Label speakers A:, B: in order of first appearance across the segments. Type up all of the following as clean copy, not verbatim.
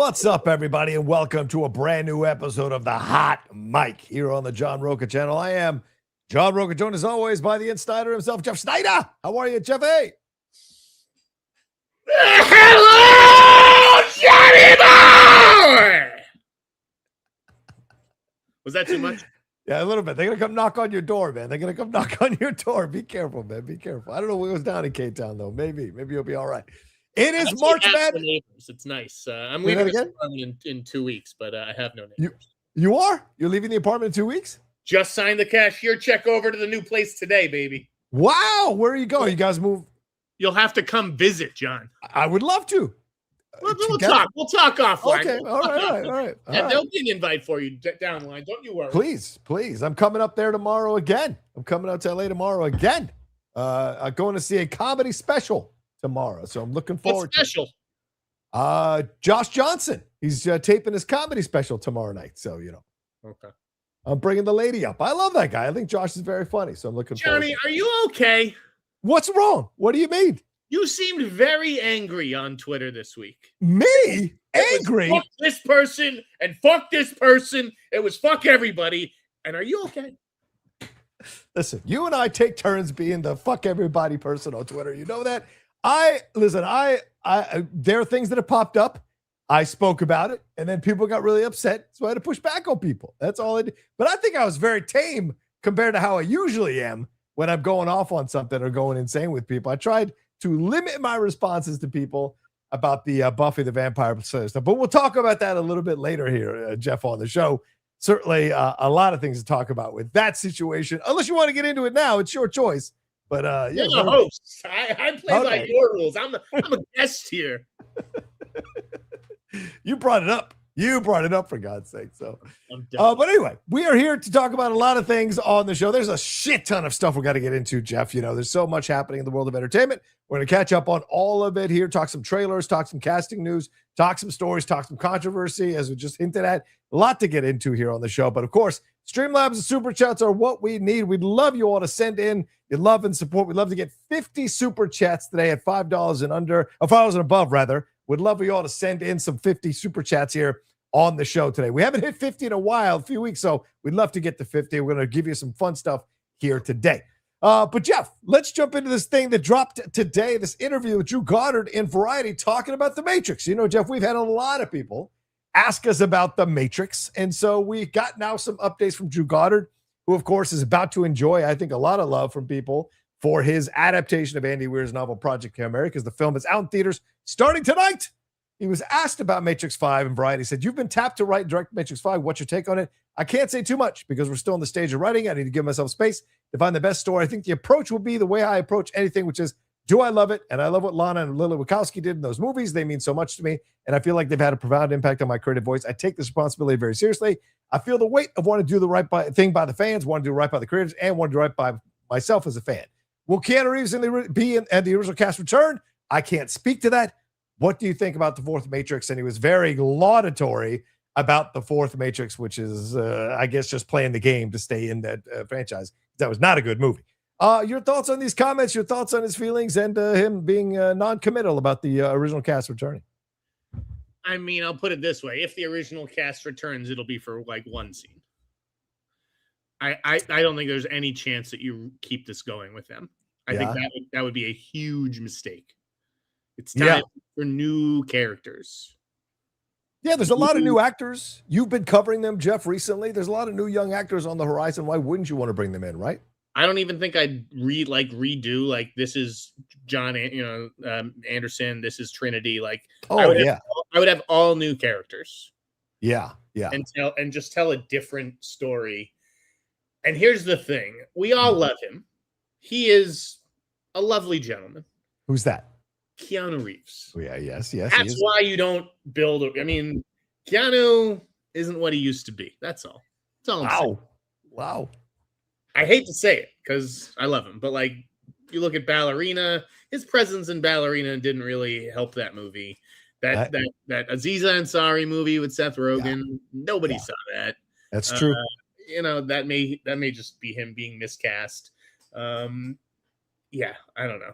A: What's up, everybody, and welcome to a brand new episode of the Hot Mic here on the John Rocha channel. I am John Rocha, joined as always by the insider himself, Jeff Sneider. How are you, Jeff A?
B: Hello, Johnny boy! Was that too much?
A: Yeah, a little bit. They're going to come knock on your door, man. They're going to come knock on your door. Be careful, man. Be careful. I don't know what goes down in K-Town, though. Maybe you'll be all right. It is March Madness.
B: It's nice. I'm leaving this apartment in 2 weeks, but I have no neighbors.
A: You are? You're leaving the apartment in 2 weeks?
B: Just signed the cashier check over to the new place today, baby.
A: Wow. Where are you going? You guys move?
B: You'll have to come visit, John.
A: I would love to.
B: We'll talk. We'll talk offline.
A: Okay. All right.
B: And there'll be an invite for you down the line. Don't you worry.
A: Please. I'm coming up there tomorrow again. I'm coming out to LA tomorrow again. I'm going to see a comedy special tomorrow, so I'm looking forward.
B: What special?
A: Josh Johnson. He's taping his comedy special tomorrow night. So
B: Okay.
A: I'm bringing the lady up. I love that guy. I think Josh is very funny. So I'm looking forward.
B: Johnny, are you okay?
A: What's wrong? What do you mean?
B: You seemed very angry on Twitter this week.
A: Me? Angry?
B: Fuck this person and fuck this person. It was fuck everybody. And are you okay?
A: Listen, you and I take turns being the fuck everybody person on Twitter. You know that? There are things that have popped up. I spoke about it, and then people got really upset, so I had to push back on people. That's all I did. But I think I was very tame compared to how I usually am when I'm going off on something or going insane with people. I tried to limit my responses to people about the Buffy the Vampire Slayer stuff. But we'll talk about that a little bit later here, Jeff, on the show. Certainly a lot of things to talk about with that situation. Unless you want to get into it now, it's your choice. But
B: you're the host. I play by your rules. I'm a guest here.
A: You brought it up. For God's sake. So, but anyway, we are here to talk about a lot of things on the show. There's a shit ton of stuff we got to get into, Jeff. There's so much happening in the world of entertainment. We're going to catch up on all of it here, talk some trailers, talk some casting news, talk some stories, talk some controversy, as we just hinted at. A lot to get into here on the show. But of course, Streamlabs and Super Chats are what we need. We'd love you all to send in your love and support. We'd love to get 50 Super Chats today at $5 and under, or $5 and above, rather. We'd love for you all to send in some 50 Super Chats here on the show today. We haven't hit 50 in a few weeks, so we'd love to get to 50. We're going to give you some fun stuff here today. But Jeff, let's jump into this thing that dropped today, this interview with Drew Goddard in Variety talking about The Matrix. Jeff, we've had a lot of people ask us about The Matrix, and so we got now some updates from Drew Goddard, who, of course, is about to enjoy, I think, a lot of love from people for his adaptation of Andy Weir's novel Project Hail Mary, because the film is out in theaters starting tonight. He was asked about Matrix 5, and Variety said, "You've been tapped to write and direct Matrix 5. What's your take on it?" I can't say too much because we're still in the stage of writing. I need to give myself space to find the best story. I think the approach will be the way I approach anything, which is, do I love it? And I love what Lana and Lily Wachowski did in those movies. They mean so much to me, and I feel like they've had a profound impact on my creative voice. I take this responsibility very seriously. I feel the weight of wanting to do the right thing by the fans, want to do right by the creators, and want to do right by myself as a fan. Will Keanu Reeves and the original cast return? I can't speak to that. What do you think about the fourth Matrix? And he was very laudatory about the fourth Matrix, which is, I guess, just playing the game to stay in that franchise. That was not a good movie. Your thoughts on these comments, your thoughts on his feelings, and him being non-committal about the original cast returning?
B: I mean, I'll put it this way. If the original cast returns, it'll be for like one scene. I don't think there's any chance that you keep this going with them. I think that would be a huge mistake. It's time for new characters.
A: Yeah, there's a lot of new actors. You've been covering them, Jeff, recently. There's a lot of new young actors on the horizon. Why wouldn't you want to bring them in, right?
B: I don't even think I'd redo like this is John, Anderson. This is Trinity. Like, I would have all new characters.
A: Yeah,
B: and just tell a different story. And here's the thing: we all love him. He is a lovely gentleman.
A: Who's that?
B: Keanu Reeves.
A: Oh, yeah, yes.
B: That's why you don't build. I mean, Keanu isn't what he used to be. That's all. That's all I'm saying.
A: Wow.
B: I hate to say it because I love him, but like you look at Ballerina, his presence in Ballerina didn't really help that movie. That Aziza Ansari movie with Seth Rogen, nobody saw that.
A: That's true.
B: That may just be him being miscast. I don't know.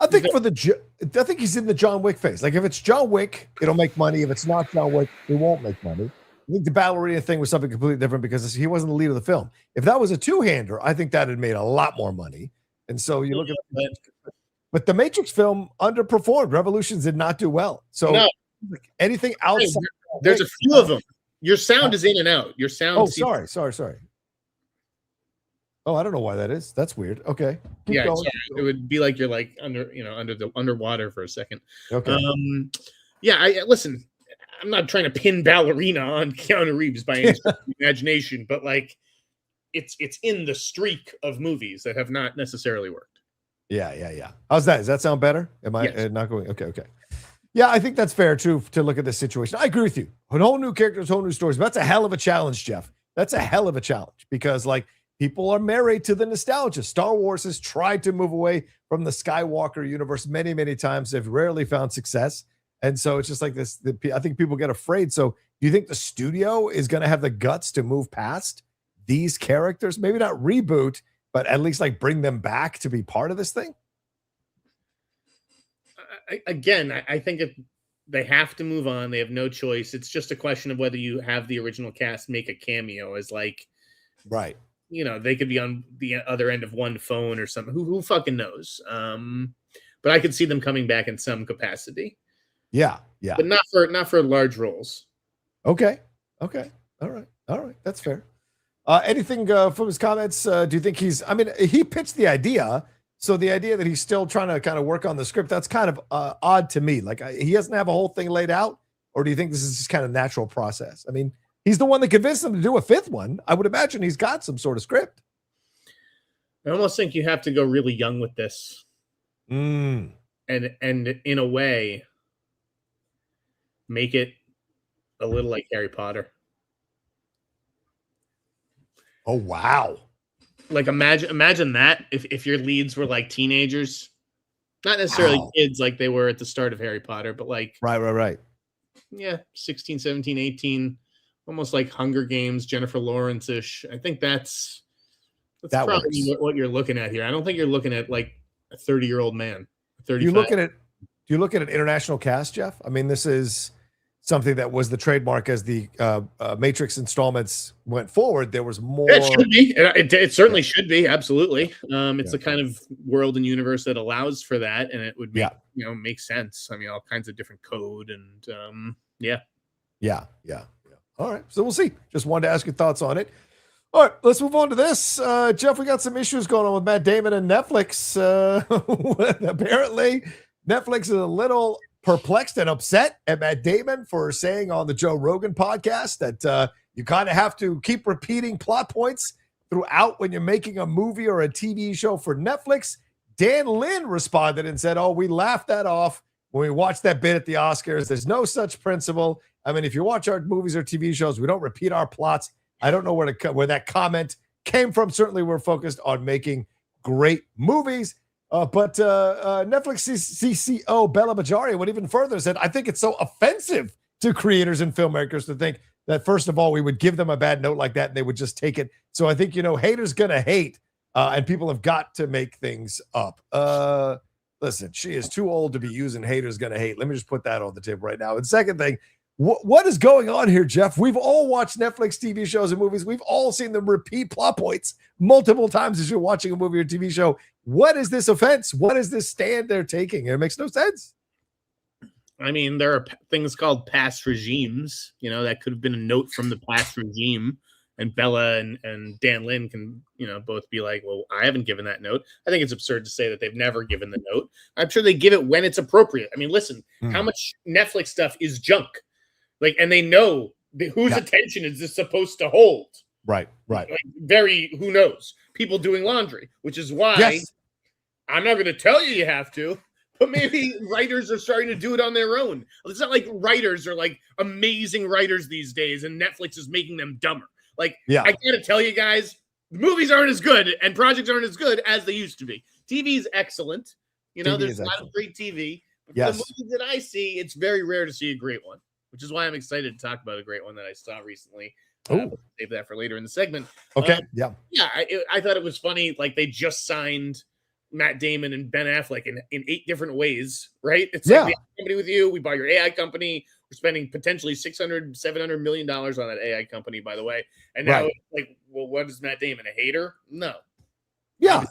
A: I think I think he's in the John Wick phase. Like if it's John Wick, it'll make money. If it's not John Wick, it won't make money. I think the ballerina thing was something completely different because he wasn't the lead of the film. If that was a two-hander, I think that had made a lot more money. And so you look at, but the Matrix film underperformed. Revolutions did not do well. So anything outside,
B: there's a few of them. Your sound is in and out. Your sound.
A: Oh, sorry. Oh, I don't know why that is. That's weird. Okay.
B: Keep going. It would be like you're like underwater for a second.
A: Okay.
B: Listen. I'm not trying to pin ballerina on Keanu Reeves by any imagination, but like it's in the streak of movies that have not necessarily worked.
A: Yeah. How's that? Does that sound better? Am I not going? Okay. Yeah, I think that's fair too to look at this situation. I agree with you. Whole new characters, whole new stories. But that's a hell of a challenge, Jeff. That's a hell of a challenge because like people are married to the nostalgia. Star Wars has tried to move away from the Skywalker universe many, many times. They've rarely found success. And so it's just like this. I think people get afraid. So do you think the studio is going to have the guts to move past these characters? Maybe not reboot, but at least like bring them back to be part of this thing?
B: I think they have to move on. They have no choice. It's just a question of whether you have the original cast make a cameo as like,
A: right.
B: They could be on the other end of one phone or something. Who fucking knows? But I could see them coming back in some capacity.
A: Yeah.
B: But not for large roles.
A: Okay. All right. That's fair. Anything from his comments? Do you think he pitched the idea. So the idea that he's still trying to kind of work on the script, that's kind of odd to me. Like he doesn't have a whole thing laid out, or do you think this is just kind of natural process? I mean, he's the one that convinced him to do a fifth one. I would imagine he's got some sort of script.
B: I almost think you have to go really young with this. And in a way, make it a little like Harry Potter.
A: Oh, wow.
B: Like imagine that if your leads were like teenagers, not necessarily kids like they were at the start of Harry Potter, but like
A: right.
B: Yeah, 16, 17, 18, almost like Hunger Games, Jennifer Lawrence-ish. I think that's probably what you're looking at here. I don't think you're looking at like a 30-year-old man. 35.
A: Do you look at an international cast, Jeff? I mean, this is something that was the trademark as the Matrix installments went forward. There was more.
B: It should be. It certainly should be. Absolutely. It's the kind of world and universe that allows for that, and it would make make sense. I mean, all kinds of different code and yeah.
A: All right, so we'll see. Just wanted to ask your thoughts on it. All right, let's move on to this. Jeff, we got some issues going on with Matt Damon and Netflix. Apparently, Netflix is a little perplexed and upset at Matt Damon for saying on the Joe Rogan podcast that you kind of have to keep repeating plot points throughout when you're making a movie or a TV show for Netflix. Dan Lin responded and said, "Oh, we laughed that off when we watched that bit at the Oscars. There's no such principle. I mean, if you watch our movies or TV shows, we don't repeat our plots." I don't know where that comment came from. Certainly, we're focused on making great movies. But Netflix CCO Bella Bajaria went even further, said, "I think it's so offensive to creators and filmmakers to think that, first of all, we would give them a bad note like that and they would just take it. So I think, haters going to hate and people have got to make things up." Listen, she is too old to be using haters going to hate. Let me just put that on the table right now. And second thing, what is going on here, Jeff? We've all watched Netflix TV shows and movies. We've all seen them repeat plot points multiple times as you're watching a movie or TV show. What is this offense? What is this stand they're taking? It makes no sense.
B: I mean, there are things called past regimes. That could have been a note from the past regime. And Bella and Dan Lin can, both be like, well, I haven't given that note. I think it's absurd to say that they've never given the note. I'm sure they give it when it's appropriate. I mean, listen, how much Netflix stuff is junk? And they know whose attention is this supposed to hold?
A: Right.
B: Who knows? People doing laundry, which is why I'm not going to tell you have to, but maybe writers are starting to do it on their own. It's not like writers are like amazing writers these days and Netflix is making them dumber. I gotta tell you guys, the movies aren't as good and projects aren't as good as they used to be. TV is excellent. There's a lot of great TV. But for the movies that I see, it's very rare to see a great one, which is why I'm excited to talk about a great one that I saw recently. Save that for later in the segment.
A: Okay.
B: I thought it was funny. Like they just signed Matt Damon and Ben Affleck in 8 different ways, right? It's like we have a company with you, we buy your AI company, we're spending potentially $600-700 million on that AI company, by the way. And now it's like, well, what is Matt Damon, a hater? No.
A: Yeah,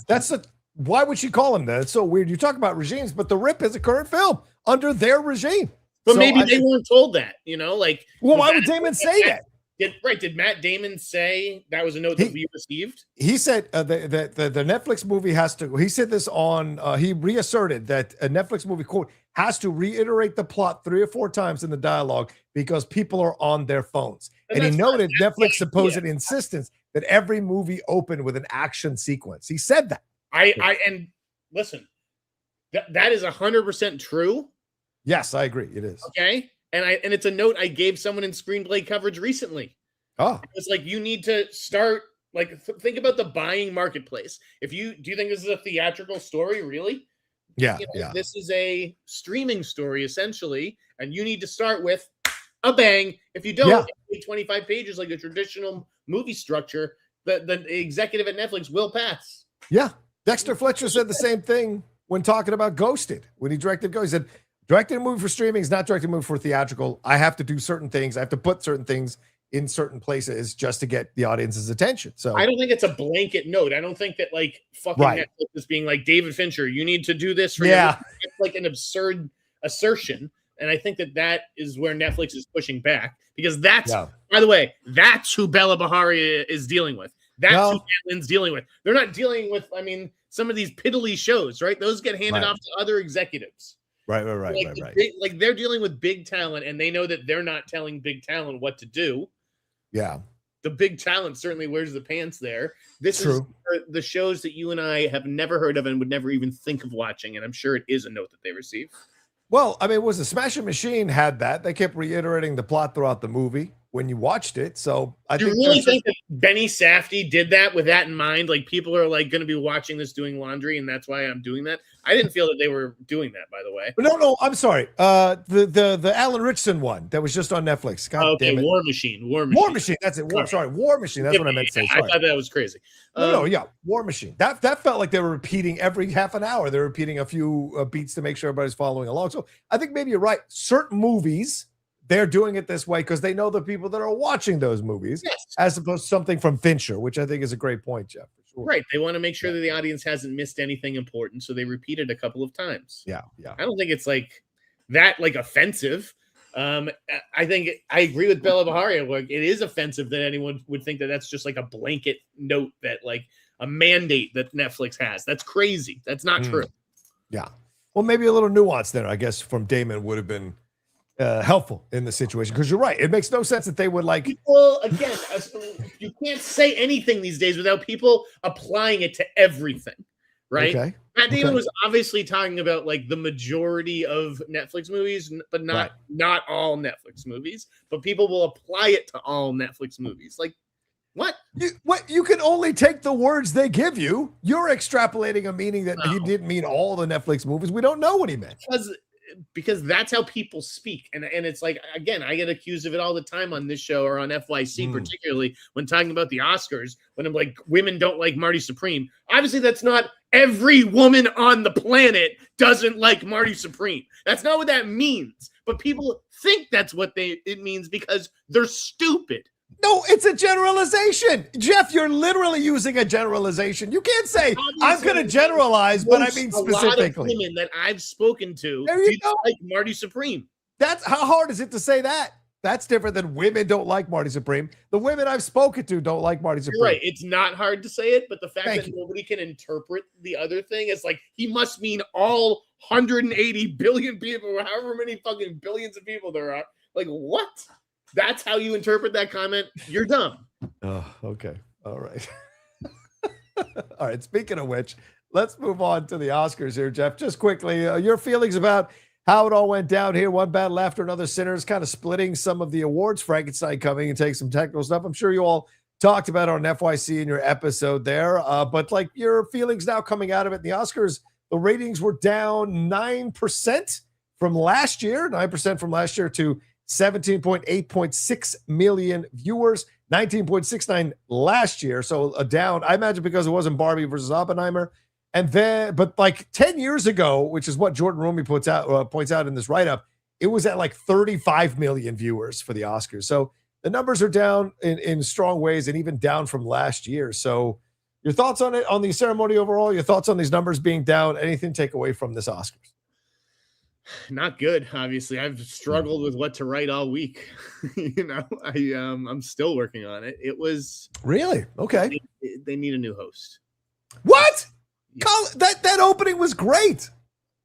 A: why would she call him that? It's so weird. You talk about regimes, but The Rip is a current film under their regime.
B: But so maybe they weren't told that, like.
A: Well, why would Damon say that?
B: Did Matt Damon say that was a note that we received?
A: He said the Netflix movie has to. He said this on. He reasserted that a Netflix movie, quote, has to reiterate the plot 3 or 4 times in the dialogue because people are on their phones. And he noted Netflix supposed insistence that every movie open with an action sequence. He said that.
B: And listen, that is 100% true.
A: Yes, I agree. It is.
B: Okay. And it's a note I gave someone in screenplay coverage recently.
A: Oh,
B: it's like, you need to start, like, think about the buying marketplace. Do you think this is a theatrical story? Really?
A: Yeah.
B: This is a streaming story essentially. And you need to start with a bang. If you don't, 25 pages, like a traditional movie structure, the executive at Netflix will pass.
A: Yeah. Dexter Fletcher said the same thing when talking about Ghosted. When he directed Ghost, he said, directing a movie for streaming is not directing a movie for theatrical. I have to do certain things. I have to put certain things in certain places just to get the audience's attention. So
B: I don't think it's a blanket note. I don't think that like fucking Netflix is being like, David Fincher, you need to do this for your movie. It's like an absurd assertion. And I think that is where Netflix is pushing back, because that's, by the way, that's who Bella Baharia is dealing with. That's who Matt Lynn's dealing with. They're not dealing with, some of these piddly shows, right? Those get handed off to other executives.
A: Right.
B: Like they're dealing with big talent, and they know that they're not telling big talent what to do.
A: Yeah.
B: The big talent certainly wears the pants there. This is the shows that you and I have never heard of and would never even think of watching, and I'm sure it is a note that they receive.
A: Well, was the Smashing Machine had that. They kept reiterating the plot throughout the movie when you watched it. So I think
B: really think that Benny Safdie did that with that in mind? Like, people are like going to be watching this doing laundry, and that's why I'm doing that. I didn't feel that they were doing that, by the way.
A: No, I'm sorry. The Alan Ritchson one that was just on Netflix. God damn it.
B: War Machine.
A: War Machine. That's it. War Machine. That's what I meant to say.
B: Sorry. I thought that was crazy.
A: War Machine. That felt like they were repeating every half an hour. They're repeating a few beats to make sure everybody's following along. So I think maybe you're right. Certain movies, they're doing it this way because they know the people that are watching those movies, as opposed to something from Fincher, which I think is a great point, Jeff. For sure.
B: Right. They want to make sure that the audience hasn't missed anything important, so they repeat it a couple of times.
A: Yeah.
B: I don't think it's like that, like, offensive. I think I agree with Bella Baharia. Like, it is offensive that anyone would think that that's just like a blanket note, that like a mandate that Netflix has. That's crazy. That's not true.
A: Yeah. Well, maybe a little nuance there, I guess, from Damon would have been helpful in the situation, because you're right. It makes no sense that they would like.
B: Well, again, you can't say anything these days without people applying it to everything, right?
A: Okay.
B: Matt Damon was obviously talking about like the majority of Netflix movies, but not all Netflix movies. But people will apply it to all Netflix movies. Like, what?
A: You can only take the words they give you. You're extrapolating a meaning that he didn't mean all the Netflix movies. We don't know what he meant.
B: Because that's how people speak. And it's like, again, I get accused of it all the time on this show or on FYC, particularly when talking about the Oscars, when I'm like, women don't like Marty Supreme. Obviously, that's not every woman on the planet doesn't like Marty Supreme. That's not what that means. But people think that's what it means because they're stupid.
A: No, it's a generalization. Jeff, you're literally using a generalization. You can't say, I'm going to generalize, but I mean specifically. A lot of
B: women that I've spoken to like Marty Supreme.
A: That's how hard is it to say that? That's different than women don't like Marty Supreme. The women I've spoken to don't like Marty Supreme.
B: You're right. It's not hard to say it, but the fact that nobody can interpret the other thing is like, he must mean all 180 billion people, or however many fucking billions of people there are. Like, what? That's how you interpret that comment. You're dumb.
A: Oh, okay. All right. All right. Speaking of which, let's move on to the Oscars here, Jeff. Just quickly, your feelings about how it all went down here. One battle after another. Sinners kind of splitting some of the awards. Frankenstein coming and take some technical stuff. I'm sure you all talked about it on FYC in your episode there. But like, your feelings now coming out of it. The Oscars, the ratings were down 9% from last year, 9% from last year to 17.8.6 million viewers, 19.69 last year. So a down, I imagine, because it wasn't Barbie versus Oppenheimer. And then, but like 10 years ago, which is what Jordan Romey points out in this write-up, it was at like 35 million viewers for the Oscars. So the numbers are down in strong ways and even down from last year. So your thoughts on it, on the ceremony overall, your thoughts on these numbers being down, anything to take away from this Oscars?
B: Not good, obviously. I've struggled with what to write all week. I'm still working on it. It was
A: really okay.
B: They need a new host.
A: What? Yeah. That opening was great.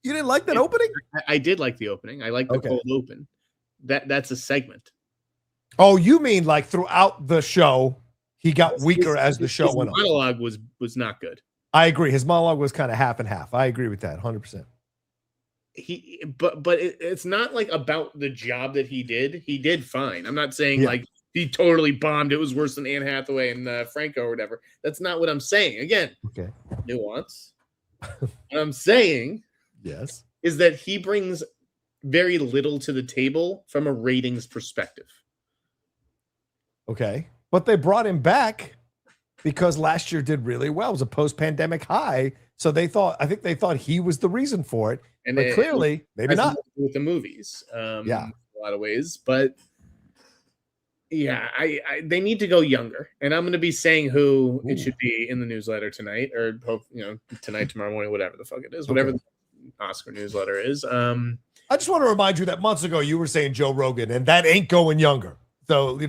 A: You didn't like that opening?
B: I did like the opening. I like the cold open. That's a segment.
A: Oh, you mean like throughout the show, he got weaker as the show went on.
B: His monologue was not good.
A: I agree. His monologue was kind of half and half. I agree with that 100%.
B: But it's not like about the job that he did. He did fine. I'm not saying like he totally bombed. It was worse than Anne Hathaway and Franco or whatever. That's not what I'm saying. Again, nuance. What I'm saying is that he brings very little to the table from a ratings perspective.
A: Okay. But they brought him back because last year did really well. It was a post-pandemic high. So I think they thought he was the reason for it. But clearly, maybe not.
B: With the movies. In a lot of ways. But yeah, they need to go younger. And I'm going to be saying who it should be in the newsletter tonight, or hope, tonight, tomorrow morning, whatever the fuck it is, whatever the Oscar newsletter is.
A: I just want to remind you that months ago you were saying Joe Rogan, and that ain't going younger. So,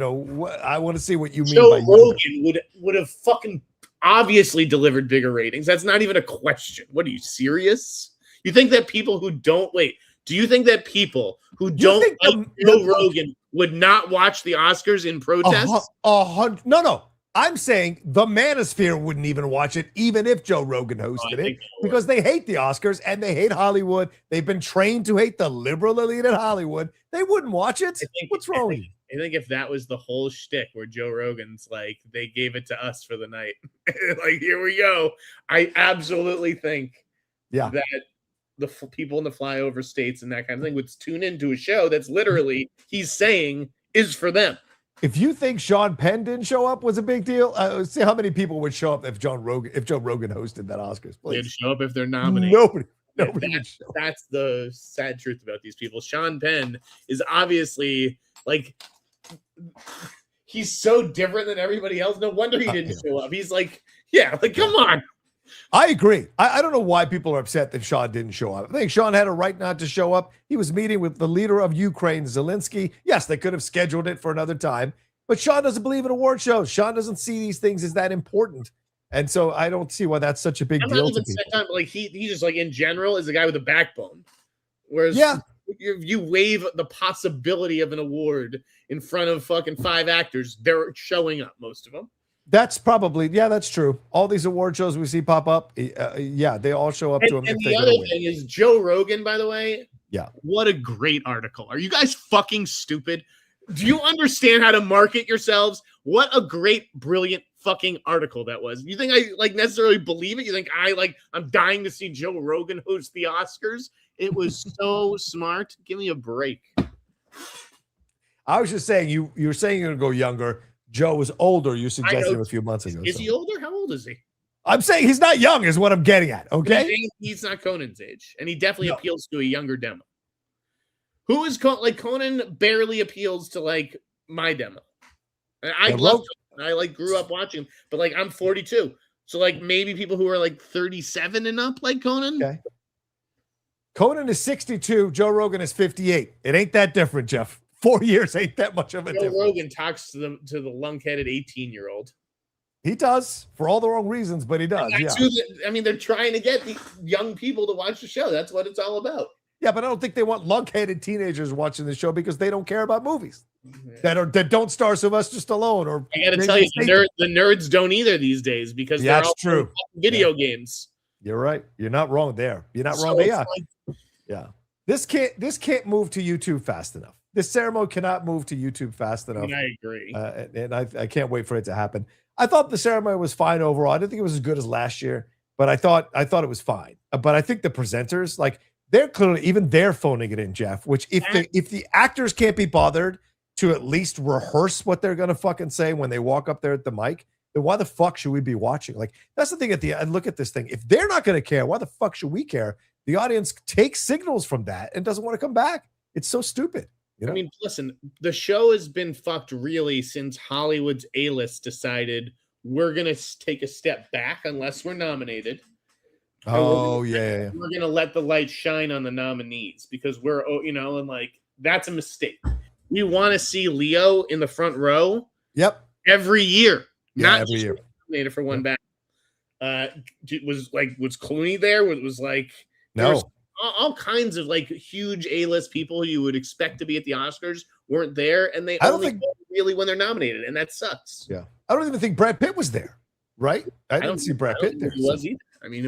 A: I want to see what you mean by
B: Joe Rogan would have fucking obviously delivered bigger ratings. That's not even a question. What are you, serious? You think that people who don't do you think that people who don't like Joe Rogan would not watch the Oscars in protest?
A: No. I'm saying the manosphere wouldn't even watch it, even if Joe Rogan hosted it, because they hate the Oscars and they hate Hollywood. They've been trained to hate the liberal elite in Hollywood. They wouldn't watch it. What's wrong with you?
B: I think if that was the whole shtick where Joe Rogan's like, they gave it to us for the night. Like, here we go. I absolutely think that the people in the flyover states and that kind of thing would tune into a show that's literally, he's saying, is for them.
A: If you think Sean Penn didn't show up was a big deal, see how many people would show up if Joe Rogan hosted that Oscars.
B: They'd show up if they're nominated.
A: Nobody.
B: That's the sad truth about these people. Sean Penn is obviously like, he's so different than everybody else. No wonder he didn't show up. He's like, come on.
A: I agree. I don't know why people are upset that Sean didn't show up. I think Sean had a right not to show up. He was meeting with the leader of Ukraine, Zelensky. Yes, they could have scheduled it for another time, but Sean doesn't believe in award shows. Sean doesn't see these things as that important. And so I don't see why that's such a big deal to people.
B: Like he just like in general is a guy with a backbone. Whereas you waive the possibility of an award in front of fucking 5 actors, they're showing up, most of them.
A: That's probably, that's true. All these award shows we see pop up, they all show up to him.
B: And the other thing is Joe Rogan, by the way. Yeah. What a great article. Are you guys fucking stupid? Do you understand how to market yourselves? What a great, brilliant fucking article that was. You think I necessarily believe it? You think I'm dying to see Joe Rogan host the Oscars? It was so smart. Give me a break.
A: I was just saying, you were saying you're going to go younger. Joe was older. You suggested a few months ago.
B: Is he older? How old is he?
A: I'm saying he's not young is what I'm getting at. Okay.
B: He's not Conan's age. And he definitely appeals to a younger demo. Who is Conan barely appeals to my demo. I love Conan. I grew up watching him, but I'm 42. So maybe people who are 37 and up like Conan.
A: Okay. Conan is 62. Joe Rogan is 58. It ain't that different, Jeff. 4 years ain't that much of a difference.
B: Joe Rogan talks to the lunk-headed 18-year-old.
A: He does, for all the wrong reasons, but he does.
B: They're trying to get the young people to watch the show. That's what it's all about.
A: Yeah, but I don't think they want lunk-headed teenagers watching the show because they don't care about movies that don't star Sylvester Stallone. Or
B: I got to tell you, the nerds don't either these days because they're all
A: true.
B: Video games.
A: You're right. You're not wrong there. You're not wrong there. Yeah. This can't move to YouTube fast enough. This ceremony cannot move to YouTube fast enough.
B: I agree.
A: And I can't wait for it to happen. I thought the ceremony was fine overall. I didn't think it was as good as last year, but I thought it was fine. But I think the presenters, they're phoning it in, Jeff, which if the actors can't be bothered to at least rehearse what they're going to fucking say when they walk up there at the mic, then why the fuck should we be watching? Like, that's the thing at the end. Look at this thing. If they're not going to care, why the fuck should we care? The audience takes signals from that and doesn't want to come back. It's so stupid. You know?
B: I mean, listen, the show has been fucked really since Hollywood's A-list decided we're going to take a step back unless we're nominated.
A: Oh,
B: we're going to let the light shine on the nominees because we're, and like, that's a mistake. We want to see Leo in the front row.
A: Yep.
B: Every year.
A: Yeah,
B: not
A: every year.
B: Nominated for one back. Was Clooney there? Was like,
A: no.
B: All kinds of like huge A-list people who you would expect to be at the Oscars weren't there, and they really when they're nominated, and that sucks.
A: Yeah, I don't even think Brad Pitt was there, right? I didn't see Brad Pitt there.
B: He was either. I mean,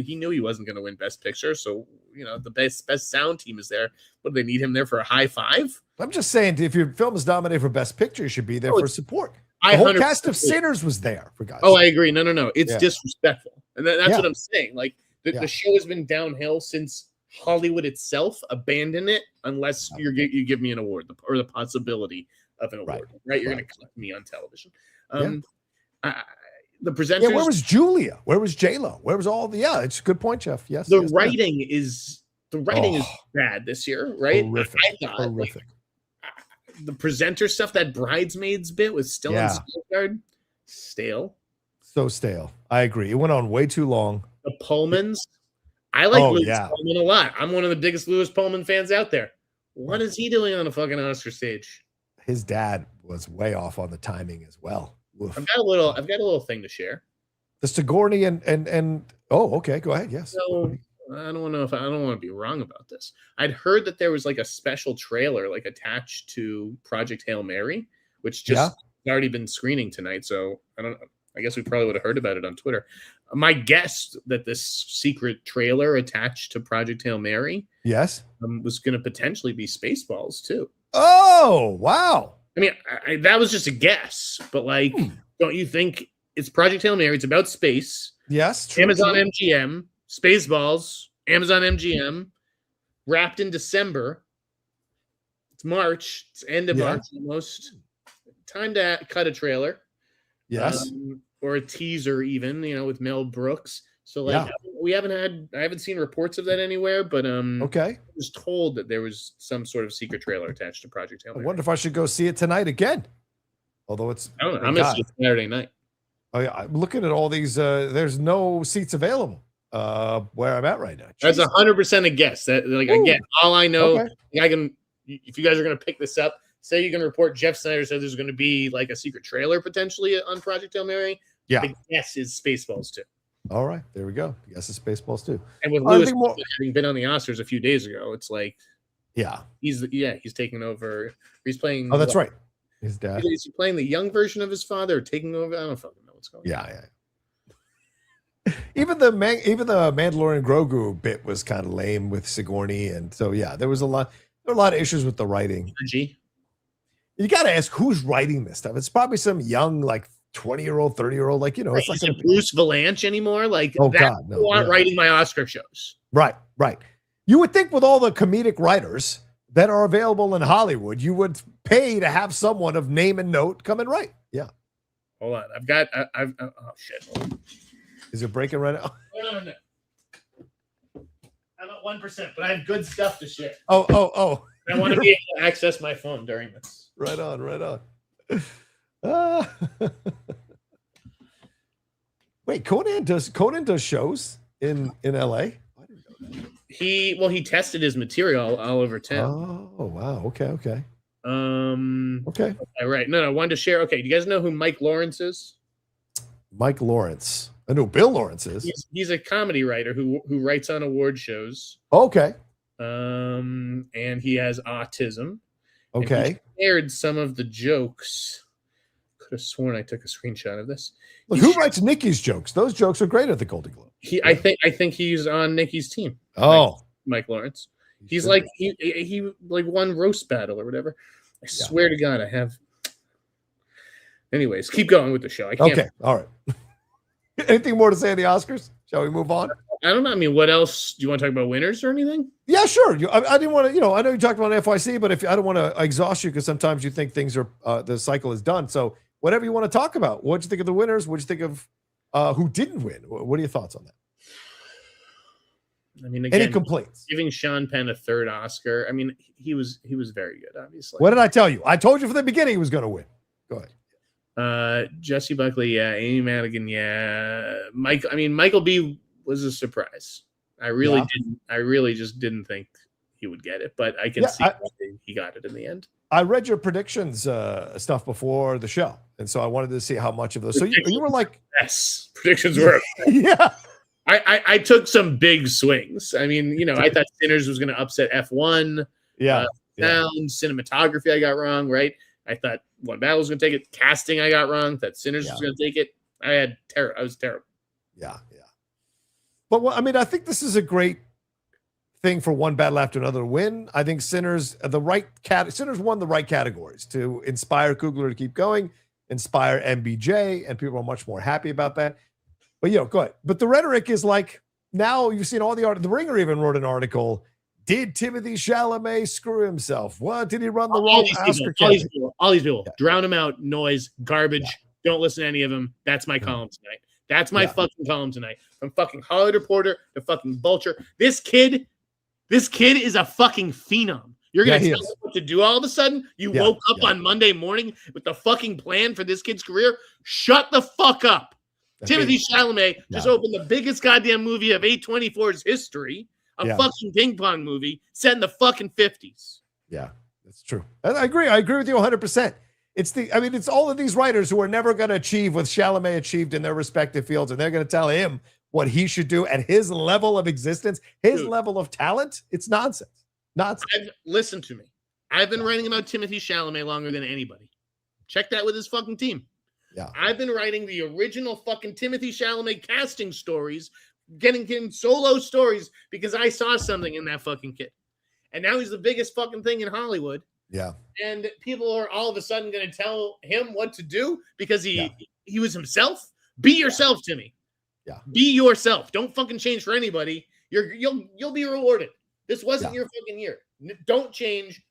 B: he knew he wasn't going to win Best Picture, so the best sound team is there. What do they need him there for a high five?
A: I'm just saying, if your film is nominated for Best Picture, you should be there for support. The whole cast of Sinners was there for guys.
B: Oh, I agree. No, it's disrespectful, and that's what I'm saying. Like. The show has been downhill since Hollywood itself abandoned it, unless you give me an award or the possibility of an award. Right? You're going to cut me on television. The presenters.
A: Yeah, where was Julia? Where was J-Lo? Where was all the? Yeah, it's a good point, Jeff. Yes.
B: The writing is bad this year, right?
A: Horrific.
B: I thought horrific. The presenter stuff, that Bridesmaids bit with Stellan Skarsgård, stale.
A: So stale. I agree. It went on way too long.
B: The Pullmans. I like Lewis Pullman a lot. I'm one of the biggest Lewis Pullman fans out there. What is he doing on a fucking Oscar stage?
A: His dad was way off on the timing as well. Oof.
B: I've got a little thing to share.
A: The Sigourney and okay, go ahead. Yes.
B: So I don't want to be wrong about this. I'd heard that there was like a special trailer like attached to Project Hail Mary, which just already been screening tonight. So I guess we probably would have heard about it on Twitter. My guess that this secret trailer attached to Project Hail Mary, was going to potentially be Spaceballs too.
A: Oh, wow!
B: I mean, that was just a guess, but like, don't you think it's Project Hail Mary? It's about space.
A: Yes. True,
B: Amazon MGM, Spaceballs, Amazon MGM, wrapped in December. It's March. It's end of March almost. Time to cut a trailer.
A: Yes.
B: Or a teaser even, with Mel Brooks. So like I haven't seen reports of that anywhere, but I was told that there was some sort of secret trailer attached to Project Hail Mary.
A: I wonder if I should go see it tonight again. Although I don't know.
B: I'm going to see it Saturday night.
A: Oh yeah, I'm looking at all these. There's no seats available where I'm at right now.
B: Jeez. That's 100% a guess. That again, all I know, I can. If you guys are going to pick this up, say you can report Jeff Sneider said there's going to be like a secret trailer potentially on Project Hail Mary.
A: Yeah.
B: The guess is Spaceballs too.
A: All right. There we go. The guess is Spaceballs too.
B: And with Lewis having been on the Oscars a few days ago, it's like, he's taking over. He's playing.
A: Oh, that's right. His dad.
B: Is he playing the young version of his father or taking over? I don't fucking know what's going on.
A: Yeah. Even the Mandalorian Grogu bit was kind of lame with Sigourney. And so, there was a lot of issues with the writing. You got to ask who's writing this stuff. It's probably some young, like 20-year-old, 30-year-old, like, it's like
B: a Bruce Valanche anymore. Like,
A: no,
B: aren't writing my Oscar shows.
A: Right. You would think with all the comedic writers that are available in Hollywood, you would pay to have someone of name and note come and write. Yeah.
B: Hold on. Oh shit. Hold on.
A: Is it breaking right now?
B: No. I'm at 1%, but I have good stuff to share.
A: Oh.
B: I want to be able to access my phone during this.
A: Right on. Wait, Conan does shows in LA? I didn't know that.
B: He tested his material all over town.
A: Oh wow. Okay.
B: Okay.
A: Right.
B: No, I wanted to share. Okay, do you guys know who Mike Lawrence is?
A: Mike Lawrence. I know Bill Lawrence is.
B: He's a comedy writer who writes on award shows.
A: Okay.
B: And he has autism.
A: Okay.
B: He shared some of the jokes. Could have sworn I took a screenshot of this.
A: Look, who writes Nikki's jokes? Those jokes are great at the Golden Globe.
B: I think he's on Nikki's team.
A: Oh,
B: Mike Lawrence. He's like he like won roast battle or whatever. I swear to God, I have. Anyways, keep going with the show. I can't.
A: Okay, all right. Anything more to say on the Oscars? Shall we move on?
B: I don't know. I mean, what else? Do you want to talk about winners or anything?
A: Yeah, sure. I didn't want to, I know you talked about FYC, but I don't want to exhaust you because sometimes you think things are, the cycle is done. So whatever you want to talk about. What'd you think of the winners? What'd you think of who didn't win? What are your thoughts on that?
B: I mean, again,
A: any complaints?
B: Giving Sean Penn a third Oscar. I mean, he was very good, obviously.
A: What did I tell you? I told you from the beginning he was going to win. Go
B: ahead. Jesse Buckley, yeah. Amy Madigan, yeah. Michael B was a surprise. I really just didn't think he would get it, but I can see why he got it in the end.
A: I read your predictions stuff before the show, and so I wanted to see how much of those. So you were like,
B: yes, predictions were.
A: Yeah.
B: I took some big swings. I mean, I thought Sinners was going to upset F1. Sound, cinematography, I got wrong, right? I thought One Battle was going to take it. Casting, I got wrong. That Sinners was going to take it. I was terrible.
A: Yeah. But I think this is a great thing for One Battle After Another to win. I think Sinners won the right categories to inspire Coogler to keep going, inspire MBJ, and people are much more happy about that. But go ahead. But the rhetoric is like, now you've seen all the art. The Ringer even wrote an article. Did Timothee Chalamet screw himself? What did he run the wrong Oscar?
B: All these people. Drown them out. Noise, garbage. Don't listen to any of them. That's my column tonight. That's my fucking column tonight. From fucking Hollywood Reporter to fucking Vulture. This kid is a fucking phenom. You're gonna tell him what to do all of a sudden? You woke up on Monday morning with the fucking plan for this kid's career? Shut the fuck up. Timothee Chalamet just opened the biggest goddamn movie of A24's history, a fucking ping pong movie set in the fucking 50s. Yeah, that's true. I agree. I agree with you 100%. It's all of these writers who are never going to achieve what Chalamet achieved in their respective fields, and they're going to tell him what he should do at his level of existence, his level of talent. It's nonsense. Listen to me. I've been writing about Timothee Chalamet longer than anybody. Check that with his fucking team. Yeah, I've been writing the original fucking Timothee Chalamet casting stories, getting him solo stories because I saw something in that fucking kid. And now he's the biggest fucking thing in Hollywood. Yeah. And people are all of a sudden going to tell him what to do because he was himself. Be yourself, Timmy. Yeah. Be yourself. Don't fucking change for anybody. You'll be rewarded. This wasn't your fucking year. Don't change.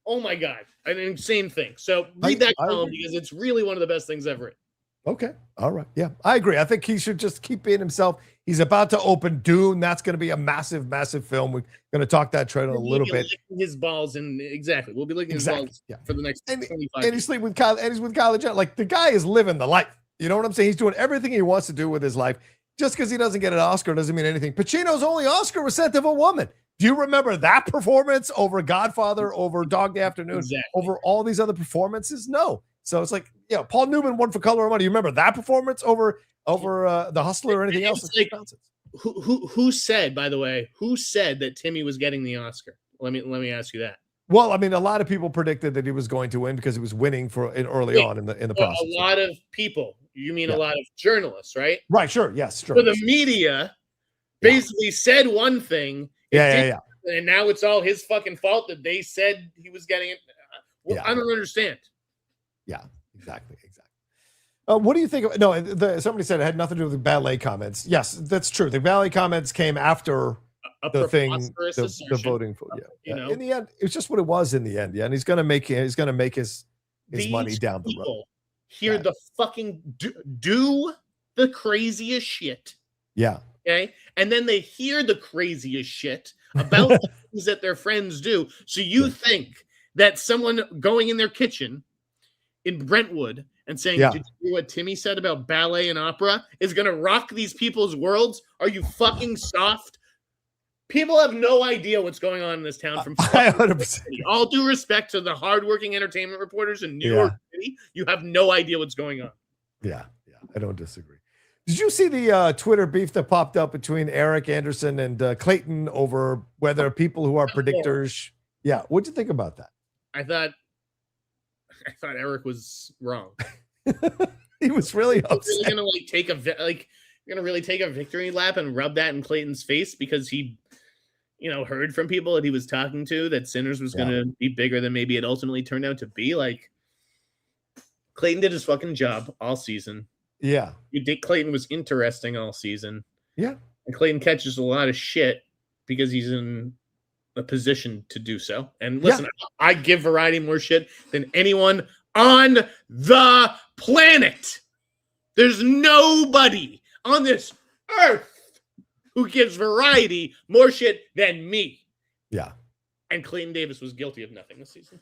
B: Oh my God, an insane thing. So read that column because it's really one of the best things ever written.
A: Okay. All right. Yeah, I agree. I think he should just keep being himself. He's about to open Dune. That's going to be a massive, massive film. We're going to talk that trailer a little bit.
B: His balls we'll be licking his balls for the next 25 years.
A: And he's sleeping with Kyle. And he's with college. Like the guy is living the life. You know what I'm saying? He's doing everything he wants to do with his life. Just because he doesn't get an Oscar doesn't mean anything. Pacino's only Oscar was sent to a woman. Do you remember that performance over Godfather, over Dog Day Afternoon, over all these other performances? No. So it's like, Paul Newman won for Color of Money. You remember that performance over The Hustler or anything else?
B: Like, who said, by the way, that Timmy was getting the Oscar? Let me ask you that.
A: Well, a lot of people predicted that he was going to win because he was winning early on in the process.
B: A lot of people. You mean a lot of journalists, right?
A: Right. Sure. Yes.
B: So the media basically said one thing. And now it's all his fucking fault that they said he was getting it. I don't understand. Yeah, exactly. What do you think of? No, somebody said it had nothing to do with the ballet comments. Yes, that's true. The ballet comments came after the thing, the voting for. In the end, it's just what it was in the end. Yeah, and he's gonna make his money down the road. Hear the fucking do the craziest shit. Yeah. Okay. And then they hear the craziest shit about the things that their friends do. So you think that someone going in their kitchen in Brentwood and saying, did you hear what Timmy said about ballet and opera is going to rock these people's worlds? Are you fucking soft? People have no idea what's going on in this town. From 100%. All due respect to the hardworking entertainment reporters in New York City, you have no idea what's going on. Yeah, I don't disagree. Did you see the Twitter beef that popped up between Eric Anderson and Clayton over whether people who are predictors? Yeah, what'd you think about that? I thought Eric was wrong. He was really upset. Really gonna really take a victory lap and rub that in Clayton's face because he, heard from people that he was talking to that Sinners was gonna be bigger than maybe it ultimately turned out to be. Like, Clayton did his fucking job all season. Yeah. Clayton was interesting all season. Yeah. And Clayton catches a lot of shit because he's in a position to do so. And listen, I give Variety more shit than anyone on the planet. There's nobody on this earth who gives Variety more shit than me.
A: Yeah.
B: And Clayton Davis was guilty of nothing this season.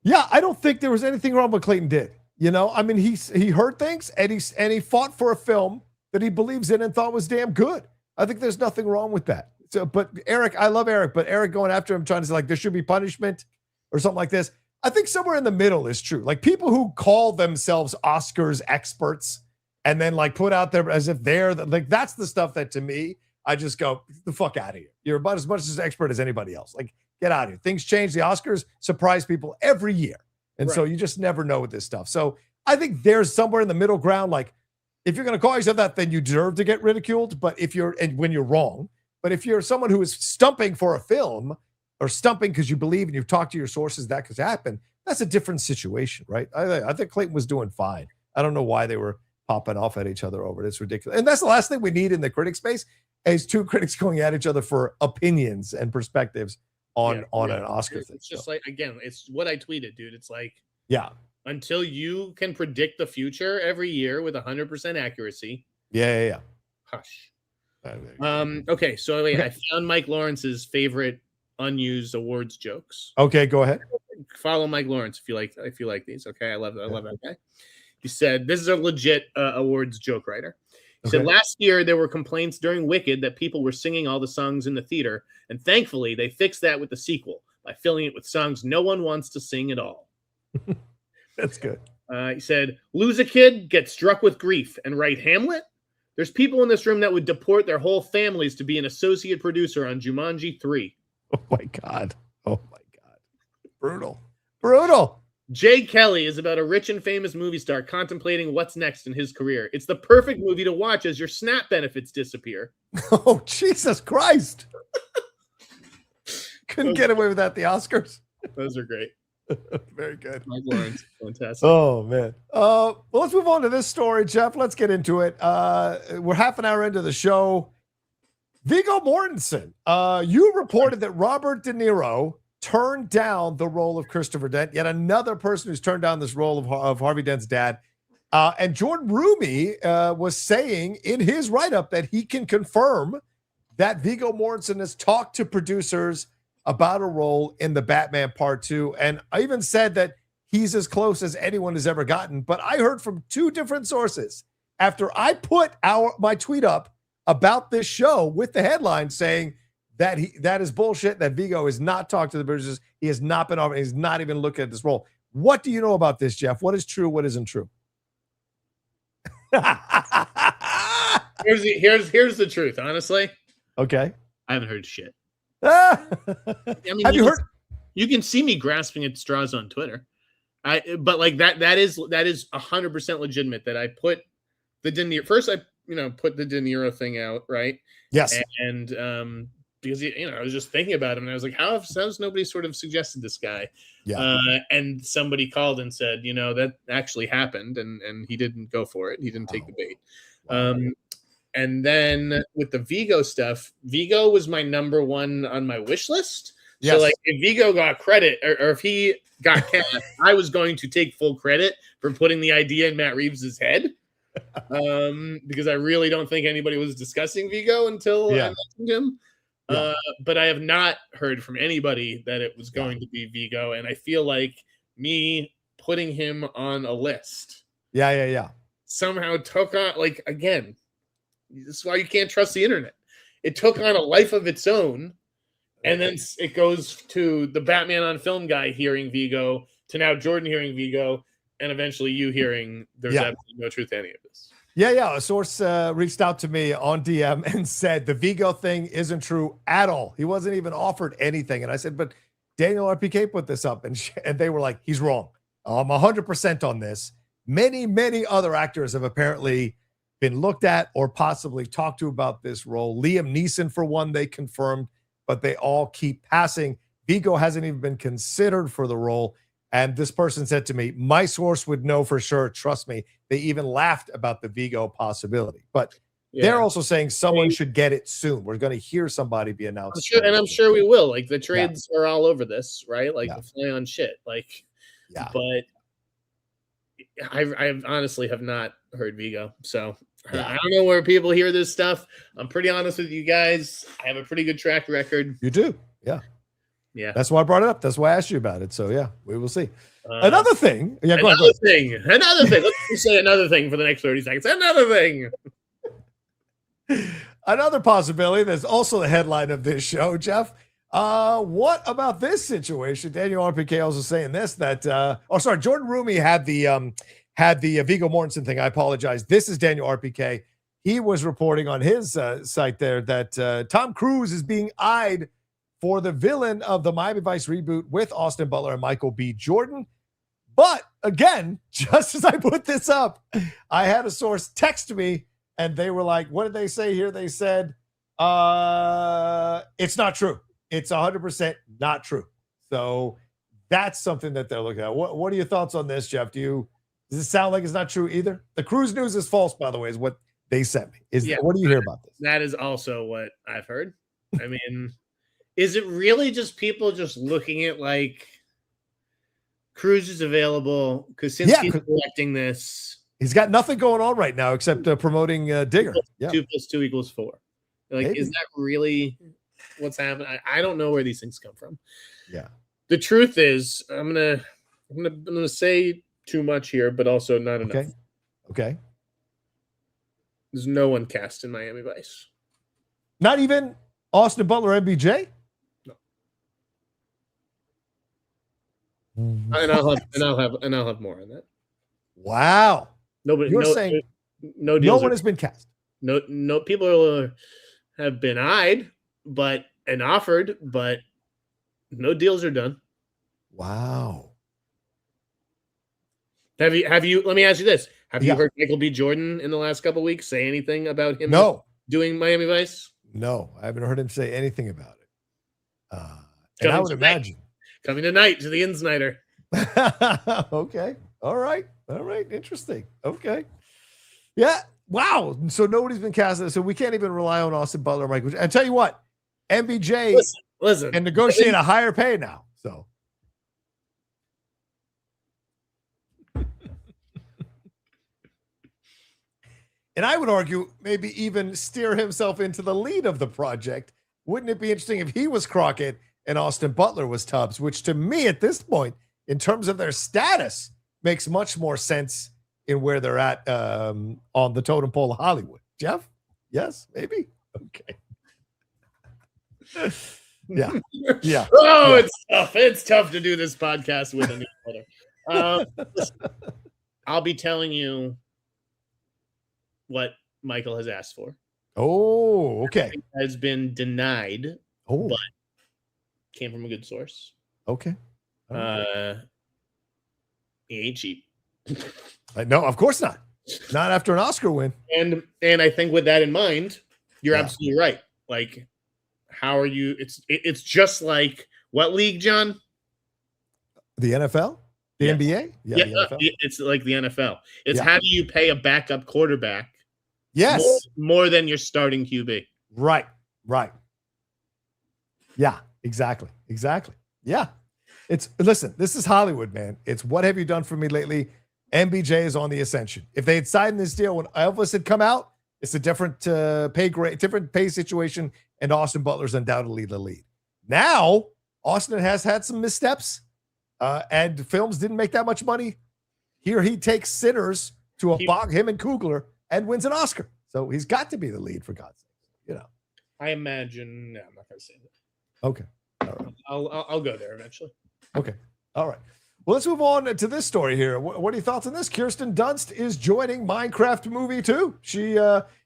A: Yeah, I don't think there was anything wrong with Clayton did. You know, I mean, he heard things and he fought for a film that he believes in and thought was damn good. I think there's nothing wrong with that. So, but Eric, I love Eric, but Eric going after him, trying to say like there should be punishment or something like this. I think somewhere in the middle is true. Like people who call themselves Oscars experts and then like put out there as if they're like, that's the stuff that to me, I just go the fuck out of here. You're about as much as an expert as anybody else. Like get out of here. Things change. The Oscars surprise people every year. And so you just never know with this stuff. So I think there's somewhere in the middle ground. Like if you're going to call yourself that, then you deserve to get ridiculed. But if you're, and when you're wrong, but if you're someone who is stumping for a film or stumping because you believe and you've talked to your sources that could happen, that's a different situation, right? I think Clayton was doing fine. I don't know why they were popping off at each other over it. It's ridiculous. And that's the last thing we need in the critic space is two critics going at each other for opinions and perspectives on an Oscar thing.
B: It's just like, again, it's what I tweeted, dude. It's like, until you can predict the future every year with 100% accuracy. Hush. Okay, so wait, I found Mike Lawrence's favorite unused awards jokes.
A: Okay, go ahead.
B: Follow Mike Lawrence if you like these. Okay, I love that. Okay. He said, this is a legit awards joke writer. He said, last year there were complaints during Wicked that people were singing all the songs in the theater, and thankfully they fixed that with the sequel by filling it with songs no one wants to sing at all.
A: That's good.
B: He said, lose a kid, get struck with grief, and write Hamlet? There's people in this room that would deport their whole families to be an associate producer on Jumanji 3.
A: Oh, my God. Oh, my God. Brutal. Brutal.
B: Jay Kelly is about a rich and famous movie star contemplating what's next in his career. It's the perfect movie to watch as your SNAP benefits disappear.
A: Oh, Jesus Christ. Couldn't get away with that at the Oscars.
B: Those are great.
A: Very good.
B: Mike Lawrence, fantastic.
A: Oh, man. Well, let's move on to this story, Jeff. Let's get into it. We're half an hour into the show. Viggo Mortensen, you reported that Robert De Niro turned down the role of Christopher Dent, yet another person who's turned down this role of Harvey Dent's dad. And Jordan Rumi was saying in his write-up that he can confirm that Viggo Mortensen has talked to producers about a role in the Batman Part 2. And I even said that he's as close as anyone has ever gotten. But I heard from two different sources after I put my tweet up about this show with the headline saying that that is bullshit, that Viggo has not talked to the producers. He has not been offered. He's not even looking at this role. What do you know about this, Jeff? What is true? What isn't true?
B: Here's the truth, honestly.
A: Okay.
B: I haven't heard shit.
A: I mean,
B: have you heard? You can see me grasping at straws on Twitter. But like that is 100% legitimate that I put the De Niro first. I put the De Niro thing out, right?
A: Yes.
B: And because I was just thinking about him and I was like, how's nobody sort of suggested this guy?
A: Yeah.
B: And somebody called and said, that actually happened, and he didn't go for it. He didn't take the bait. Wow. And then with the Viggo stuff, Viggo was my number one on my wish list. Yes. So like if Viggo got credit or if he got cast, I was going to take full credit for putting the idea in Matt Reeves' head. Because I really don't think anybody was discussing Viggo until I mentioned him. Yeah. But I have not heard from anybody that it was going to be Viggo. And I feel like me putting him on a list. Somehow took on, like, again, this is why you can't trust the internet. It took on a life of its own. And then it goes to the Batman on Film guy hearing Viggo, to now Jordan hearing Viggo, and eventually you hearing there's absolutely no truth to any of this.
A: A source reached out to me on DM and said the Viggo thing isn't true at all. He wasn't even offered anything. And I said, but Daniel RPK put this up. And they were like, he's wrong. I'm 100% on this. Many, many other actors have apparently been looked at or possibly talked to about this role. Liam Neeson, for one, they confirmed, but they all keep passing. Viggo hasn't even been considered for the role. And this person said to me, my source would know for sure. Trust me. They even laughed about the Viggo possibility. But they're also saying someone should get it soon. We're going to hear somebody be announced.
B: I'm sure we will. Like the trades are all over this, right? Like the fly on shit. Like, but I honestly have not heard Viggo, so I don't know where people hear this stuff. I'm pretty honest with you guys. I have a pretty good track record.
A: You do, yeah. That's why I brought it up. That's why I asked you about it. So yeah, we will see. Another thing. Yeah, go
B: Another thing. Let's say another thing for the next 30 seconds. Another thing.
A: Another possibility that's also the headline of this show, Jeff. What about this situation? Daniel RPK also saying this, that Jordan Rumi had the Viggo Mortensen thing. I apologize. This is Daniel RPK. He was reporting on his site there that Tom Cruise is being eyed for the villain of the Miami Vice reboot with Austin Butler and Michael B. Jordan. But again, just as I put this up, I had a source text me and they were like, what did they say here? They said, it's not true. It's 100% not true. So that's something that they're looking at. What are your thoughts on this, Jeff? Does it sound like it's not true either? The Cruise news is false, by the way, is what they sent me. What do you hear about this?
B: That is also what I've heard. I mean, is it really just people just looking at like Cruise is available? Because since he's collecting this,
A: he's got nothing going on right now except promoting Digger.
B: 2 + 2 = 4. Like, maybe. Is that really what's happening? I don't know where these things come from.
A: Yeah.
B: The truth is, I'm gonna say too much here, but also not enough.
A: Okay.
B: There's no one cast in Miami Vice.
A: Not even Austin Butler, MBJ.
B: And I'll have more on that.
A: Wow.
B: Nobody.
A: You're saying
B: no
A: one has been cast.
B: No people have been eyed, and offered, but no deals are done.
A: Wow.
B: Have you? Let me ask you this: have you heard Michael B. Jordan in the last couple of weeks say anything about him? Doing Miami Vice?
A: No, I haven't heard him say anything about it. And I would imagine.
B: Coming tonight to the Snyder.
A: Okay. All right. Interesting. Okay. Yeah. Wow. So nobody's been casted. So we can't even rely on Austin Butler or Michael. I tell you what, MBJ
B: listen,
A: and negotiate a higher pay now. So. And I would argue maybe even steer himself into the lead of the project. Wouldn't it be interesting if he was Crockett and Austin Butler was Tubbs, which to me at this point, in terms of their status, makes much more sense in where they're at on the totem pole of Hollywood. Jeff? Yes, maybe? Okay. Yeah.
B: Oh, yeah. It's tough. It's tough to do this podcast with a new brother. I'll be telling you what Michael has asked for.
A: Oh, okay.
B: It has been denied, but came from a good source.
A: Okay.
B: He ain't cheap.
A: No, of course not. Not after an Oscar win.
B: And I think with that in mind, you're absolutely right. Like, how are you? It's just like what league, John?
A: The NFL? The NBA?
B: Yeah, the NFL. It's like the NFL. It's how do you pay a backup quarterback?
A: Yes.
B: More than your starting QB.
A: Right. Yeah, exactly. Yeah. Listen, this is Hollywood, man. It's what have you done for me lately? MBJ is on the ascension. If they had signed this deal when Elvis had come out, it's a different pay grade, different pay situation, and Austin Butler's undoubtedly the lead. Now, Austin has had some missteps, and films didn't make that much money. Here he takes Sinners to a bog, him and Coogler, and wins an Oscar. So he's got to be the lead, for God's sake.
B: I imagine. No, I'm not going to say that.
A: Okay. All right.
B: I'll go there eventually.
A: Okay. All right. Well, let's move on to this story here. What are your thoughts on this? Kirsten Dunst is joining Minecraft Movie 2. She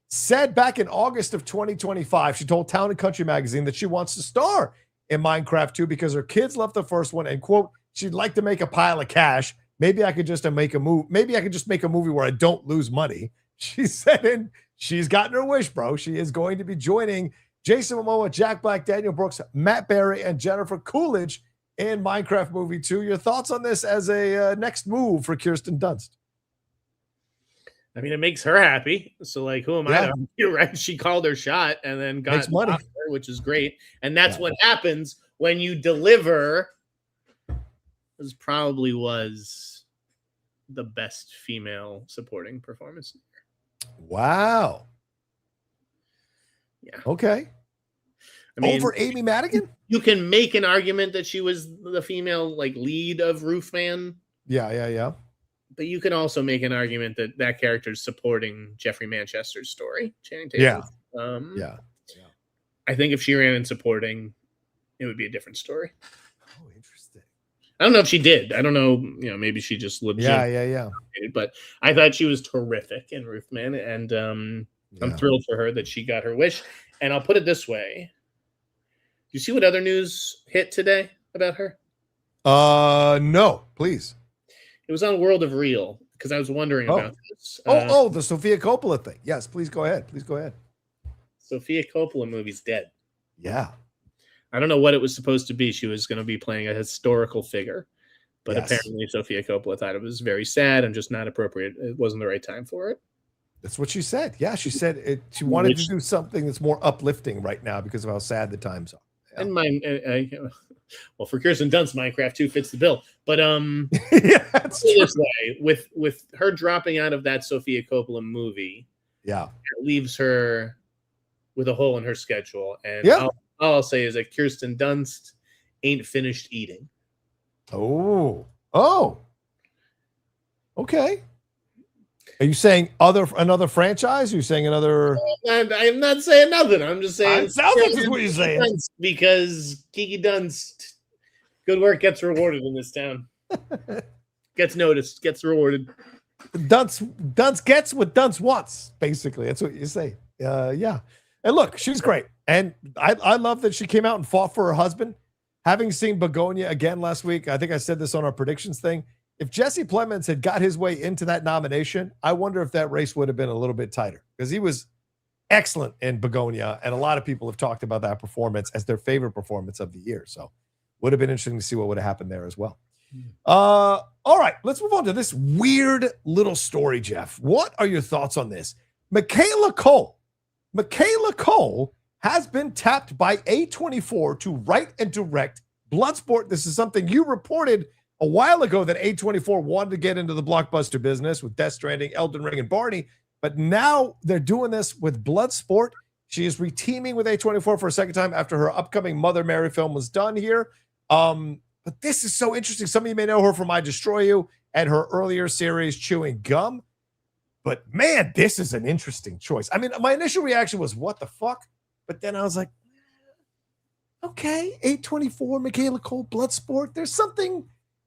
A: said back in August of 2025, she told Town & Country magazine that she wants to star in Minecraft 2 because her kids loved the first one and, quote, she'd like to make a pile of cash. Maybe I could just make a movie. Maybe I could just make a movie where I don't lose money. She said, and she's gotten her wish, bro. She is going to be joining Jason Momoa, Jack Black, Daniel Brooks, Matt Berry, and Jennifer Coolidge in Minecraft Movie 2. Your thoughts on this as a next move for Kirsten Dunst?
B: I mean, it makes her happy. So, like, who am I to argue, right? She called her shot and then got money, which is great. And that's what happens when you deliver. This probably was the best female supporting performance.
A: Wow.
B: Yeah.
A: Okay. I mean, over Amy Madigan?
B: You can make an argument that she was the female like lead of Roofman.
A: Yeah.
B: But you can also make an argument that that character is supporting Jeffrey Manchester's story. Channing Tatum.
A: Yeah.
B: I think if she ran in supporting, it would be a different story.
A: Oh, interesting.
B: I don't know if she did. I don't know. Maybe she just legit.
A: Yeah.
B: But I thought she was terrific in Roofman, and I'm thrilled for her that she got her wish. And I'll put it this way: you see what other news hit today about her?
A: No, please.
B: It was on World of Real because I was wondering about this.
A: The Sofia Coppola thing. Yes, please go ahead.
B: Sofia Coppola movie's dead.
A: Yeah.
B: I don't know what it was supposed to be. She was going to be playing a historical figure, but apparently Sofia Coppola thought it was very sad and just not appropriate. It wasn't the right time for it.
A: That's what she said. Yeah, she said she wanted to do something that's more uplifting right now because of how sad the times are. Yeah.
B: And well, for Kirsten Dunst, Minecraft 2 fits the bill. But
A: that's true.
B: This way, with her dropping out of that Sofia Coppola movie, it leaves her with a hole in her schedule. And all I'll say is that Kirsten Dunst ain't finished eating.
A: Oh, okay. Are you saying another franchise? Are you saying another?
B: I'm not saying nothing. I'm just saying.
A: It sounds like that's what you're saying.
B: Dunst, because Kiki Dunst, good work gets rewarded in this town. Gets noticed, gets rewarded.
A: Dunst gets what Dunst wants. Basically, that's what you say. Yeah. And look, she's great, and I love that she came out and fought for her husband. Having seen Begonia again last week, I think I said this on our predictions thing. If Jesse Plemons had got his way into that nomination, I wonder if that race would have been a little bit tighter because he was excellent in Begonia, and a lot of people have talked about that performance as their favorite performance of the year. So would have been interesting to see what would have happened there as well. All right, let's move on to this weird little story, Jeff. What are your thoughts on this? Michaela Coel has been tapped by A24 to write and direct Bloodsport. This is something you reported a while ago that A24 wanted to get into the blockbuster business with Death Stranding, Elden Ring, and Barney, but now they're doing this with Bloodsport. She is reteaming with A24 for a second time after her upcoming Mother Mary film was done here. But this is so interesting. Some of you may know her from I Destroy You and her earlier series, Chewing Gum. But man, this is an interesting choice. I mean, my initial reaction was, what the fuck? But then I was like, okay, A24, Michaela Coel, Bloodsport. There's something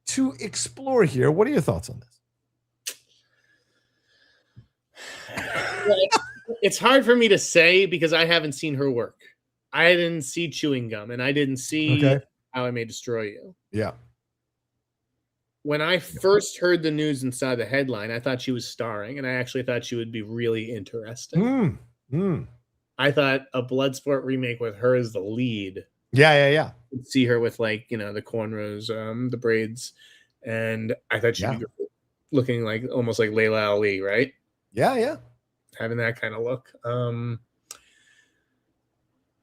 A: to explore here. What are your thoughts on
B: this? It's hard for me to say because I haven't seen her work. I didn't see Chewing Gum, and I didn't see How I May Destroy You.
A: Yeah.
B: When I first heard the news and saw the headline, I thought she was starring, and I actually thought she would be really interesting. I thought a Bloodsport remake with her as the lead.
A: Yeah.
B: You'd see her with the cornrows, the braids, and I thought she'd be looking like almost like Layla Ali, right?
A: Yeah.
B: Having that kind of look.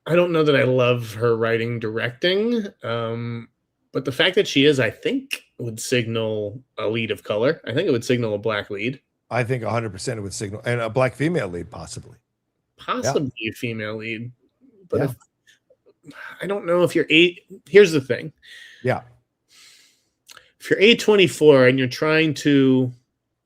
B: I don't know that I love her writing, directing, but the fact that she is, I think, would signal a lead of color. I think it would signal a black lead.
A: I think 100% it would signal, and a black female lead, possibly
B: a female lead. But I don't know if you're here's the thing.
A: Yeah.
B: If you're A24 and you're trying to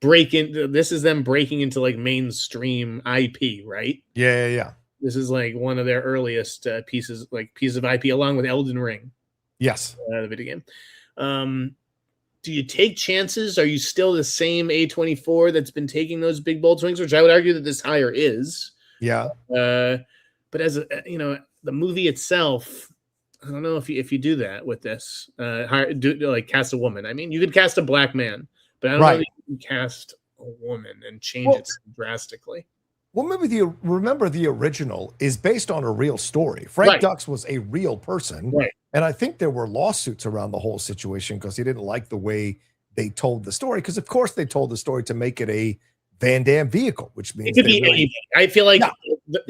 B: break in, this is them breaking into like mainstream IP, right?
A: Yeah.
B: This is like one of their earliest pieces of IP, along with Elden Ring.
A: Yes.
B: The video game. Do you take chances? Are you still the same A24 that's been taking those big bold swings, which I would argue that this hire is?
A: Yeah.
B: But as the movie itself, I don't know if you do that with this. Cast a woman. I mean, you could cast a black man, but I don't know if you can cast a woman and change it drastically.
A: Well, maybe remember the original is based on a real story. Frank Dux was a real person.
B: Right.
A: And I think there were lawsuits around the whole situation because he didn't like the way they told the story. Because, of course, they told the story to make it a Van Damme vehicle, which means
B: it could be anything. I feel like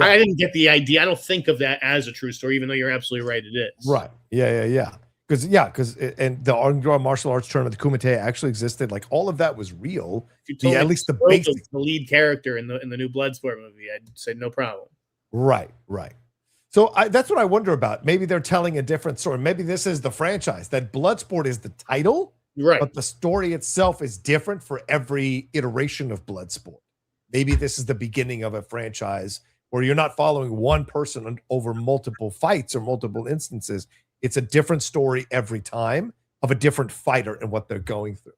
B: I didn't get the idea. I don't think of that as a true story, even though you're absolutely right. It is.
A: Right. Yeah. and the underground martial arts tournament, the Kumite, actually existed. Like all of that was real.
B: At least the basic, the lead character in the new Bloodsport movie, I'd say no problem.
A: Right. So that's what I wonder about. Maybe they're telling a different story. Maybe this is the franchise, that Bloodsport is the title,
B: right?
A: But the story itself is different for every iteration of Bloodsport. Maybe this is the beginning of a franchise where you're not following one person over multiple fights or multiple instances. It's a different story every time of a different fighter and what they're going through.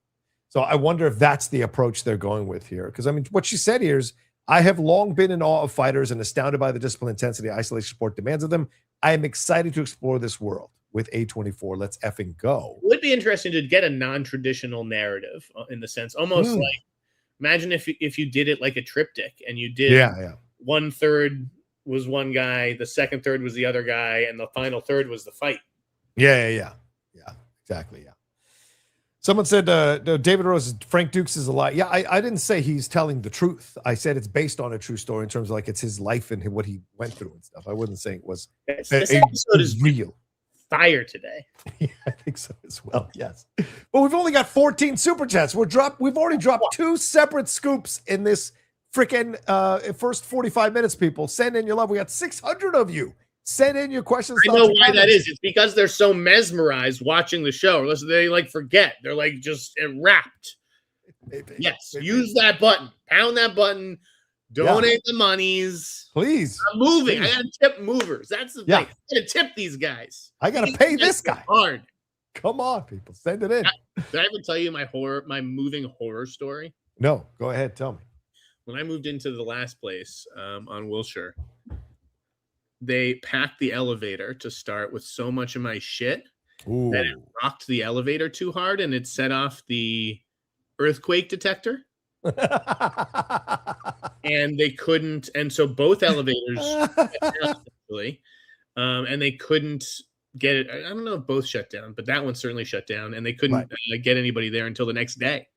A: So I wonder if that's the approach they're going with here. Because, I mean, what she said here is, I have long been in awe of fighters and astounded by the discipline, intensity, isolation sport demands of them. I am excited to explore this world with A24. Let's effing go.
B: It would be interesting to get a non-traditional narrative in the sense, almost like, imagine if you did it like a triptych and you did 1/3 was one guy, the second third was the other guy, and the final third was the fight.
A: Yeah, exactly. Yeah. Someone said David Rose, Frank Dukes is a lie. Yeah, I didn't say he's telling the truth. I said it's based on a true story in terms of like it's his life and what he went through and stuff. I wasn't saying it was
B: this episode is
A: real.
B: Fire today.
A: Yeah, I think so as well. Yes. But we've only got 14 super chats. We've already dropped 2 separate scoops in this freaking first 45 minutes, people. Send in your love. We got 600 of you. Send in your questions.
B: I know why that is. It's because they're so mesmerized watching the show. They like forget. They're like just wrapped. Yes. Use that button. Pound that button. Donate the monies.
A: Please.
B: I'm moving. I gotta tip movers. That's the thing. I gotta tip these guys.
A: I gotta pay this guy.
B: Hard.
A: Come on, people. Send it in.
B: Did I ever tell you my moving horror story?
A: No. Go ahead. Tell me.
B: When I moved into the last place on Wilshire, they packed the elevator to start with so much of my shit that it rocked the elevator too hard and it set off the earthquake detector. And they couldn't, and so both elevators actually, and they couldn't get it. I don't know if both shut down, but that one certainly shut down, and they couldn't get anybody there until the next day.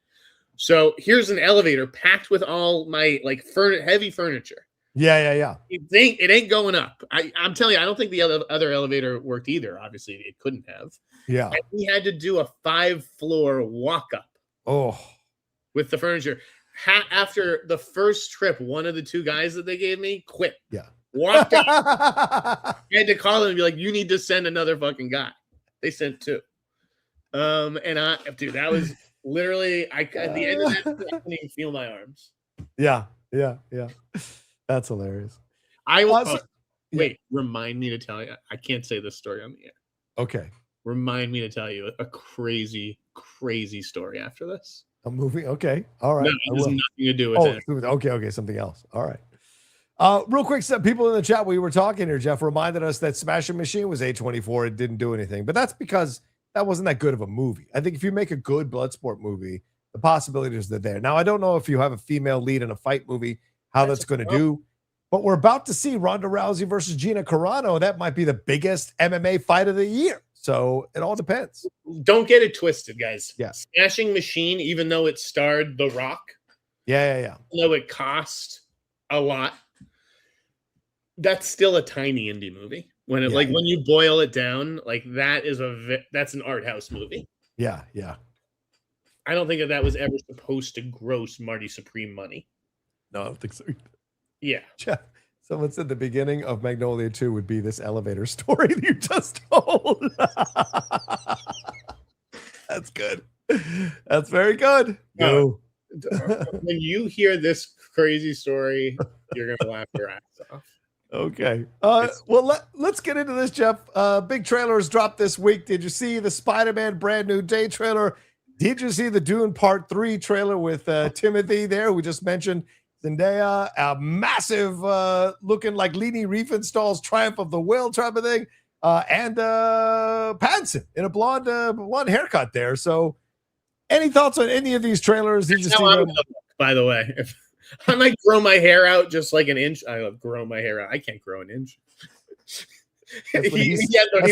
B: So here's an elevator packed with all my like heavy furniture.
A: Yeah.
B: It ain't going up. I'm telling you, I don't think the other elevator worked either. Obviously, it couldn't have.
A: Yeah.
B: And we had to do a 5-floor walk up. With the furniture. After the first trip, one of the 2 guys that they gave me quit.
A: Yeah.
B: Walked out. I had to call them and be like, you need to send another fucking guy. They sent 2. And that was literally, at the end of that, I couldn't even feel my arms.
A: Yeah. That's hilarious.
B: Wait, remind me to tell you. I can't say this story on the air.
A: Okay.
B: Remind me to tell you a crazy, crazy story after this.
A: A movie? Okay. All right.
B: No, it has nothing to do with it.
A: Okay. Something else. All right. Real quick, people in the chat, we were talking here, Jeff reminded us that Smashing Machine was A24. It didn't do anything. But that's because that wasn't that good of a movie. I think if you make a good Bloodsport movie, the possibilities are there. Now, I don't know if you have a female lead in a fight movie, how that's going to do. But we're about to see Ronda Rousey versus Gina Carano. That might be the biggest MMA fight of the year. So it all depends.
B: Don't get it twisted, guys.
A: Yeah.
B: Smashing Machine, even though it starred The Rock.
A: Yeah.
B: Even though it cost a lot, that's still a tiny indie movie. When you boil it down, like that's an art house movie.
A: Yeah.
B: I don't think that was ever supposed to gross Marty Supreme money.
A: No, I don't think so.
B: Yeah.
A: Someone said the beginning of Magnolia 2 would be this elevator story that you just told. That's good. That's very good.
B: No. When you hear this crazy story, you're going to laugh your ass off.
A: Okay. Well, let's get into this, Jeff. Big trailers dropped this week. Did you see the Spider-Man Brand New Day trailer? Did you see the Dune Part 3 trailer with Timothee there? We just mentioned Zendaya, a massive looking like Leni Riefenstahl's Triumph of the Will type of thing, and Pattinson in a blonde haircut there. So, any thoughts on any of these trailers?
B: By the way, if I might grow my hair out just like an inch. I love growing my hair out. I can't grow an inch. He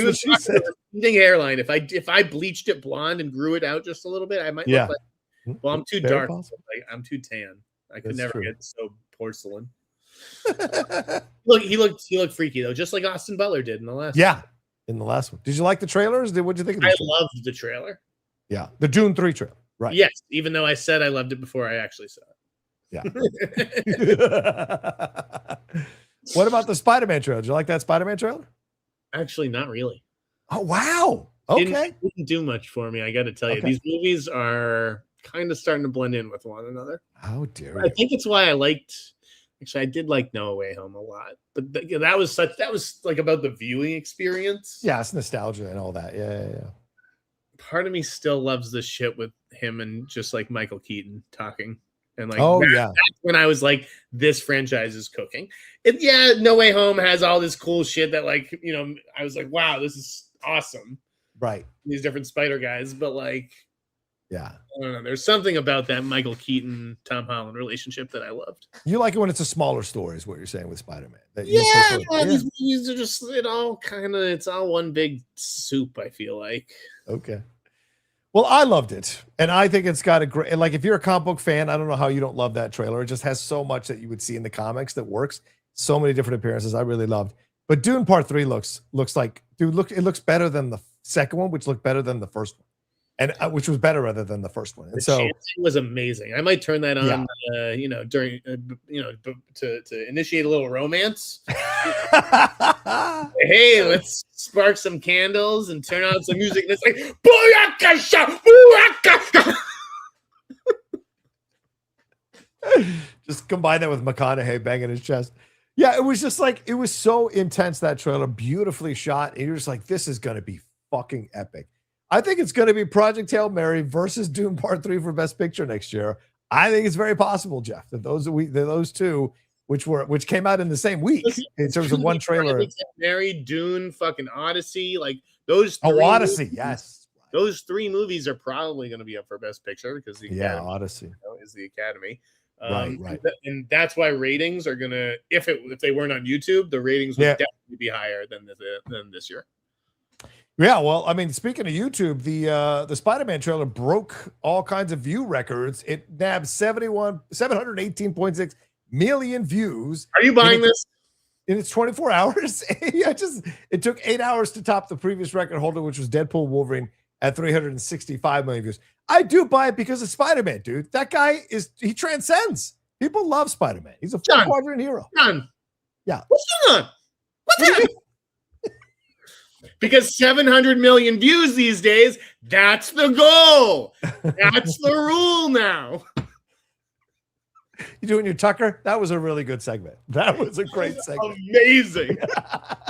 B: was receding hairline. If I bleached it blonde and grew it out just a little bit, I might look like. Well, I'm too dark. I'm too tan. I could never get so porcelain. Look, he looked freaky though, just like Austin Butler did in the last.
A: Yeah. in the last one. Did you like the trailers? What did you think of the trailer?
B: Loved the trailer.
A: Yeah, the Dune 3 trailer. Right.
B: Yes, even though I said I loved it before I actually saw it.
A: Yeah. What about the Spider-Man trailer? Did you like that Spider-Man trailer?
B: Actually, not really.
A: Oh, wow. Okay.
B: Didn't do much for me, I got to tell you. These movies are kind of starting to blend in with one another.
A: How dare you?
B: I think it's why I did like No Way Home a lot. But that was like about the viewing experience.
A: Yeah, it's nostalgia and all that. Yeah.
B: Part of me still loves this shit with him and just like Michael Keaton talking. And like, that's when I was like, this franchise is cooking. No Way Home has all this cool shit that like, I was like, wow, this is awesome.
A: Right.
B: These different Spider guys, but like,
A: yeah,
B: I don't know. There's something about that Michael Keaton, Tom Holland relationship that I loved.
A: You like it when it's a smaller story, is what you're saying with Spider-Man.
B: These movies are just it's all one big soup, I feel like.
A: Okay. Well, I loved it, and I think it's got a great. Like, if you're a comic book fan, I don't know how you don't love that trailer. It just has so much that you would see in the comics that works. So many different appearances. I really loved. But Dune Part 3 looks like, dude, it looks better than the second one, which looked better than the first one, and which was better rather than the first one. And
B: it was amazing. I might turn that on, during, to initiate a little romance. Hey, let's spark some candles and turn on some music. And it's like,
A: just combine that with McConaughey banging his chest. Yeah, it was just like, it was so intense, that trailer, beautifully shot. And you're just like, this is going to be fucking epic. I think it's going to be Project Hail Mary versus Dune Part 3 for Best Picture next year. I think it's very possible, Jeff, that those two, which came out in the same week in terms of one trailer.
B: Mary, Dune, fucking Odyssey, like those.
A: Odyssey,
B: movies,
A: yes.
B: Those three movies are probably going to be up for Best Picture because the Academy,
A: Odyssey
B: is the Academy.
A: Right.
B: And that's why ratings are going to, if they weren't on YouTube, the ratings would definitely be higher than this year.
A: Yeah, well, I mean, speaking of YouTube, the Spider-Man trailer broke all kinds of view records. It nabbed 718.6 million views.
B: Are you buying this?
A: In its 24 hours? It took 8 hours to top the previous record holder, which was Deadpool Wolverine at 365 million views. I do buy it because of Spider-Man, dude. That guy he transcends. People love Spider-Man. He's a four-quadrant hero.
B: John.
A: Yeah.
B: What's going on? What's happening? Because 700 million views these days, that's the goal. That's the rule now.
A: You doing your Tucker? That was a really good segment. That was a great segment.
B: Amazing.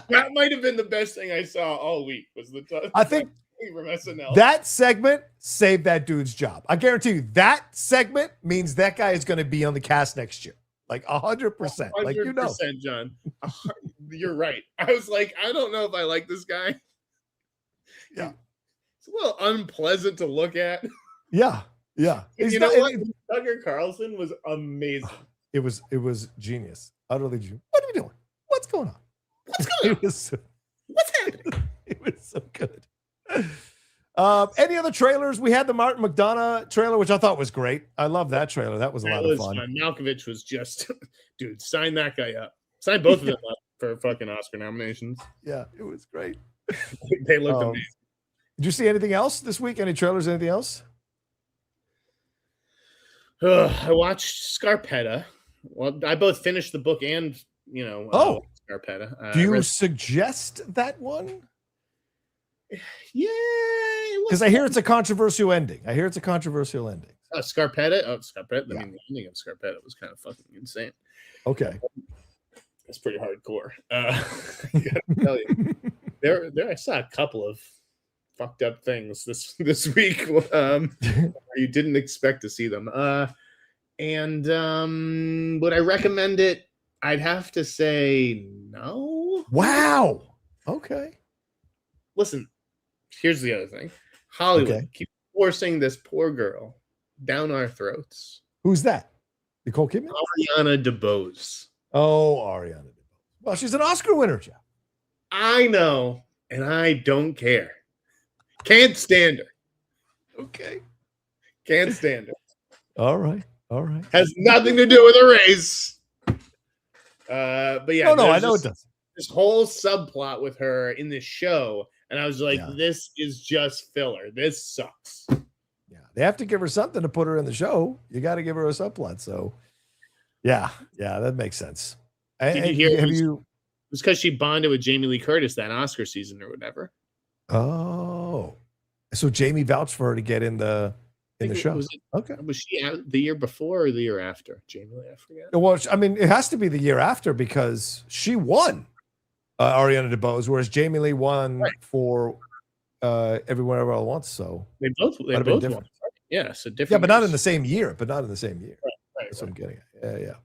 B: That might have been the best thing I saw all week. Was the Tucker?
A: I think
B: from SNL.
A: That segment saved that dude's job. I guarantee you that segment means that guy is going to be on the cast next year. Like 100%. Like, you know.
B: John. You're right. I was like, I don't know if I like this guy.
A: Yeah.
B: It's a little unpleasant to look at.
A: Yeah. Yeah.
B: You know what? Tucker Carlson was amazing.
A: It was genius. Utterly genius. What are we doing? What's going on?
B: What's going on? What's happening?
A: It was so good. Any other trailers? We had the Martin McDonagh trailer, which I thought was great. I love that trailer. That was a lot of fun.
B: Malkovich was just, dude, sign that guy up. Sign both of them up for fucking Oscar nominations.
A: Yeah, it was great.
B: They looked amazing.
A: Did you see anything else this week? Any trailers? Anything else?
B: I watched Scarpetta. Well, I both finished the book and, Scarpetta.
A: Do you suggest that one?
B: Yeah.
A: Because I hear it's a controversial ending.
B: Scarpetta? Oh, Scarpetta. Yeah. I mean, the ending of Scarpetta was kind of fucking insane.
A: Okay.
B: It's pretty hardcore. I gotta tell you. There I saw a couple of fucked up things this week. You didn't expect to see them. And would I recommend it? I'd have to say no.
A: Wow. Okay.
B: Listen, here's the other thing. Hollywood keeps forcing this poor girl down our throats.
A: Who's that? Nicole Kidman?
B: Ariana DeBose.
A: Oh, Ariana DeBose. Well, she's an Oscar winner, Jeff.
B: I know, and I don't care. Can't stand her.
A: Okay.
B: Can't stand her.
A: All right.
B: Has nothing to do with a race. But yeah.
A: No, I know it does.
B: this whole subplot with her in this show, and I was like, this is just filler. This sucks.
A: Yeah, they have to give her something to put her in the show. You got to give her a subplot. So, yeah, that makes sense.
B: Did you hear? It was because she bonded with Jamie Lee Curtis that Oscar season or whatever.
A: Oh, so Jamie vouched for her to get in the show.
B: Okay, was she out the year before or the year after? Jamie Lee, I forget.
A: Well, I mean, it has to be the year after because she won Ariana DeBose, whereas Jamie Lee won for Everywhere All at Once. So
B: they both won. Yeah, so different.
A: Yeah, but not in the same year. Right. That's what I'm getting at. Yeah.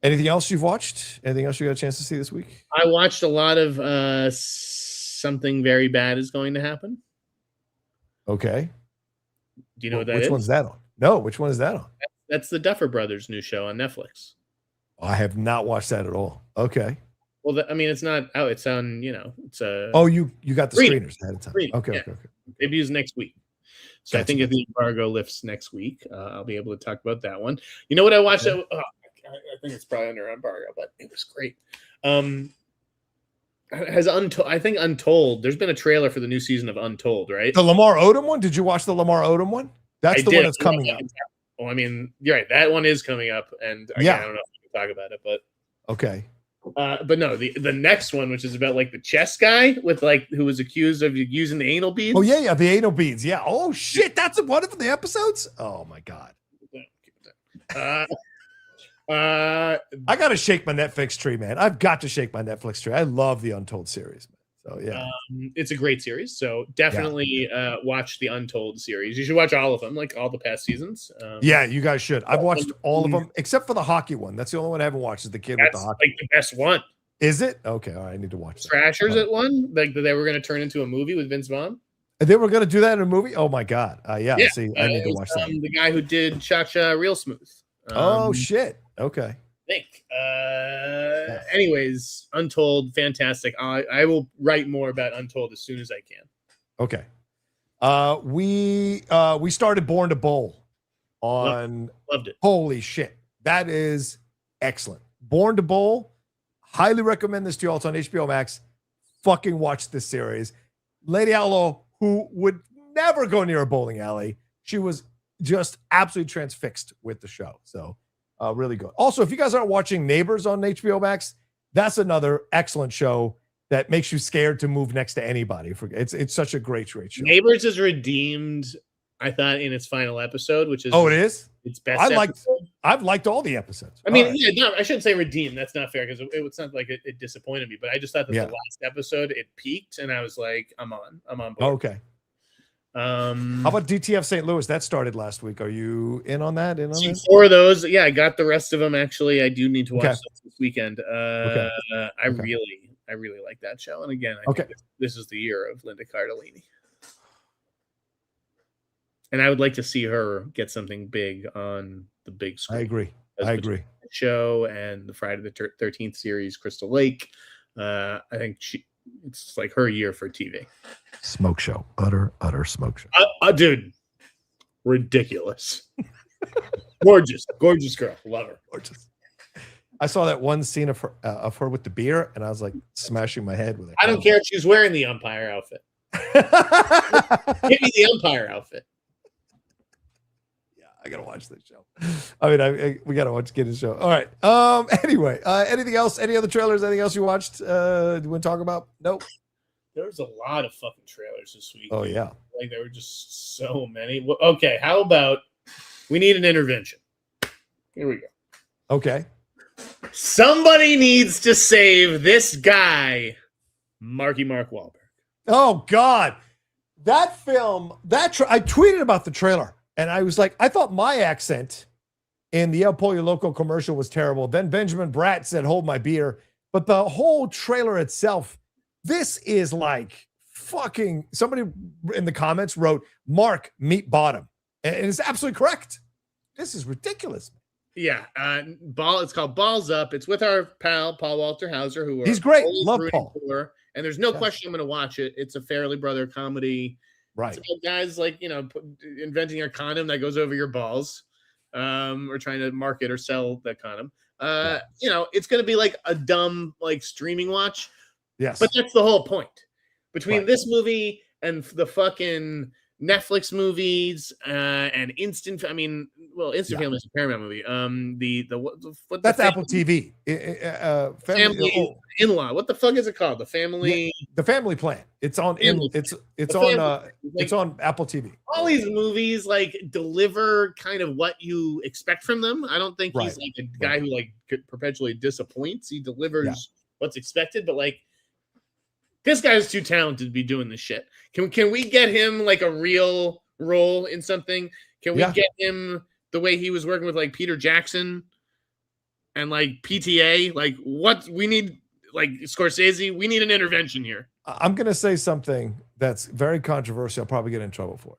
A: Anything else you've watched? Anything else you got a chance to see this week?
B: I watched a lot of Something Very Bad Is Going to Happen.
A: Okay.
B: Do you know what that is?
A: Which one's that on? No, which one is that on?
B: That's the Duffer Brothers' new show on Netflix.
A: I have not watched that at all. Okay.
B: Well, I mean, it's not out. It's on, it's a...
A: Oh, you got the screeners ahead of time. Okay.
B: Debuts next week. So I think if the embargo lifts next week, I'll be able to talk about that one. You know what I watched? I think it's probably under embargo, but it was great. I think Untold. There's been a trailer for the new season of Untold, right?
A: The Lamar Odom one. Did you watch the Lamar Odom one? That's the one that's coming up.
B: Well, I mean, you're right. That one is coming up, and I don't know if we can talk about it, but
A: okay.
B: But no, the next one, which is about like the chess guy with like who was accused of using the anal beads.
A: Oh yeah, the anal beads. Yeah. Oh shit, that's one of the episodes. Oh my god. I gotta shake my Netflix tree, man. I've got to shake my Netflix tree. I love the Untold series, man. So yeah,
B: it's a great series. So definitely watch the Untold series. You should watch all of them, like all the past seasons.
A: Yeah, you guys should. I've watched all of them except for the hockey one. That's the only one I haven't watched. Is the kid with the hockey?
B: Like the best one.
A: Is it? Okay, all right. I need to watch that.
B: Thrashers at one, like they were going to turn into a movie with Vince Vaughn.
A: And they were going to do that in a movie. Oh my god. Yeah. See, I need to watch that.
B: The guy who did Cha-Cha Real Smooth.
A: Oh shit. Okay.
B: Think. Anyways, Untold, fantastic. I will write more about Untold as soon as I can.
A: Okay. We started Born to Bowl on.
B: Loved it.
A: Holy shit, that is excellent. Born to Bowl. Highly recommend this to you all. It's on HBO Max. Fucking watch this series. Lady Outlaw, who would never go near a bowling alley, she was just absolutely transfixed with the show. So. Really good. Also, if you guys aren't watching Neighbors on HBO Max, that's another excellent show that makes you scared to move next to anybody. It's such a great show.
B: Neighbors is redeemed, I thought, in its final episode, which is
A: it is
B: its best.
A: I've liked all the episodes.
B: I mean, I shouldn't say redeemed. That's not fair because it's not like it disappointed me. But I just thought that the last episode it peaked, and I was like, I'm on board.
A: Okay. How about DTF St. Louis? That started last week. Are you in on that?
B: Four of those. Yeah, I got the rest of them. Actually, I do need to watch this weekend. I really like that show. And again, I think this is the year of Linda Cardellini. And I would like to see her get something big on the big screen.
A: I agree. The
B: show and the Friday the 13th series, Crystal Lake. I think it's like her year for TV.
A: Smoke show. Utter smoke show.
B: Dude. Ridiculous. Gorgeous girl. Love her.
A: Gorgeous. I saw that one scene of her with the beer, and I was like smashing my head with it.
B: I don't care if she's wearing the umpire outfit. Give me the umpire outfit.
A: Yeah, I gotta watch this show. I mean, we gotta get his show. All right. Anyway, anything else? Any other trailers? Anything else you watched? Do you want to talk about? Nope.
B: There was a lot of fucking trailers this week.
A: Oh yeah.
B: Like there were just so many. Well, okay, how about we need an intervention? Here we go.
A: Okay.
B: Somebody needs to save this guy, Mark Wahlberg.
A: Oh God, that film. I tweeted about the trailer, and I was like, I thought my accent in the El Pollo Loco commercial was terrible. Then Benjamin Bratt said, "Hold my beer," but the whole trailer itself. This is like fucking. Somebody in the comments wrote, "Mark, meet bottom," and it's absolutely correct. This is ridiculous.
B: Yeah, it's called Balls Up. It's with our pal Paul Walter Hauser, who
A: he's great. Love Paul.
B: And there's no question I'm going to watch it. It's a Fairly Brother comedy.
A: Right.
B: It's about guys like inventing a condom that goes over your balls, or trying to market or sell that condom. You know, it's going to be like a dumb like streaming watch.
A: Yes.
B: But that's the whole point. Between this movie and the fucking Netflix movies and Instant Family is a Paramount movie.
A: That's Apple TV.
B: Family In-Law. What the fuck is it called? The Family
A: Plan. It's on it's on Apple TV.
B: All these movies like deliver kind of what you expect from them. I don't think he's like a guy who like perpetually disappoints. He delivers what's expected, but like this guy's too talented to be doing this shit. Can we get him like a real role in something? Can we get him the way he was working with like Peter Jackson and like PTA? Like what we need, like Scorsese, we need an intervention here.
A: I'm going to say something that's very controversial. I'll probably get in trouble for it.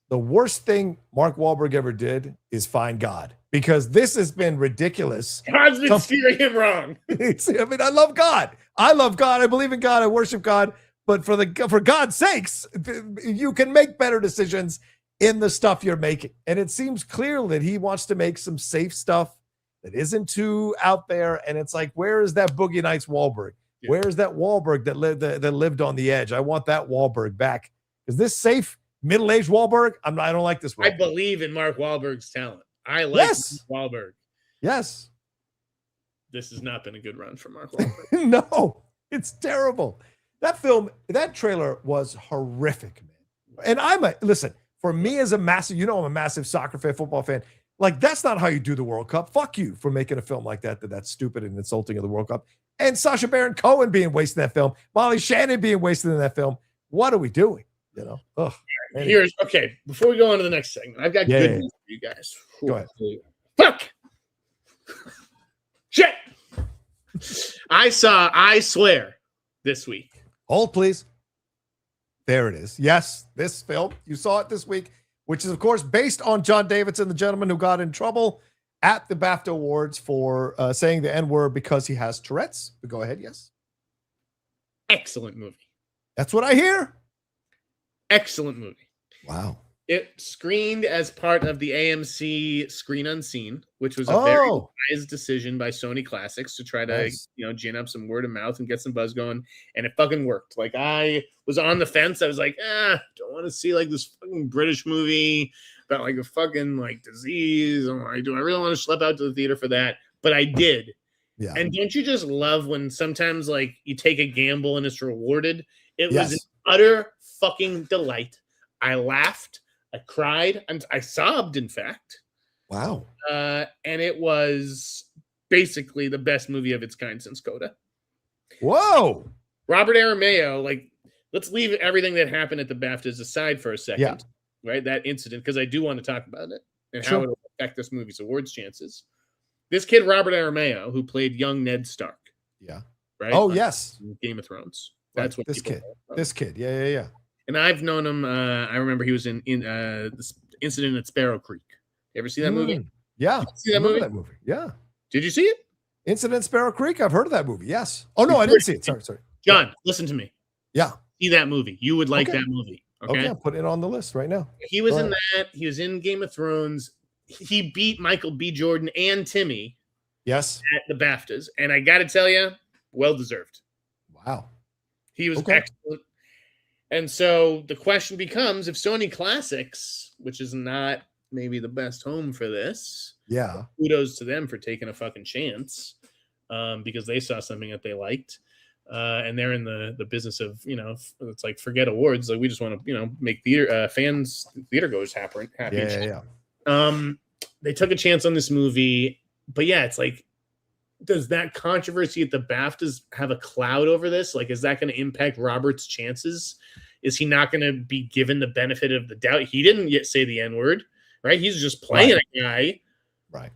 A: The worst thing Mark Wahlberg ever did is find God, because this has been ridiculous.
B: God's been steering him wrong.
A: I mean, I love God. I believe in God. I worship God. But for God's sakes, you can make better decisions in the stuff you're making. And it seems clear that he wants to make some safe stuff that isn't too out there. And it's like, where is that Boogie Nights Wahlberg? Yeah. Where is that Wahlberg that lived on the edge? I want that Wahlberg back. Is this safe? Middle-aged Wahlberg? I don't like this Wahlberg.
B: I believe in Mark Wahlberg's talent. I like Mark Wahlberg.
A: Yes.
B: This has not been a good run for Mark Wahlberg.
A: No, it's terrible. That trailer was horrific, man. And listen, for me as a massive, I'm a massive soccer fan, football fan. Like, that's not how you do the World Cup. Fuck you for making a film like that's stupid and insulting of the World Cup. And Sacha Baron Cohen being wasted in that film. Molly Shannon being wasted in that film. What are we doing? Ugh.
B: Anyway. Before we go on to the next segment, I've got good news for you guys.
A: Go ahead.
B: Fuck. Shit. I swear this week.
A: Hold, please. There it is. Yes, this film, you saw it this week, which is, of course, based on John Davidson, the gentleman who got in trouble at the BAFTA Awards for saying the N-word because he has Tourette's. But go ahead, yes.
B: Excellent movie.
A: That's what I hear.
B: Excellent movie.
A: Wow.
B: It screened as part of the AMC Screen Unseen, which was a very wise decision by Sony Classics to try to, gin up some word of mouth and get some buzz going. And it fucking worked. Like, I was on the fence. I was like, don't want to see like this fucking British movie about like a fucking like disease. I'm like, do I really want to schlep out to the theater for that? But I did. Yeah. And don't you just love when sometimes like you take a gamble and it's rewarded? It was an utter fucking delight. I laughed, I cried, and I sobbed, in fact.
A: Wow.
B: And it was basically the best movie of its kind since Coda.
A: Whoa.
B: Robert Aramayo, like, let's leave everything that happened at the BAFTAs aside for a second, right? That incident, because I do want to talk about it and how it will affect this movie's awards chances. This kid, Robert Aramayo, who played young Ned Stark.
A: Yeah.
B: Right?
A: Oh, yes.
B: Game of Thrones. That's what
A: this kid. This kid. Yeah.
B: And I've known him. I remember he was in this incident at Sparrow Creek. You ever see that movie?
A: Yeah.
B: See that movie?
A: Yeah.
B: Did you see it?
A: Incident at Sparrow Creek. I've heard of that movie. Yes. Oh no, I didn't see it. Sorry.
B: John, listen to me.
A: Yeah.
B: See that movie. You would like that movie. Okay.
A: I'll put it on the list right now.
B: He was in that. He was in Game of Thrones. He beat Michael B. Jordan and Timmy.
A: Yes.
B: At the BAFTAs, and I got to tell you, well deserved.
A: Wow.
B: He was excellent. And so the question becomes, if Sony Classics, which is not maybe the best home for this, kudos to them for taking a fucking chance, because they saw something that they liked, and they're in the business of, it's like, forget awards, like we just want to make theater theater goers happy. They took a chance on this movie, but it's like, does that controversy at the BAFTAs have a cloud over this? Like, is that going to impact Robert's chances? Is he not going to be given the benefit of the doubt? He didn't yet say the N-word, right? He's just playing a guy.
A: Right.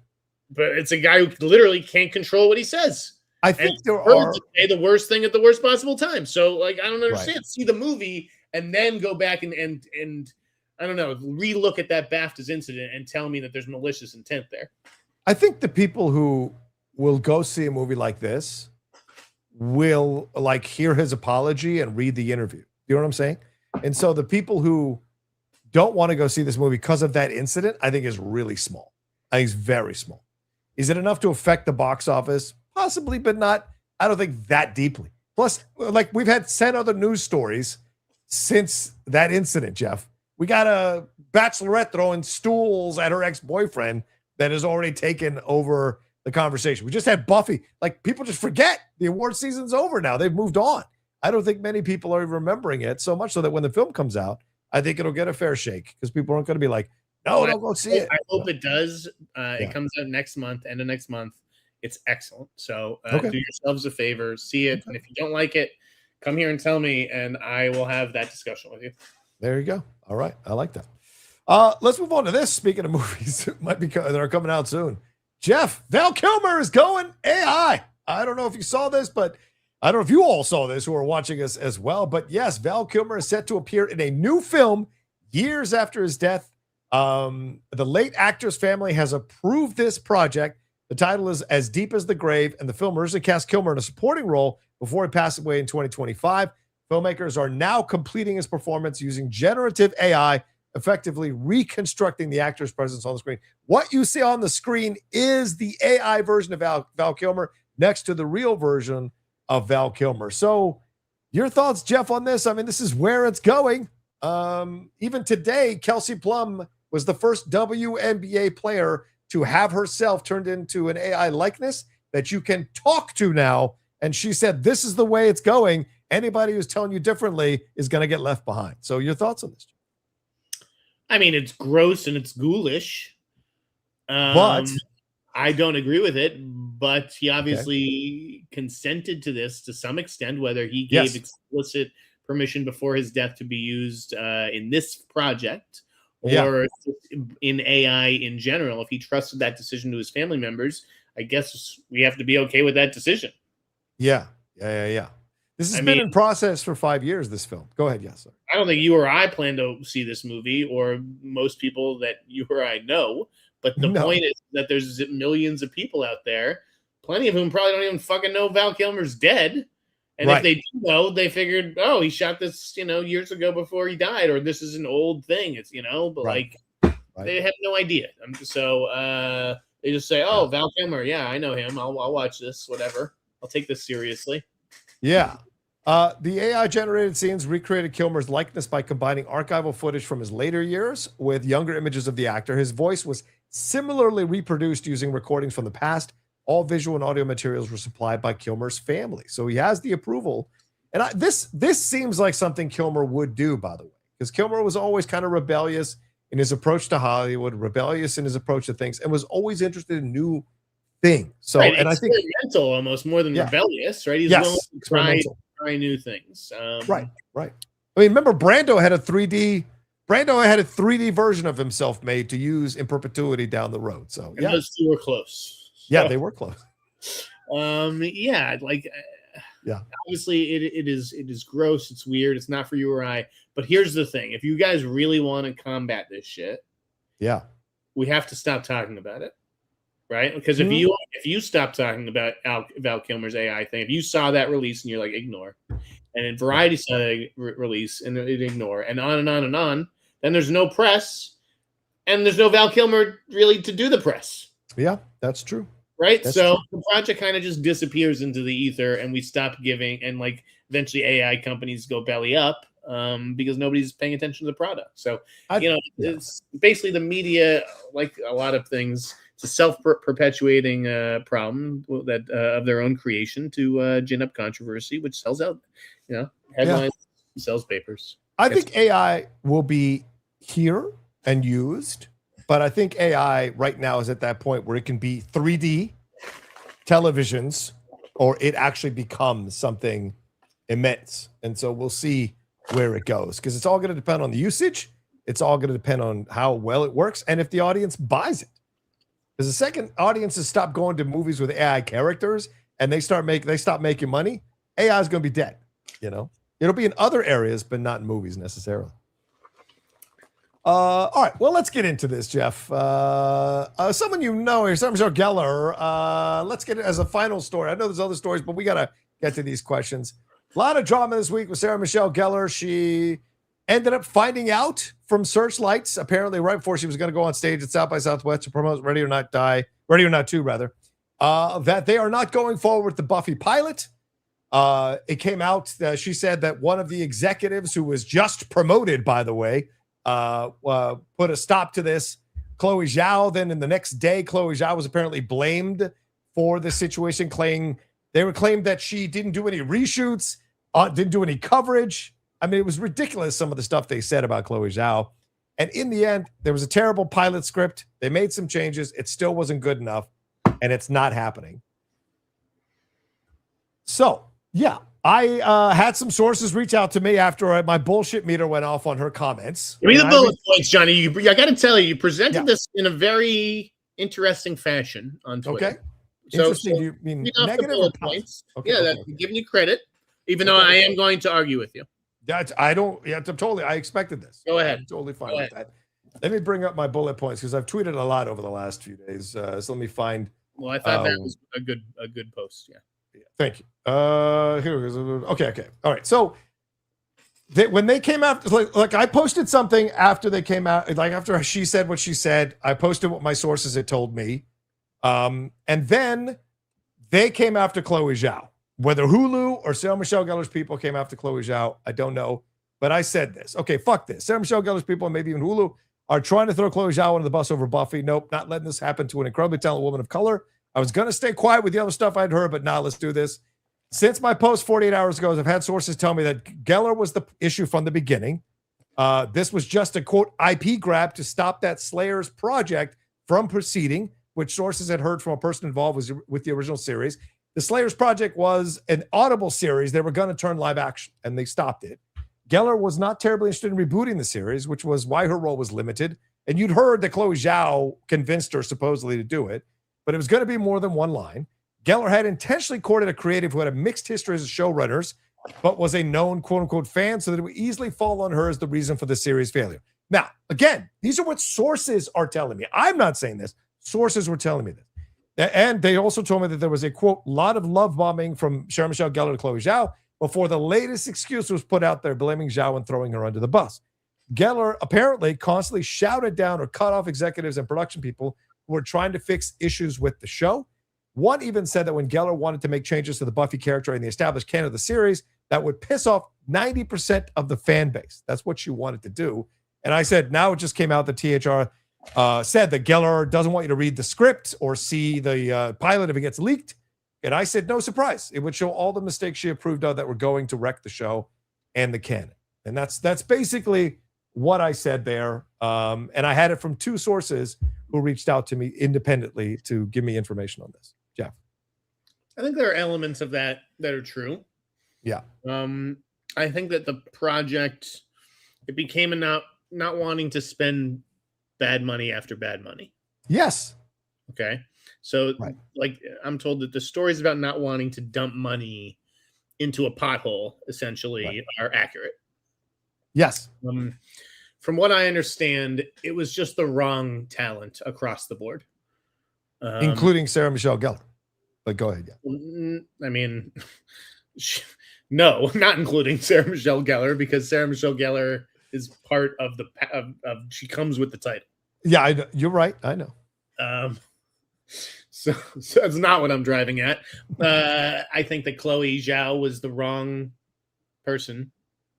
B: But it's a guy who literally can't control what he says.
A: I think there are
B: say the worst thing at the worst possible time. So, like, I don't understand. Right. See the movie and then go back and I don't know, relook at that BAFTAs incident and tell me that there's malicious intent there.
A: I think the people who will go see a movie like this will like hear his apology and read the interview. You know what I'm saying? And so the people who don't want to go see this movie because of that incident, I think is really small. I think it's very small. Is it enough to affect the box office? Possibly, but not, I don't think, that deeply. Plus, like, we've had 10 other news stories since that incident, Jeff. We got a bachelorette throwing stools at her ex-boyfriend that has already taken over the conversation. We just had Buffy. Like, people just forget the award season's over now. They've moved on. I don't think many people are remembering it, so much so that when the film comes out, I think it'll get a fair shake because people aren't going to be like, no, don't go see it.
B: I hope it does. It comes out next month, end of next month. It's excellent. So do yourselves a favor, see it. And if you don't like it, come here and tell me, and I will have that discussion with you.
A: There you go. All right. I like that. Let's move on to this. Speaking of movies that are coming out soon. Jeff, Val Kilmer is going AI. I don't know if you saw this, but I don't know if you all saw this who are watching us as well. But yes, Val Kilmer is set to appear in a new film years after his death. The late actor's family has approved this project. The title is As Deep as the Grave, and the film originally cast Kilmer in a supporting role before he passed away in 2025. Filmmakers are now completing his performance using generative AI, effectively reconstructing the actor's presence on the screen. What you see on the screen is the AI version of Val Kilmer next to the real version of Val Kilmer. So your thoughts, Jeff, on this? I mean, this is where it's going. Even today, Kelsey Plum was the first WNBA player to have herself turned into an AI likeness that you can talk to now. And she said, this is the way it's going. Anybody who's telling you differently is going to get left behind. So your thoughts on this?
B: I mean, it's gross and it's ghoulish.
A: But
B: I don't agree with it. But he obviously consented to this to some extent, whether he gave explicit permission before his death to be used in this project or in AI in general. If he trusted that decision to his family members, I guess we have to be okay with that decision.
A: Yeah. This has been in process for 5 years, this film. Go ahead, yes, sir.
B: I don't think you or I plan to see this movie, or most people that you or I know. But the point is that there's millions of people out there, plenty of whom probably don't even fucking know Val Kilmer's dead. And if they do know, they figured, oh, he shot this, years ago before he died, or this is an old thing. It's, but they have no idea. So they just say, oh, Val Kilmer. Yeah, I know him. I'll watch this, whatever. I'll take this seriously.
A: Yeah. The AI-generated scenes recreated Kilmer's likeness by combining archival footage from his later years with younger images of the actor. His voice was similarly reproduced using recordings from the past. All visual and audio materials were supplied by Kilmer's family. So he has the approval. And this seems like something Kilmer would do, by the way, because Kilmer was always kind of rebellious in his approach to Hollywood, rebellious in his approach to things, and was always interested in new things. So, and I think
B: experimental almost more than rebellious, right? He's willing to try new things.
A: Right. I mean, remember Brando had a 3D version of himself made to use in perpetuity down the road. So
B: and those two were close.
A: Yeah, they were close.
B: Obviously it is gross. It's weird. It's not for you or I. But here's the thing: if you guys really want to combat this shit, we have to stop talking about it. Right? Because if you stop talking about Val Kilmer's AI thing, if you saw that release and you're like, ignore, and then Variety saw that release and it ignore, and on and on and on, then there's no press, and there's no Val Kilmer really to do the press.
A: Yeah, that's true.
B: Right? That's true. The project kind of just disappears into the ether, and we stop giving, and eventually AI companies go belly up because nobody's paying attention to the product. So, it's basically the media, like a lot of things, it's a self-perpetuating problem that of their own creation to gin up controversy, which sells out, headlines, sells papers.
A: I think AI will be here and used, but I think AI right now is at that point where it can be 3D televisions, or it actually becomes something immense. And so we'll see where it goes, because it's all going to depend on the usage. It's all going to depend on how well it works and if the audience buys it. Because the second audiences stop going to movies with AI characters and they stop making money, AI is going to be dead. It'll be in other areas, but not in movies necessarily. All right, well, let's get into this, Jeff. Someone here, Michelle Gellar. Let's get it as a final story. I know there's other stories, but we got to get to these questions. A lot of drama this week with Sarah Michelle Gellar. She ended up finding out from Searchlights, apparently right before she was going to go on stage at South by Southwest to promote Ready or Not Die, Ready or Not 2, rather, that they are not going forward with the Buffy pilot. It came out, she said that one of the executives who was just promoted, by the way, put a stop to this. Chloe Zhao, then in the next day, Chloe Zhao was apparently blamed for the situation, they were claimed that she didn't do any reshoots, didn't do any coverage. I mean, it was ridiculous, some of the stuff they said about Chloe Zhao. And in the end, there was a terrible pilot script. They made some changes. It still wasn't good enough, and it's not happening. So, yeah, I had some sources reach out to me after my bullshit meter went off on her comments.
B: Give me the bullet points, Johnny. I got to tell you, you presented this in a very interesting fashion on Twitter.
A: Okay. Interesting. You mean negative or
B: points? Okay, yeah, that's giving you credit, even though I am going to argue with you.
A: I expected this.
B: Go ahead.
A: I'm totally fine with that. Let me bring up my bullet points because I've tweeted a lot over the last few days. So let me find.
B: Well, I thought that was a good post. Yeah.
A: Thank you. Here it is. Okay. All right. So when they came out, like I posted something after they came out, like after she said what she said, I posted what my sources had told me. And then they came after Chloe Zhao. Whether Hulu or Sarah Michelle Gellar's people came after Chloe Zhao, I don't know. But I said this. Okay, fuck this. Sarah Michelle Gellar's people, and maybe even Hulu, are trying to throw Chloe Zhao under the bus over Buffy. Nope, not letting this happen to an incredibly talented woman of color. I was going to stay quiet with the other stuff I'd heard, but now let's do this. Since my post 48 hours ago, I've had sources tell me that Gellar was the issue from the beginning. This was just a, quote, IP grab to stop that Slayers project from proceeding, which sources had heard from a person involved with the original series. The Slayers project was an Audible series. They were going to turn live action, and they stopped it. Gellar was not terribly interested in rebooting the series, which was why her role was limited. And you'd heard that Chloe Zhao convinced her supposedly to do it, but it was going to be more than one line. Gellar had intentionally courted a creative who had a mixed history as showrunners, but was a known quote-unquote fan, so that it would easily fall on her as the reason for the series' failure. Now, again, these are what sources are telling me. I'm not saying this. Sources were telling me this. And they also told me that there was a, quote, lot of love bombing from Sarah Michelle Gellar to Chloe Zhao before the latest excuse was put out there blaming Zhao and throwing her under the bus. Gellar apparently constantly shouted down or cut off executives and production people who were trying to fix issues with the show. One even said that when Gellar wanted to make changes to the Buffy character in the established canon of the series, that would piss off 90% of the fan base. That's what she wanted to do. And I said, now it just came out that THR said that Gellar doesn't want you to read the script or see the pilot if it gets leaked. And I said, no surprise. It would show all the mistakes she approved of that were going to wreck the show and the canon. And that's basically what I said there. And I had it from two sources who reached out to me independently to give me information on this. Jeff.
B: I think there are elements of that are true.
A: Yeah.
B: I think that the project, it became not wanting to spend bad money after bad money.
A: Yes.
B: Okay. So, like, I'm told that the stories about not wanting to dump money into a pothole, essentially, are accurate.
A: Yes.
B: From what I understand, it was just the wrong talent across the board.
A: Including Sarah Michelle Gellar. But go ahead. Yeah.
B: I mean, no, not including Sarah Michelle Gellar, because Sarah Michelle Gellar is part of she comes with the title.
A: Yeah, you're right. I know.
B: So that's not what I'm driving at. I think that Chloe Zhao was the wrong person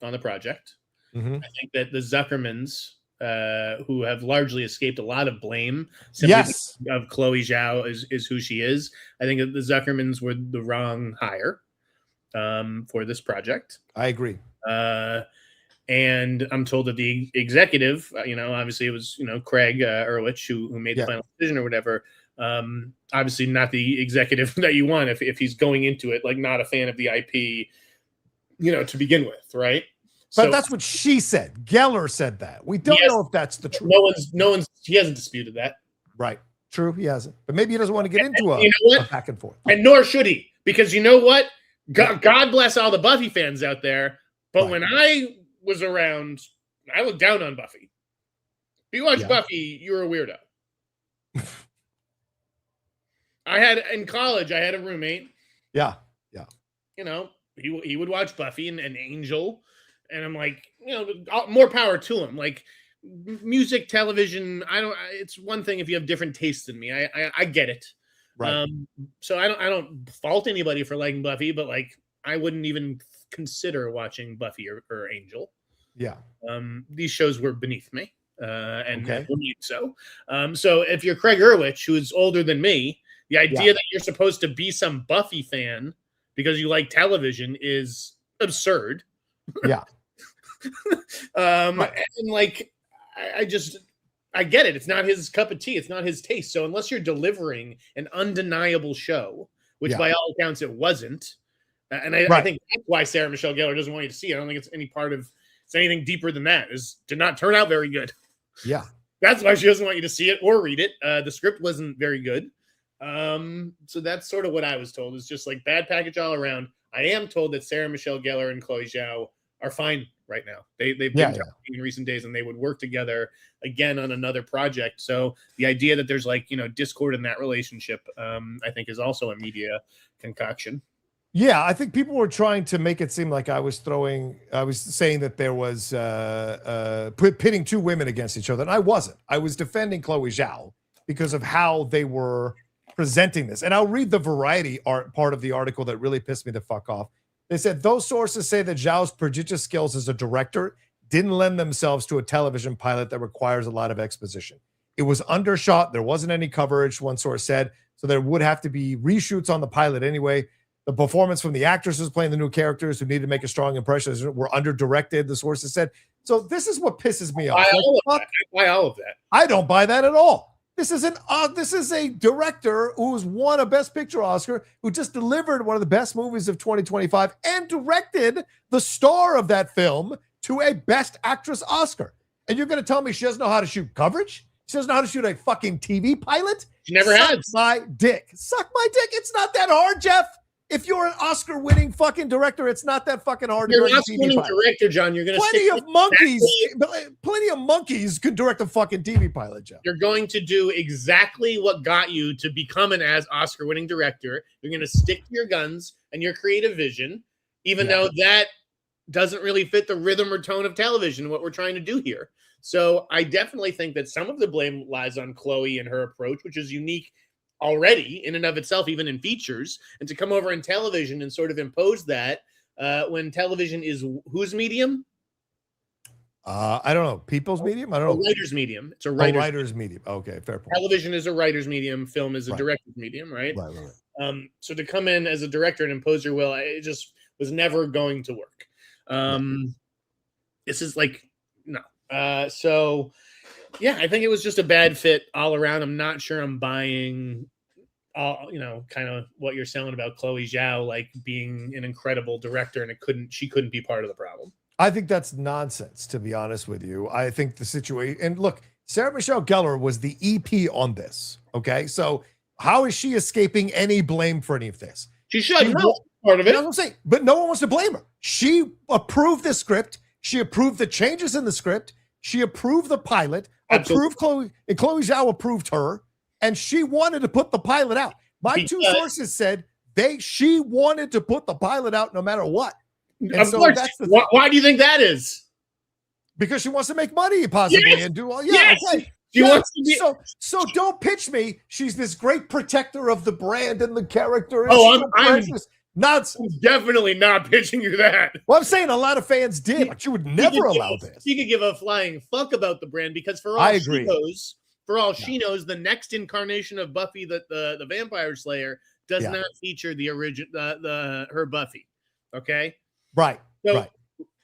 B: on the project.
A: Mm-hmm.
B: I think that the Zuckermans, who have largely escaped a lot of blame of Chloe Zhao is who she is. I think that the Zuckermans were the wrong hire for this project.
A: I agree.
B: And I'm told that the executive, obviously it was, Craig Erwich who made the final decision or whatever. Obviously not the executive that you want if he's going into it, like not a fan of the IP, to begin with. Right.
A: But that's what she said. Gellar said that. We don't know if that's the truth.
B: He hasn't disputed that.
A: Right. True. He hasn't, but maybe he doesn't want to get into a back and forth.
B: And nor should he, because you know what? God bless all the Buffy fans out there. But when I was around, I looked down on Buffy. If you watch Buffy, you're a weirdo. In college, I had a roommate.
A: Yeah.
B: He would watch Buffy and Angel, and I'm like, more power to him. Like, music, television. It's one thing if you have different tastes than me. I get it.
A: Right.
B: So I don't fault anybody for liking Buffy, but like I wouldn't even consider watching Buffy or Angel.
A: Yeah.
B: These shows were beneath me, and so. So if you're Craig Erwich, who is older than me, the idea that you're supposed to be some Buffy fan because you like television is absurd.
A: Yeah.
B: Right. And like, I get it. It's not his cup of tea. It's not his taste. So unless you're delivering an undeniable show, which by all accounts it wasn't, and I think that's why Sarah Michelle Gellar doesn't want you to see it. I don't think it's anything deeper than that. It did not turn out very good.
A: Yeah.
B: That's why she doesn't want you to see it or read it. The script wasn't very good. So that's sort of what I was told. It's just like bad package all around. I am told that Sarah Michelle Gellar and Chloe Zhao are fine right now. They've been talking in recent days, and they would work together again on another project. So the idea that there's like, discord in that relationship, I think is also a media concoction.
A: Yeah, I think people were trying to make it seem like I was saying that there was pitting two women against each other, and I wasn't. I was defending Chloe Zhao because of how they were presenting this. And I'll read the Variety part of the article that really pissed me the fuck off. They said, those sources say that Zhao's prodigious skills as a director didn't lend themselves to a television pilot that requires a lot of exposition. It was undershot. There wasn't any coverage, one source said, so there would have to be reshoots on the pilot anyway. The performance from the actresses playing the new characters who needed to make a strong impression were under-directed, the sources said. So this is what pisses me off.
B: Why all of that?
A: I don't buy that at all. This is a director who's won a Best Picture Oscar, who just delivered one of the best movies of 2025 and directed the star of that film to a Best Actress Oscar. And you're going to tell me she doesn't know how to shoot coverage? She doesn't know how to shoot a fucking TV pilot?
B: She never has.
A: Suck my dick. Suck my dick. It's not that hard, Jeff. If you're an Oscar-winning fucking director, it's not that fucking hard.
B: You're an Oscar-winning director, John. You're going to
A: plenty of monkeys could direct a fucking TV pilot, Jeff.
B: You're going to do exactly what got you to become an Oscar-winning director. You're going to stick to your guns and your creative vision, even though that doesn't really fit the rhythm or tone of television, what we're trying to do here. So I definitely think that some of the blame lies on Chloe and her approach, which is unique already in and of itself, even in features, and to come over in television and sort of impose that when television is whose medium?
A: I don't know. People's medium? I don't know.
B: A writer's medium. It's a
A: writer's medium. Okay, fair point.
B: Television is a writer's medium. Film is a director's medium, right?
A: Right.
B: So to come in as a director and impose your will, it just was never going to work. This is like, no. So yeah, I think it was just a bad fit all around. I'm not sure I'm buying kind of what you're selling about Chloe Zhao, like being an incredible director, and she couldn't be part of the problem.
A: I think that's nonsense, to be honest with you. I think the situation, and look, Sarah Michelle Gellar was the EP on this. Okay. So how is she escaping any blame for any of this?
B: She should know part of it.
A: I'm saying, but no one wants to blame her. She approved the script. She approved the changes in the script. She approved the pilot. Approved Chloe, and Chloe Zhao approved her, and she wanted to put the pilot out. My two sources said she wanted to put the pilot out no matter what. And
B: of course. That's why do you think that is?
A: Because she wants to make money, possibly, and do all.
B: Yeah,
A: okay.
B: She wants to be.
A: So don't pitch me. She's this great protector of the brand and the character.
B: And I'm definitely not pitching you that.
A: Well, I'm saying a lot of fans did. Like, you would never allow this.
B: She could give a flying fuck about the brand because for all she knows, the next incarnation of Buffy, the Vampire Slayer, does not feature the original her Buffy. Okay,
A: right.
B: So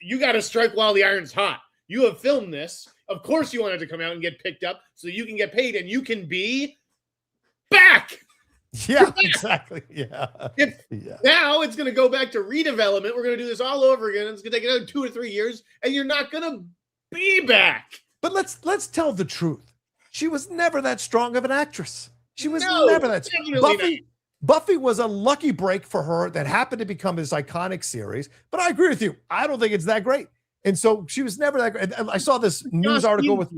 B: you got to strike while the iron's hot. You have filmed this. Of course, you want it to come out and get picked up so you can get paid and you can be back.
A: Yeah, exactly. Yeah.
B: Now it's going to go back to redevelopment. We're going to do this all over again. It's going to take another 2 or 3 years, and you're not going to be back.
A: But let's tell the truth. She was never that strong of an actress. She was never that strong. Buffy was a lucky break for her that happened to become this iconic series. But I agree with you. I don't think it's that great. And so she was never that great. And I saw this news article with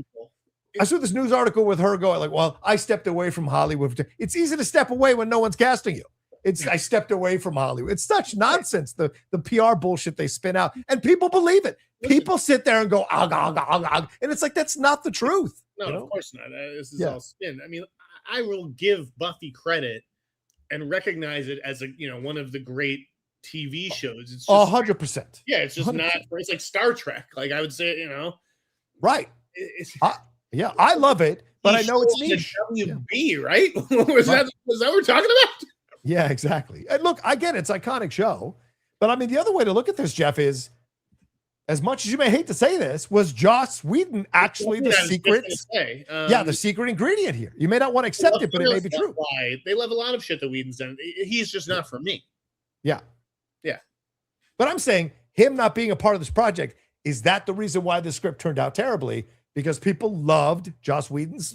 A: her going like, well, I stepped away from Hollywood. It's easy to step away when no one's casting you. I stepped away from Hollywood. It's such nonsense, the PR bullshit they spin out. And people believe it. people sit there and go, and it's like, that's not the truth.
B: No, of course not. This is all spin. I mean, I will give Buffy credit and recognize it as one of the great TV shows. It's just
A: 100%.
B: Yeah, it's just 100%. Not. It's like Star Trek. Like I would say,
A: right. I love it, but I know it's niche.
B: WB, right? was that what we're talking about?
A: Yeah, exactly. And look, I get it. It's an iconic show, but I mean, the other way to look at this, Jeff, is as much as you may hate to say this, was Joss Whedon actually the secret? The secret ingredient here. You may not want to accept it, but it may be true.
B: They love a lot of shit that Whedon's done. He's just not for me.
A: Yeah.
B: Yeah.
A: But I'm saying him not being a part of this project, is that the reason why the script turned out terribly? Because people loved Joss Whedon's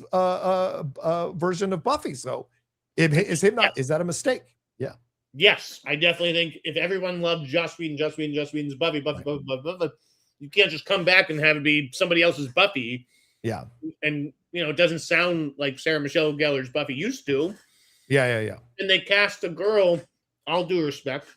A: version of Buffy. So is that a mistake? Yeah.
B: Yes, I definitely think if everyone loved Joss Whedon's Buffy, you can't just come back and have it be somebody else's Buffy.
A: Yeah.
B: And, it doesn't sound like Sarah Michelle Gellar's Buffy used to.
A: Yeah.
B: And they cast a girl, all due respect.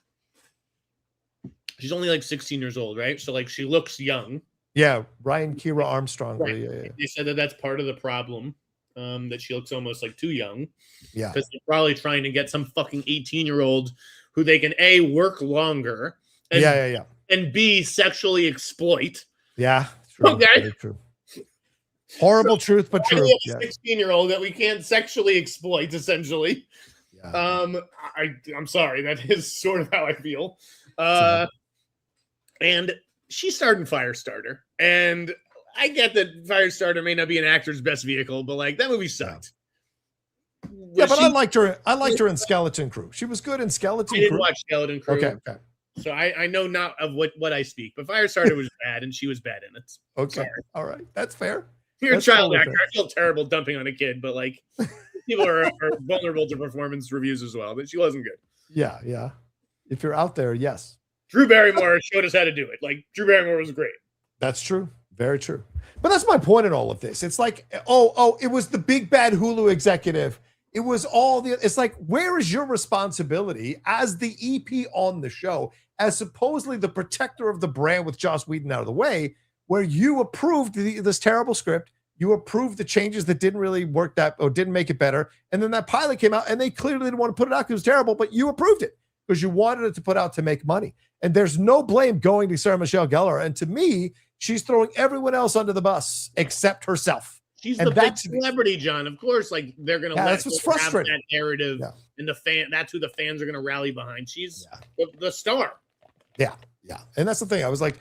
B: She's only like 16 years old, right? So, like, she looks young.
A: Yeah, Ryan Kira Armstrong.
B: Right.
A: Yeah.
B: They said that that's part of the problem, that she looks almost like too young.
A: Yeah.
B: Because they're probably trying to get some fucking 18-year-old who they can A, work longer, and, and B, sexually exploit.
A: Yeah, true.
B: Okay.
A: Very true. Horrible truth, but true.
B: A 16-year-old that we can't sexually exploit, essentially. Yeah. I'm sorry, that is sort of how I feel. And she starred in Firestarter, and I get that Firestarter may not be an actor's best vehicle, but like that movie sucked.
A: Yeah, but I liked her in Skeleton Crew. She was good in Skeleton Crew.
B: I didn't watch Skeleton Crew.
A: Okay.
B: So I know not of what I speak, but Firestarter was bad, and she was bad in it.
A: Okay,
B: sorry.
A: All right, that's fair.
B: You're a child actor. I feel terrible dumping on a kid, but like people are vulnerable to performance reviews as well. But she wasn't good.
A: Yeah. If you're out there, yes.
B: Drew Barrymore showed us how to do it. Like Drew Barrymore was great.
A: That's true. Very true. But that's my point in all of this. It's like, it was the big bad Hulu executive. It was it's like, where is your responsibility as the EP on the show, as supposedly the protector of the brand with Joss Whedon out of the way, where you approved this terrible script, you approved the changes that didn't really work or didn't make it better. And then that pilot came out and they clearly didn't want to put it out because it was terrible, but you approved it because you wanted it to put out to make money. And there's no blame going to Sarah Michelle Gellar. And to me, she's throwing everyone else under the bus except herself.
B: She's the big celebrity, John. Of course, like they're going to
A: that's what's frustrating.
B: Have that narrative, and that's who the fans are going to rally behind. She's the star.
A: Yeah. And that's the thing. I was like,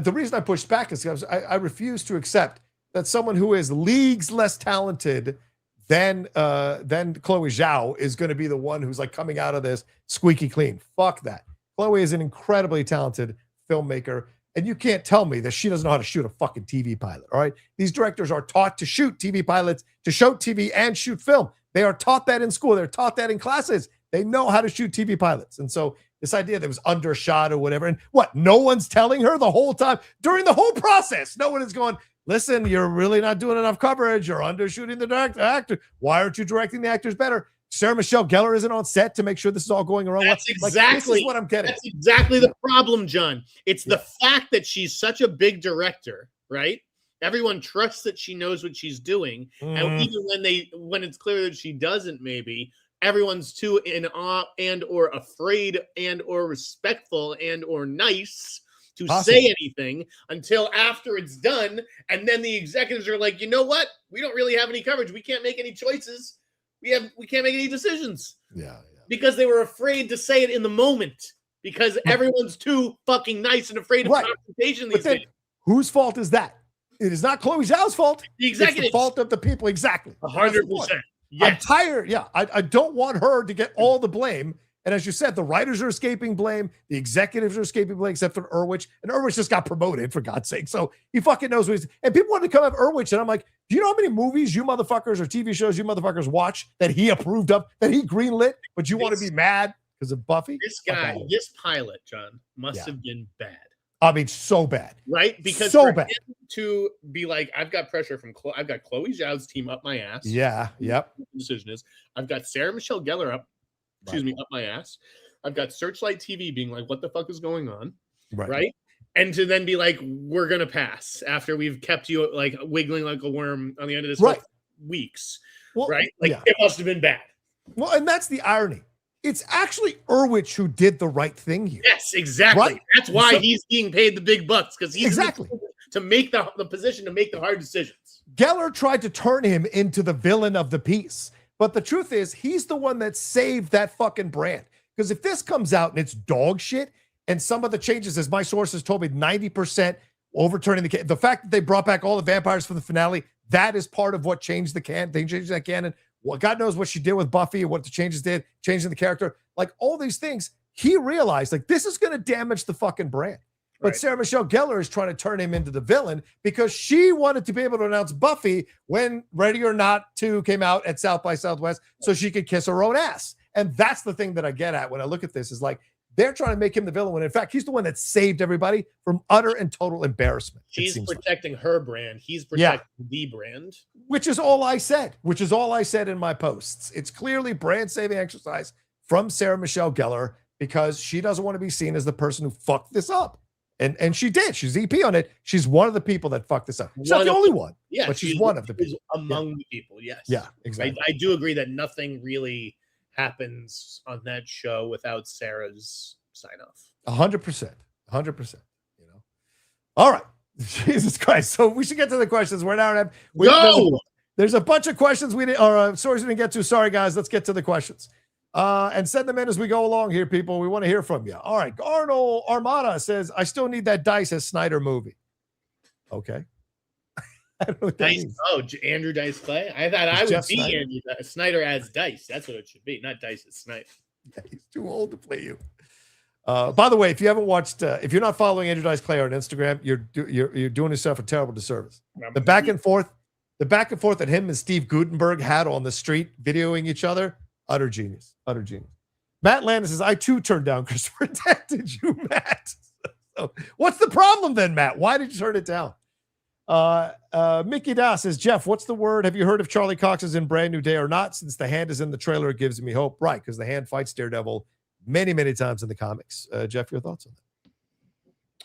A: the reason I pushed back is because I refuse to accept that someone who is leagues less talented than Chloe Zhao is going to be the one who's like coming out of this squeaky clean. Fuck that. Chloe is an incredibly talented filmmaker, and you can't tell me that she doesn't know how to shoot a fucking TV pilot, all right? These directors are taught to shoot TV pilots, to shoot TV and shoot film. They are taught that in school. They're taught that in classes. They know how to shoot TV pilots. And so this idea that it was undershot or whatever, and no one's telling her the whole time, during the whole process, no one is going, listen, you're really not doing enough coverage. You're undershooting the actor. Why aren't you directing the actors better? Sarah Michelle Gellar isn't on set to make sure this is all going around.
B: That's exactly
A: this is what I'm getting.
B: That's exactly the problem, John. It's the fact that she's such a big director, right? Everyone trusts that she knows what she's doing. And even when it's clear that she doesn't, maybe everyone's too in awe and or afraid and or respectful and or nice to say anything until after it's done. And then the executives are like, you know what? We don't really have any coverage. We can't make any choices. We can't make any decisions. Yeah. Because they were afraid to say it in the moment because everyone's too fucking nice and afraid of confrontation these days.
A: Whose fault is that? It is not Chloe Zhao's fault.
B: The executives.
A: It's the fault of the people. Exactly.
B: 100%.
A: Yes. I'm tired. Yeah. I don't want her to get all the blame. And as you said, the writers are escaping blame. The executives are escaping blame, except for Irwich. And Irwich just got promoted, for God's sake. So he fucking knows what he's... And people want to come up Irwich. And I'm like, do you know how many movies you motherfuckers or TV shows you motherfuckers watch that he approved of, that he greenlit, but you want to be mad because of Buffy?
B: This guy, this pilot, John, must have been bad.
A: I mean, so bad.
B: Right? Because
A: so bad.
B: To be like, I've got pressure from I've got Chloe Zhao's team up my ass.
A: Yeah. Yep.
B: The decision is, I've got Sarah Michelle Gellar up my ass. I've got Searchlight TV being like, what the fuck is going on? Right? and to then be like, we're gonna pass after we've kept you like wiggling like a worm on the end of this for weeks, right? Like it must have been bad.
A: Well, and that's the irony. It's actually Erwich who did the right thing here.
B: Yes, exactly. Right? That's why he's being paid the big bucks, because he's
A: exactly
B: to make the position to make the hard decisions.
A: Gellar tried to turn him into the villain of the piece, but the truth is he's the one that saved that fucking brand. Because if this comes out and it's dog shit, and some of the changes, as my sources told me, 90% overturning the fact that they brought back all the vampires for the finale, that is part of what changed the canon. They changed that canon. Well, God knows what she did with Buffy and what the changes did, changing the character. Like all these things, he realized like this is going to damage the fucking brand. But Sarah Michelle Gellar is trying to turn him into the villain because she wanted to be able to announce Buffy when Ready or Not 2 came out at South by Southwest so she could kiss her own ass. And that's the thing that I get at when I look at this is like, they're trying to make him the villain when in fact he's the one that saved everybody from utter and total embarrassment.
B: She's protecting her brand. He's protecting the brand.
A: Which is all I said. Which is all I said in my posts. It's clearly brand saving exercise from Sarah Michelle Gellar because she doesn't want to be seen as the person who fucked this up. And she did. She's EP on it. She's one of the people that fucked this up. She's not the only one.
B: Yeah,
A: but she's one of the people.
B: Among the people, yes.
A: Yeah, exactly.
B: I do agree that nothing really happens on that show without Sarah's sign off.
A: 100%. 100%. You know. All right. Jesus Christ. So we should get to the questions. We're now have there's a bunch of questions stories we didn't get to. Sorry, guys. Let's get to the questions. And send them in as we go along here, people. We want to hear from you. All right. Arnold Armada says, I still need that Dice as Sneider movie. Okay. I don't know what that means.
B: Oh, Andrew Dice Clay. I thought I would Jeff be Sneider. Andrew Sneider as Dice. That's what it should be, not Dice as Sneider.
A: Yeah, he's too old to play you. By the way, if you haven't watched, if you're not following Andrew Dice Clay on Instagram, you're doing yourself a terrible disservice. The back and forth that him and Steve Gutenberg had on the street videoing each other, utter genius. Utter genius. Matt Landis says, I too turned down Christopher Deck. Did you, Matt? So, what's the problem then, Matt? Why did you turn it down? Mickey Dow says, Jeff, what's the word? Have you heard if Charlie Cox is in Brand New Day or not? Since the Hand is in the trailer, it gives me hope. Right, because the Hand fights Daredevil many, many times in the comics. Jeff, your thoughts on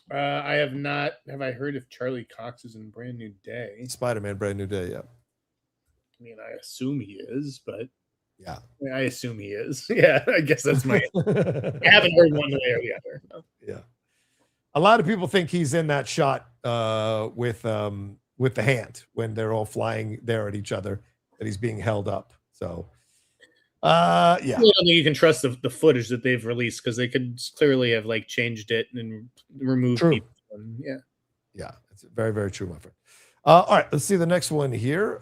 B: that? I have not. Have I heard if Charlie Cox is in Brand New Day?
A: Spider-Man Brand New Day, yeah.
B: I mean, I assume he is, but
A: yeah,
B: I assume he is. Yeah, I guess that's my. I haven't heard one way or the other. No.
A: Yeah, a lot of people think he's in that shot with the Hand when they're all flying there at each other, that he's being held up. So, yeah, I
B: don't think you can trust the footage that they've released because they could clearly have like changed it and removed people.
A: Yeah, it's very, very true, my friend. All right, let's see the next one here.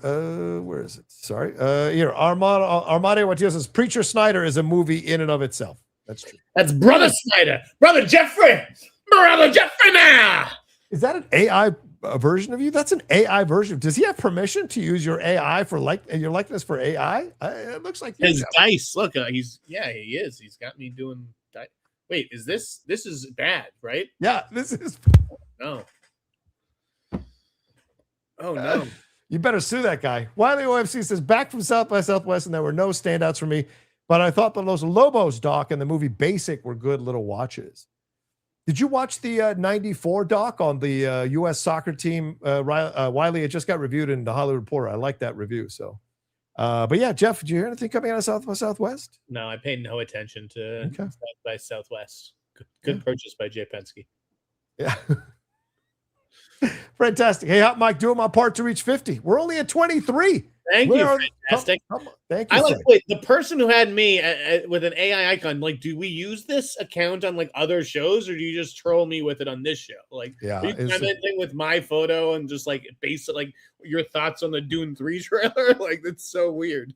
A: Where is it? Sorry. Here, Armando Matias says, Preacher Sneider is a movie in and of itself. That's true.
B: That's Brother Sneider. Brother Jeffrey. Brother Jeffrey now.
A: Is that an AI version of you? That's an AI version. Does he have permission to use your AI for your likeness for AI? It looks like
B: his dice. Look, he is. He's got me doing dice. Wait, is this is bad, right?
A: Yeah, this is.
B: No. Oh, no.
A: You better sue that guy. Wiley OFC says, back from South by Southwest, and there were no standouts for me, but I thought the Los Lobos doc and the movie Basic were good little watches. Did you watch the 94 doc on the U.S. soccer team? Wiley, it just got reviewed in the Hollywood Reporter. I like that review. So, but yeah, Jeff, did you hear anything coming out of South by Southwest?
B: No, I paid no attention to South by Southwest. Good purchase by Jay Penske.
A: Yeah. Fantastic. Hey, Hot Mike, doing my part to reach 50. We're only at 23.
B: Thank you. Fantastic.
A: Thank you.
B: I wait, the person who had me with an AI icon, like, do we use this account on like other shows or do you just troll me with it on this show? Like, are you commenting with my photo and just like base it like your thoughts on the Dune 3 trailer? Like, that's so weird.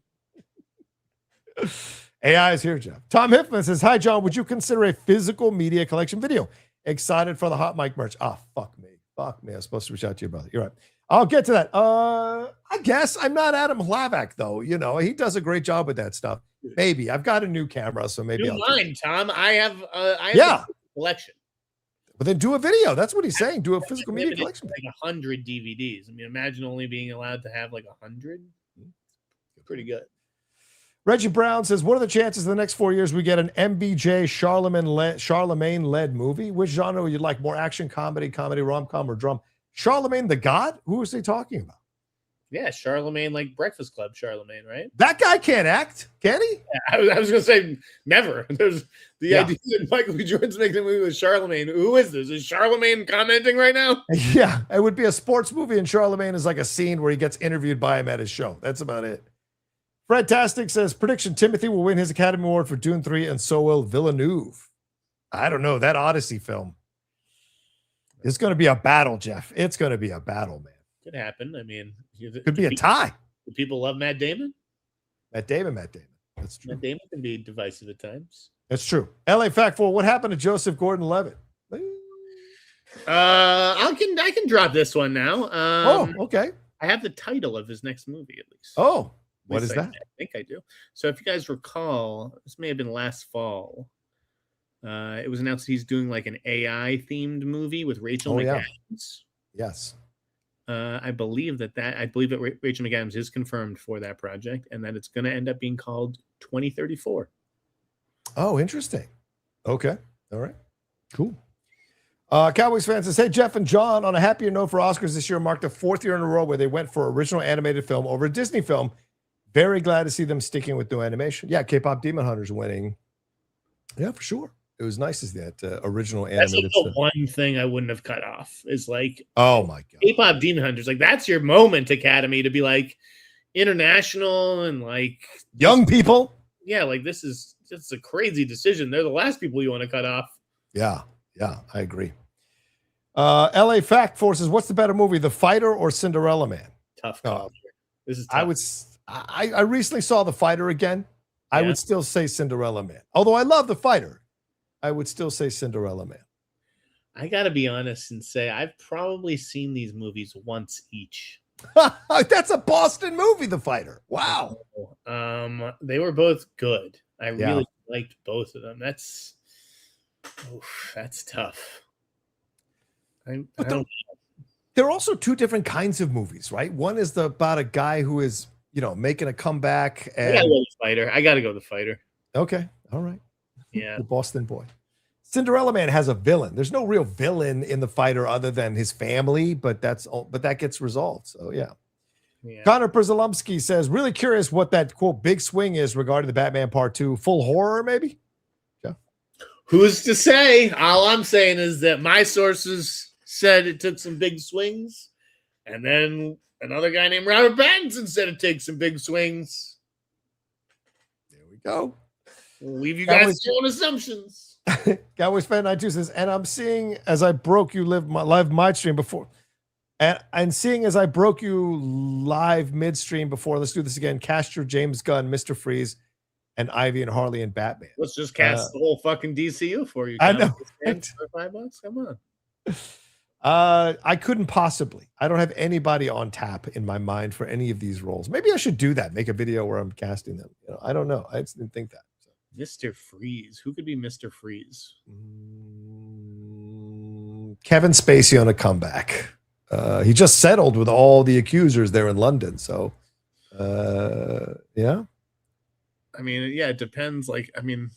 A: AI is here, Jeff. Tom Hiffman says, hi, John. Would you consider a physical media collection video? Excited for the Hot Mic merch. Fuck me. Fuck me. I was supposed to reach out to you, brother. You're right. I'll get to that. I guess I'm not Adam Hlavak, though. You know, he does a great job with that stuff. Maybe. I've got a new camera, so maybe
B: I'll mine, Tom. I have
A: a
B: collection.
A: But then do a video. That's what he's saying. Do a physical media collection.
B: Like 100 DVDs. I mean, imagine only being allowed to have like 100. Pretty good.
A: Reggie Brown says, what are the chances in the next 4 years we get an MBJ Charlemagne-led movie? Which genre would you like? More action, comedy, rom-com, or drum? Charlemagne the God? Who is he talking about?
B: Yeah, Charlemagne, like Breakfast Club Charlemagne, right?
A: That guy can't act, can he?
B: Yeah, I was going to say never. There's the idea that Michael B. Jordan's making a movie with Charlemagne. Who is this? Is Charlemagne commenting right now?
A: Yeah, it would be a sports movie, and Charlemagne is like a scene where he gets interviewed by him at his show. That's about it. Fred Tastic says, prediction, Timothee will win his Academy Award for Dune 3, and so will Villeneuve. I don't know. That Odyssey film. It's going to be a battle, Jeff. It's going to be a battle, man.
B: Could happen. I mean,
A: could be a tie.
B: Do people love Matt Damon?
A: Matt Damon. That's true.
B: Matt Damon can be divisive at times.
A: That's true. LA Fact 4, what happened to Joseph Gordon-Levitt?
B: I can drop this one now.
A: Okay.
B: I have the title of his next movie, at least.
A: Oh, what is that?
B: I think I do. So if you guys recall, this may have been last fall. It was announced he's doing like an AI themed movie with Rachel McAdams.
A: Yes.
B: I believe that Rachel McAdams is confirmed for that project, and that it's going to end up being called 2034.
A: Oh, interesting. Okay. All right. Cool. Cowboys fan says, hey, Jeff and John, on a happier note for Oscars this year marked the 4th year in a row where they went for original animated film over a Disney film. Very glad to see them sticking with new animation. Yeah, K-pop Demon Hunters winning. Yeah, for sure. It was nice to see that original animated
B: film. That's the one thing I wouldn't have cut off is like,
A: oh my God,
B: K-pop Demon Hunters. Like, that's your moment, Academy, to be like international and like
A: young people.
B: Yeah, like this is just a crazy decision. They're the last people you want to cut off.
A: Yeah, I agree. LA Fact forces, what's the better movie, The Fighter or Cinderella Man?
B: Tough call. This is tough.
A: I recently saw The Fighter again. I would still say Cinderella Man. Although I love The Fighter, I would still say Cinderella Man.
B: I got to be honest and say I've probably seen these movies once each.
A: That's a Boston movie, The Fighter. Wow.
B: They were both good. I really liked both of them. That's tough.
A: There are also two different kinds of movies, right? One is about a guy who is, making a comeback. And
B: I gotta go The Fighter.
A: Okay. All right.
B: Yeah.
A: The Boston boy. Cinderella Man has a villain. There's no real villain in The Fighter other than his family, but that gets resolved. So yeah. Connor Przalumski says, really curious what that quote big swing is regarding the Batman Part 2. Full horror, maybe? Yeah.
B: Who's to say? All I'm saying is that my sources said it took some big swings, and then another guy named Robert Pattinson said it takes some big swings.
A: There we go.
B: We'll leave you guys to your own assumptions.
A: Cowboys Fan 92 says, and I'm seeing as I broke you live my stream before, and seeing as I broke you live midstream before. Let's do this again. Cast your James Gunn, Mr. Freeze, and Ivy and Harley and Batman.
B: Let's just cast the whole fucking DCU for you.
A: I know.
B: For $5? Come on.
A: I couldn't possibly. I don't have anybody on tap in my mind for any of these roles. Maybe I should do that. Make a video where I'm casting them. I don't know. I just didn't think that. So.
B: Mr. Freeze. Who could be Mr. Freeze?
A: Kevin Spacey on a comeback. He just settled with all the accusers there in London. So, yeah.
B: I mean, yeah, it depends. I'm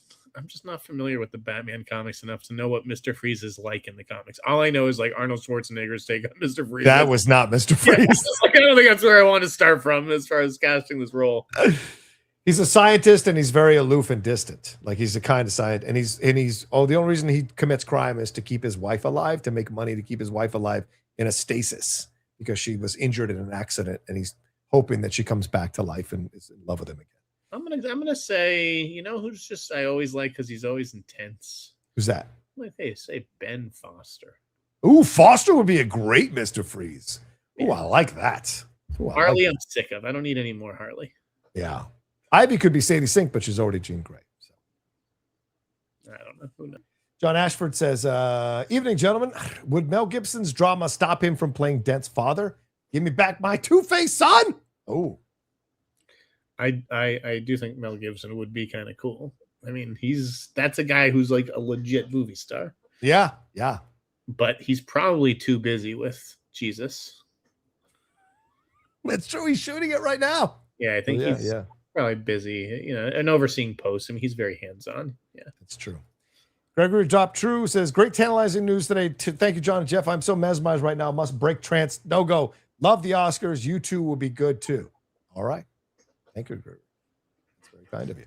B: just not familiar with the Batman comics enough to know what Mr. Freeze is like in the comics. All I know is like Arnold Schwarzenegger's take on Mr. Freeze.
A: That was not Mr. Freeze.
B: I don't think that's where I want to start from as far as casting this role.
A: He's a scientist and he's very aloof and distant. Like he's the kind of scientist, and he's the only reason he commits crime is to keep his wife alive, to make money to keep his wife alive in a stasis because she was injured in an accident, and he's hoping that she comes back to life and is in love with him again.
B: I'm gonna say, who's just I always like because he's always intense.
A: Who's that?
B: I'm gonna say Ben Foster.
A: Ooh, Foster would be a great Mr. Freeze. Ooh, I like that. Ooh,
B: Harley, I'm sick of. I don't need any more Harley.
A: Yeah. Ivy could be Sadie Sink, but she's already Jean Grey. So.
B: I don't know. Who knows?
A: John Ashford says, evening, gentlemen. Would Mel Gibson's drama stop him from playing Dent's father? Give me back my two-faced son. Oh.
B: I do think Mel Gibson would be kind of cool. I mean, that's a guy who's like a legit movie star.
A: Yeah.
B: But he's probably too busy with Jesus.
A: That's true. He's shooting it right now.
B: Yeah, I think he's Probably busy, and overseeing posts. I mean, he's very hands-on. Yeah,
A: that's true. Gregory Drop True says, great tantalizing news today. Thank you, John and Jeff. I'm so mesmerized right now. Must break trance. No go. Love the Oscars. You two will be good too. All right. Thank you, Gregory. That's very kind of you.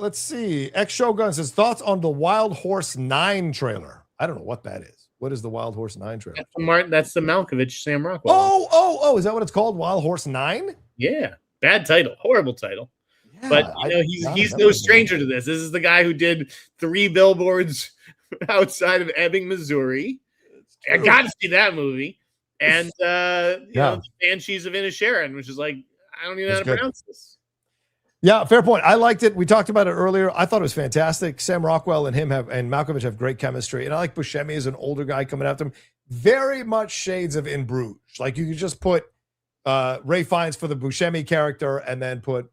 A: Let's see. X Shogun says, thoughts on the Wild Horse 9 trailer. I don't know what that is. What is the Wild Horse 9 trailer?
B: That's the Malkovich Sam Rockwell.
A: Oh, is that what it's called? Wild Horse 9?
B: Yeah. Bad title. Horrible title. Yeah, but he's no stranger to this. This is the guy who did 3 billboards outside of Ebbing, Missouri. I got to see that movie. And the Banshees of Inisherin, which is like, I don't even know how to pronounce this.
A: Yeah, fair point. I liked it. We talked about it earlier. I thought it was fantastic. Sam Rockwell and Malkovich have great chemistry. And I like Buscemi as an older guy coming after him. Very much shades of In Bruges. Like you could just put Ray Fiennes for the Buscemi character and then put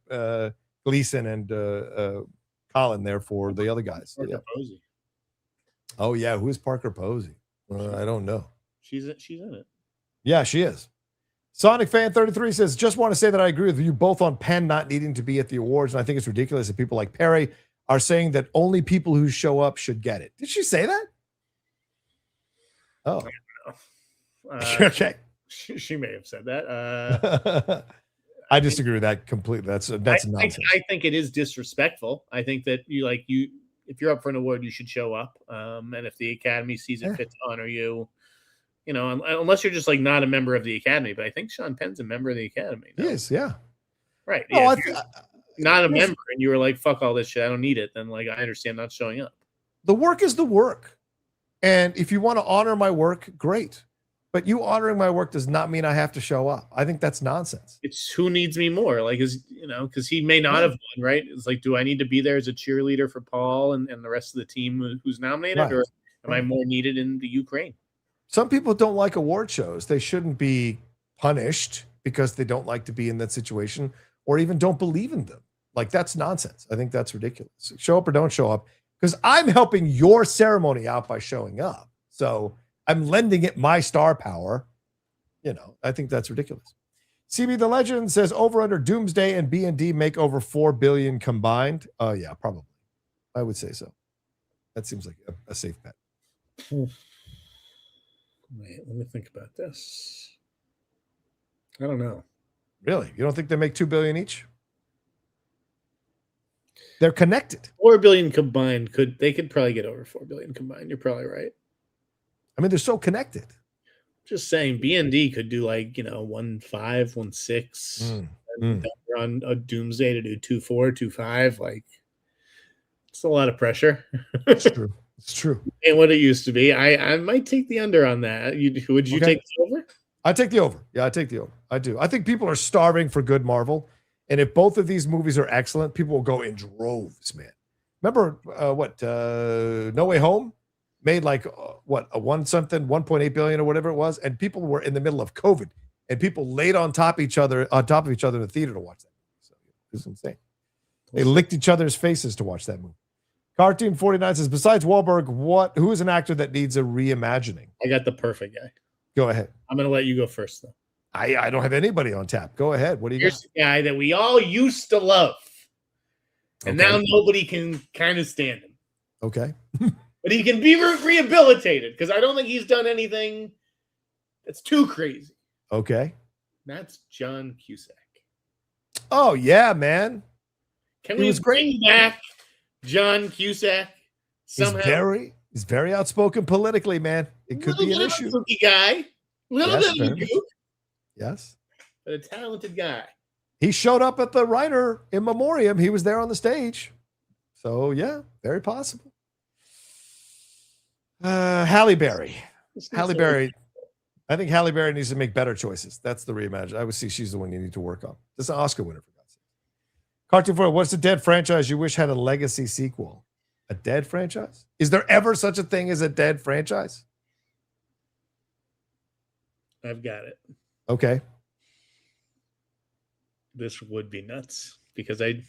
A: Gleason and Colin there for the other guys.
B: Parker Posey.
A: Oh, yeah. Who is Parker Posey? I don't know.
B: She's in it.
A: Yeah, she is. Sonic Fan 33 says, just want to say that I agree with you both on Penn not needing to be at the awards. And I think it's ridiculous that people like Perry are saying that only people who show up should get it. Did she say that? Oh.
B: I don't know.
A: Okay.
B: She may have said that.
A: I disagree with that completely. That's nonsense.
B: I think it is disrespectful. I think that if you're up for an award, you should show up. And if the Academy sees it fit to honor you, unless you're just like not a member of the Academy. But I think Sean Penn's a member of the Academy.
A: No? He is, yeah.
B: Right. Yeah, not a member, and you were like, "Fuck all this shit. I don't need it." Then, like, I understand not showing up.
A: The work is the work, and if you want to honor my work, great. But you honoring my work does not mean I have to show up. I think that's nonsense.
B: It's who needs me more. Like, because he may not have won, right? It's like, do I need to be there as a cheerleader for Paul and the rest of the team who's nominated, or am I more needed in the Ukraine?
A: Some people don't like award shows. They shouldn't be punished because they don't like to be in that situation or even don't believe in them. Like, that's nonsense. I think that's ridiculous. Show up or don't show up, because I'm helping your ceremony out by showing up. So I'm lending it my star power. I think that's ridiculous. CB the Legend says over under Doomsday and B&D make over $4 billion combined. Oh yeah, probably. I would say so. That seems like a safe bet.
B: Wait, let me think about this. I don't know.
A: Really? You don't think they make $2 billion each? They're connected.
B: $4 billion combined could probably get over $4 billion combined. You're probably right.
A: I mean, they're so connected.
B: Just saying, B&D could do like 1.5, 1.6, and on a Doomsday to do 2.4, 2.5. Like, it's a lot of pressure.
A: It's true. It's true.
B: And what it used to be, I might take the under on that. Would you take the over?
A: I take the over. Yeah, I take the over. I do. I think people are starving for good Marvel, and if both of these movies are excellent, people will go in droves, man. Remember No Way Home made like a 1.8 billion or whatever it was, and people were in the middle of COVID, and people laid on top of each other in the theater to watch that movie. So it's insane. They licked each other's faces to watch that movie. Cartoon 49 says, besides Wahlberg, who is an actor that needs a reimagining?
B: I got the perfect guy.
A: Go ahead.
B: I'm going to let you go first, though.
A: I don't have anybody on tap. Go ahead. What do you got?
B: Here's the guy that we all used to love, and now nobody can kind of stand him.
A: Okay.
B: But he can be rehabilitated, because I don't think he's done anything that's too crazy.
A: Okay.
B: That's John Cusack.
A: Oh, yeah, man.
B: Can we bring back John Cusack somehow?
A: He's very outspoken politically, man. It could be an issue.
B: A guy. Little bit of a gook.
A: Yes.
B: But a talented guy.
A: He showed up at the writer in memoriam. He was there on the stage. So, yeah, very possible. Halle Berry. Halle Berry. I think Halle Berry needs to make better choices. That's the reimagine. I would see she's the one you need to work on. This is an Oscar winner, for God's sake. Cartoon 4, what's the dead franchise you wish had a legacy sequel? A dead franchise? Is there ever such a thing as a dead franchise?
B: I've got it.
A: Okay.
B: This would be nuts, because I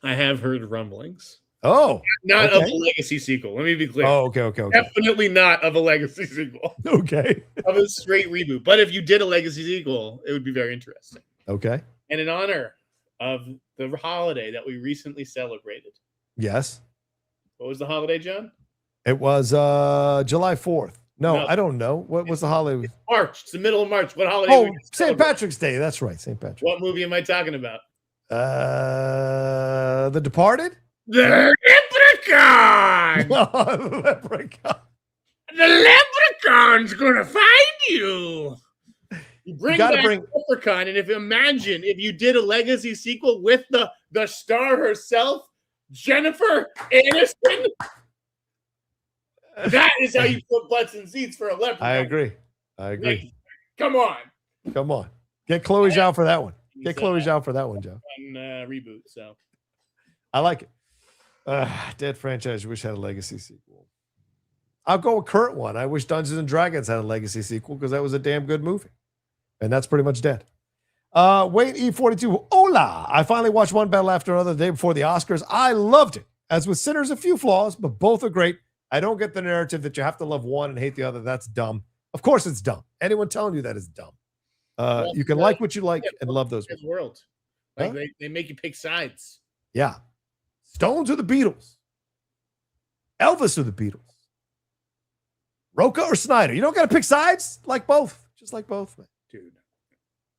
B: have heard rumblings.
A: Oh,
B: not of a legacy sequel. Let me be clear.
A: Oh, okay.
B: Definitely not of a legacy sequel.
A: Okay.
B: Of a straight reboot. But if you did a legacy sequel, it would be very interesting.
A: Okay.
B: And in honor of the holiday that we recently celebrated.
A: Yes.
B: What was the holiday, John?
A: It was July 4th. No, I don't know. What was the holiday?
B: It's March. It's the middle of March. What holiday?
A: Oh, St. Patrick's Day. That's right. St. Patrick's.
B: What movie am I talking about?
A: The Departed?
B: The Leprechaun!
A: The Leprechaun.
B: The Leprechaun's gonna find you. You bring back the Leprechaun, and imagine if you did a legacy sequel with the star herself, Jennifer Aniston. That is how you put butts in seats for a Leprechaun.
A: I agree.
B: Come on.
A: Get Chloe Zhao for that one. Get Chloe Zhao for that one, Joe.
B: On Reboot, so
A: I like it. Dead franchise. Wish had a legacy sequel. I'll go with current one. I wish Dungeons and Dragons had a legacy sequel because that was a damn good movie, and that's pretty much dead. Wait, E42. Hola! I finally watched One Battle After Another the day before the Oscars. I loved it. As with Sinners, a few flaws, but both are great. I don't get the narrative that you have to love one and hate the other. That's dumb. Of course, it's dumb. Anyone telling you that is dumb. You can like what you like and love those.
B: World, like they make you pick sides.
A: Yeah, Stones or the Beatles, Elvis or the Beatles, Rocha or Sneider. You don't got to pick sides. Like both, just like both, man.
B: Dude.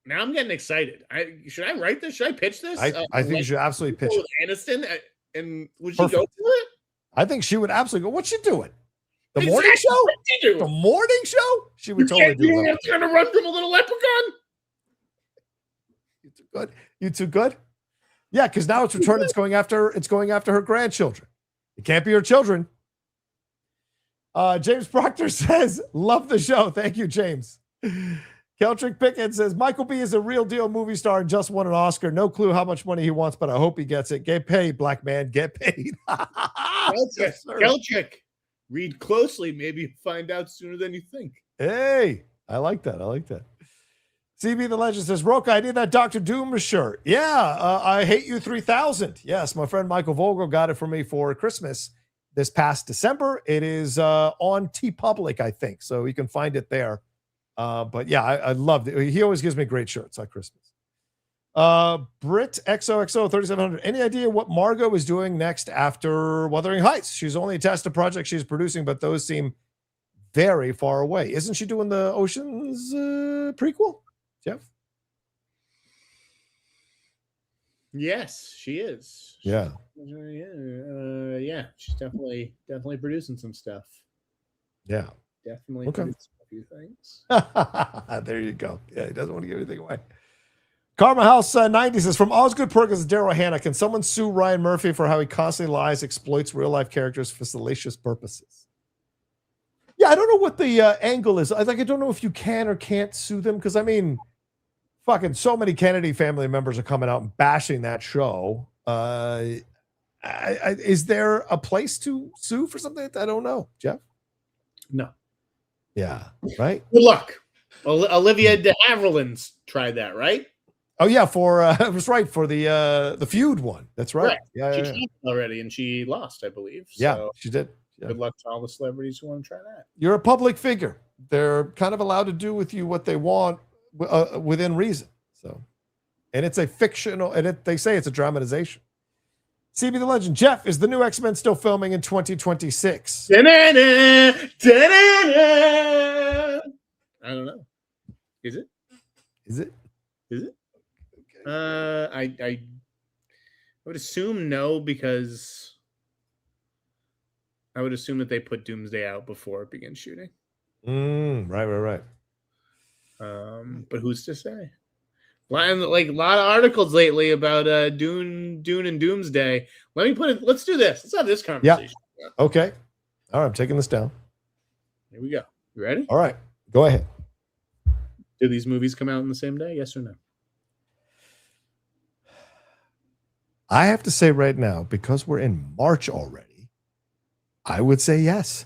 B: Now I'm getting excited. Should I write this? Should I pitch this?
A: I think you should absolutely pitch it.
B: Aniston, and would she go for it?
A: I think she would absolutely go. What's she doing? The morning show? The morning show? She would totally do it.
B: You're gonna run from a little leprechaun?
A: You too good. You too good? Yeah, because now it's returned. It's going after her grandchildren. It can't be her children. James Proctor says, love the show. Thank you, James. Keltrick Pickett says, Michael B is a real deal movie star and just won an Oscar. No clue how much money he wants, but I hope he gets it. Get paid, black man. Get paid.
B: Keltrick, read closely. Maybe you'll find out sooner than you think.
A: Hey, I like that. CB the Legend says, Rocha, I need that Dr. Doom shirt. Yeah, I Hate You 3000. Yes, my friend Michael Vogel got it for me for Christmas this past December. It is on TeePublic, I think, so you can find it there. But yeah, I loved it. He always gives me great shirts at Christmas. Brit XOXO 3700. Any idea what Margot is doing next after Wuthering Heights? She's only attached to projects she's producing, but those seem very far away. Isn't she doing the Oceans prequel, Jeff?
B: Yes, she is.
A: Yeah.
B: Yeah, she's definitely producing some stuff.
A: Yeah.
B: Definitely producing a few things.
A: There you go. Yeah, he doesn't want to give anything away. Karma House 90 says, from Osgood Perkins and Daryl Hannah, can someone sue Ryan Murphy for how he constantly lies, exploits real-life characters for salacious purposes? Yeah, I don't know what the angle is. I don't know if you can or can't sue them, because, I mean, fucking so many Kennedy family members are coming out and bashing that show. Is there a place to sue for something? I don't know, Jeff.
B: No.
A: Yeah. Right.
B: Good luck. Olivia de Havilland's tried that, right?
A: Oh yeah, it was right for the feud one. That's right. Yeah,
B: she tried already, and she lost, I believe.
A: Yeah,
B: so
A: she did. Yeah.
B: Good luck to all the celebrities who want to try that.
A: You're a public figure. They're kind of allowed to do with you what they want within reason. So, and it's a fictional, and they say it's a dramatization. CB the Legend. Jeff, is the new X-Men still filming in 2026?
B: Da-na-na, da-na-na. I don't know. Is it? Okay. I would assume no, because I would assume that they put Doomsday out before it begins shooting.
A: Right.
B: But who's to say? A lot of articles lately about Dune and Doomsday. Let's do this. Let's have this conversation.
A: Yeah. Okay. All right, I'm taking this down.
B: Here we go. You ready?
A: All right. Go ahead.
B: Do these movies come out on the same day? Yes or no?
A: I have to say right now, because we're in March already, I would say yes.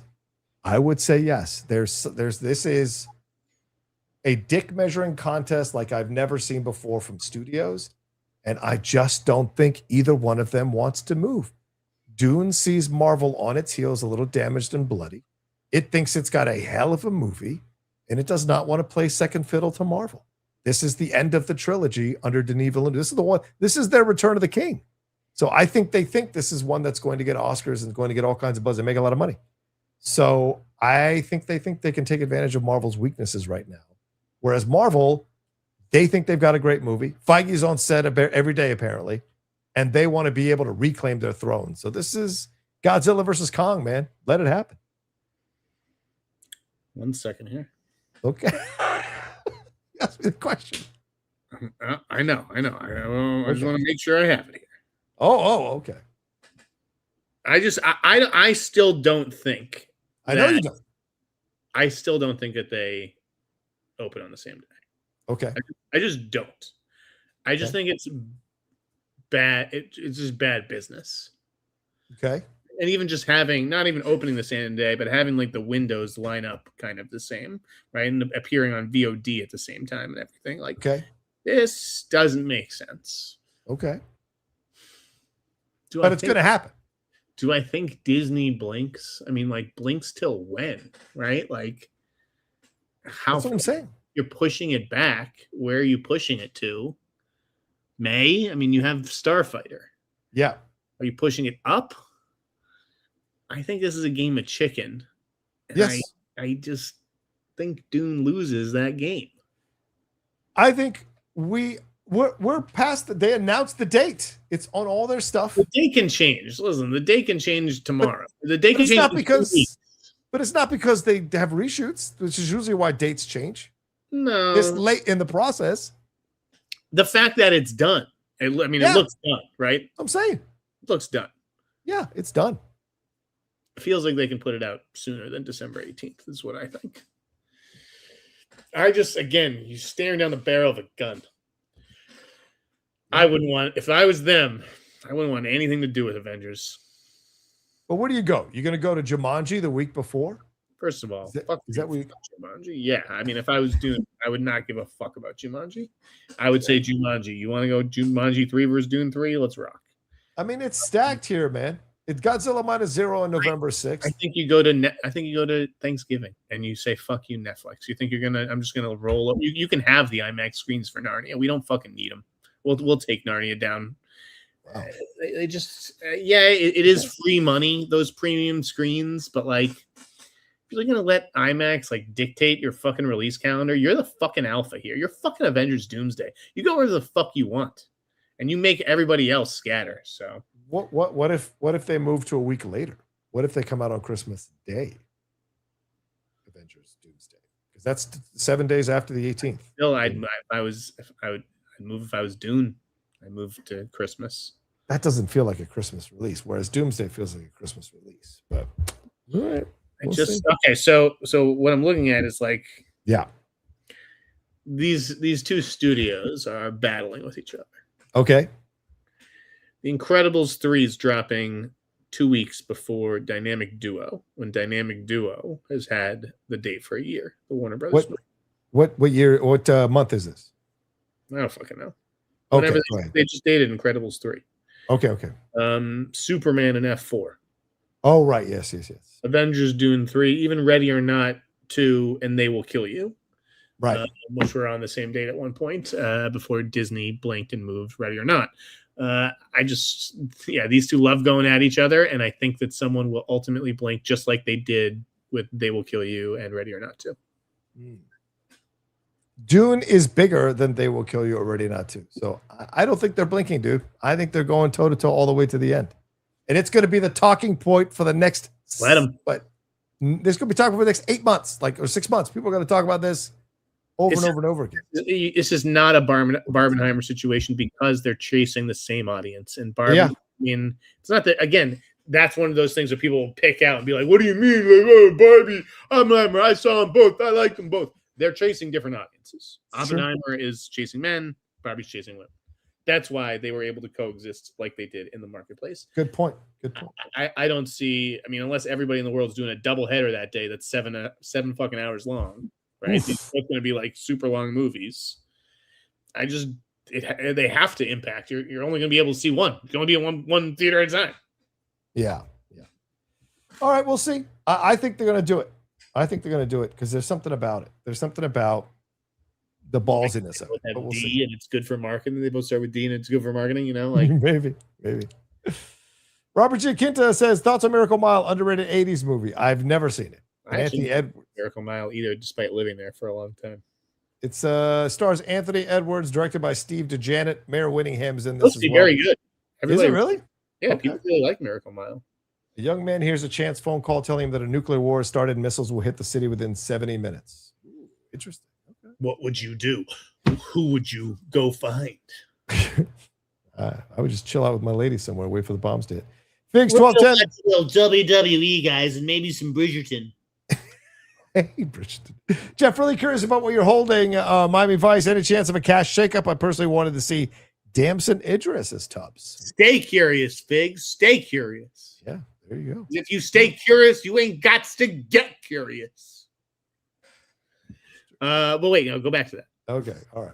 A: This is a dick measuring contest like I've never seen before from studios, and I just don't think either one of them wants to move. Dune sees Marvel on its heels, a little damaged and bloody. It thinks it's got a hell of a movie, and it does not want to play second fiddle to Marvel. this is the end of the trilogy under Denis Villeneuve. This is the one. This is their Return of the King. So I think they think this is one that's going to get Oscars and going to get all kinds of buzz and make a lot of money. So I think they can take advantage of Marvel's weaknesses right now. Whereas Marvel, they think they've got a great movie. Feige's on set every day, apparently, and they want to be able to reclaim their throne. So this is Godzilla versus Kong, man. Let it happen.
B: 1 second here.
A: Okay. Ask me the question.
B: I know. I just want to make sure I have it here.
A: Oh, okay.
B: I still don't think.
A: I know you don't.
B: I still don't think that they open on the same day.
A: Okay.
B: I just don't. I just think it's bad. It's just bad business.
A: Okay.
B: And even just having, not even opening the same day, but having like the windows line up kind of the same, right? And appearing on VOD at the same time and everything. Like,
A: okay,
B: this doesn't make sense.
A: Okay. But it's going to happen.
B: Do I think Disney blinks? I mean, like, blinks till when, right? Like, how?
A: That's what I'm saying.
B: You're pushing it back. Where are you pushing it to? May? I mean, you have Starfighter.
A: Yeah.
B: Are you pushing it up? I think this is a game of chicken.
A: Yes.
B: I just think Dune loses that game.
A: I think we're past they announced the date. It's on all their stuff.
B: The date can change. Listen, the date can change tomorrow. The date can change.
A: But it's not because they have reshoots, which is usually why dates change.
B: No.
A: This late in the process.
B: The fact that it's done. It looks done, right?
A: I'm saying.
B: It looks done.
A: Yeah, it's done.
B: It feels like they can put it out sooner than December 18th, is what I think. You're staring down the barrel of a gun. I wouldn't want, if I was them, I wouldn't want anything to do with Avengers.
A: But where do you go? You're going to go to Jumanji the week before?
B: First of all,
A: is that what
B: Jumanji? Yeah. I mean, if I was Dune, I would not give a fuck about Jumanji. I would say Jumanji. You want to go Jumanji 3 versus Dune 3? Let's rock.
A: I mean, it's stacked here, man. It's Godzilla -0 on November 6th.
B: I think you go to Thanksgiving and you say, fuck you, Netflix. You think I'm just going to roll up. You can have the IMAX screens for Narnia. We don't fucking need them. We'll take Narnia down.
A: Wow.
B: They just, it is free money, those premium screens, but like, if you're going to let IMAX like dictate your fucking release calendar, you're the fucking alpha here. You're fucking Avengers Doomsday. You go where the fuck you want, and you make everybody else scatter. So
A: what if they move to a week later? What if they come out on Christmas Day? Avengers Doomsday, because that's 7 days after the 18th.
B: Still, I'd move if I was Dune. I moved to Christmas.
A: That doesn't feel like a Christmas release, whereas Doomsday feels like a Christmas release. But all right.
B: Okay, so what I'm looking at is like, these two studios are battling with each other.
A: Okay.
B: The Incredibles 3 is dropping 2 weeks before Dynamic Duo, when Dynamic Duo has had the date for a year. The Warner Brothers.
A: What year? What month is this?
B: I don't fucking know.
A: Okay,
B: Whenever they just dated Incredibles 3.
A: Okay.
B: Superman and F4.
A: Oh, right. Yes.
B: Avengers Dune 3, even Ready or Not 2, and They Will Kill You.
A: Right.
B: Which were on the same date at one point before Disney blinked and moved Ready or Not. These two love going at each other, and I think that someone will ultimately blink just like they did with They Will Kill You and Ready or Not 2.
A: Dune is bigger than They Will Kill You or Ready or Not 2. So I don't think they're blinking, dude. I think they're going toe-to-toe all the way to the end. And it's going to be the talking point for the next.
B: Let them.
A: But there's going to be talking for the next 8 months, or 6 months. People are going to talk about this over and over again.
B: This is not a Barbenheimer situation because they're chasing the same audience. And I mean, it's not that, again, that's one of those things that people will pick out and be like, what do you mean? Like, oh, Barbie, Oppenheimer, I saw them both. I like them both. They're chasing different audiences. Oppenheimer is chasing men. Barbie's chasing women. That's why they were able to coexist like they did in the marketplace.
A: Good point.
B: I don't see. I mean, unless everybody in the world is doing a double header that day that's seven fucking hours long, right? It's going to be like super long movies. They have to impact. You're only going to be able to see one. You can only be in one theater at a time.
A: Yeah. All right, we'll see. I think they're going to do it. I think they're going to do it because there's something about it. There's something about the ballsiness of it.
B: Have
A: We'll
B: D
A: see.
B: and it's good for marketing. They both start with D and it's good for marketing. You know, like
A: maybe. Robert G. Quinta says thoughts on Miracle Mile, underrated '80s movie. I've never seen it. Anthony Edwards.
B: Miracle Mile either, despite living there for a long time.
A: It's stars Anthony Edwards, directed by Steve DeJanet. Mayor Winningham's in this.
B: Must be very good.
A: Is it really?
B: Yeah, people really like Miracle Mile.
A: A young man hears a chance phone call telling him that a nuclear war has started and missiles will hit the city within 70 minutes. Ooh, interesting. Okay.
B: What would you do? Who would you go find?
A: I would just chill out with my lady somewhere, wait for the bombs to hit. Figs 1210.
B: WWE guys and maybe some Bridgerton.
A: Hey, Bridgerton. Jeff, really curious about what you're holding. Miami Vice. Any chance of a cash shakeup? I personally wanted to see Damson Idris as Tubbs.
B: Stay curious, Figs. Stay curious.
A: Yeah, there you go.
B: If you stay curious, you ain't got to get curious. But wait, no, go back to that.
A: Okay, all right.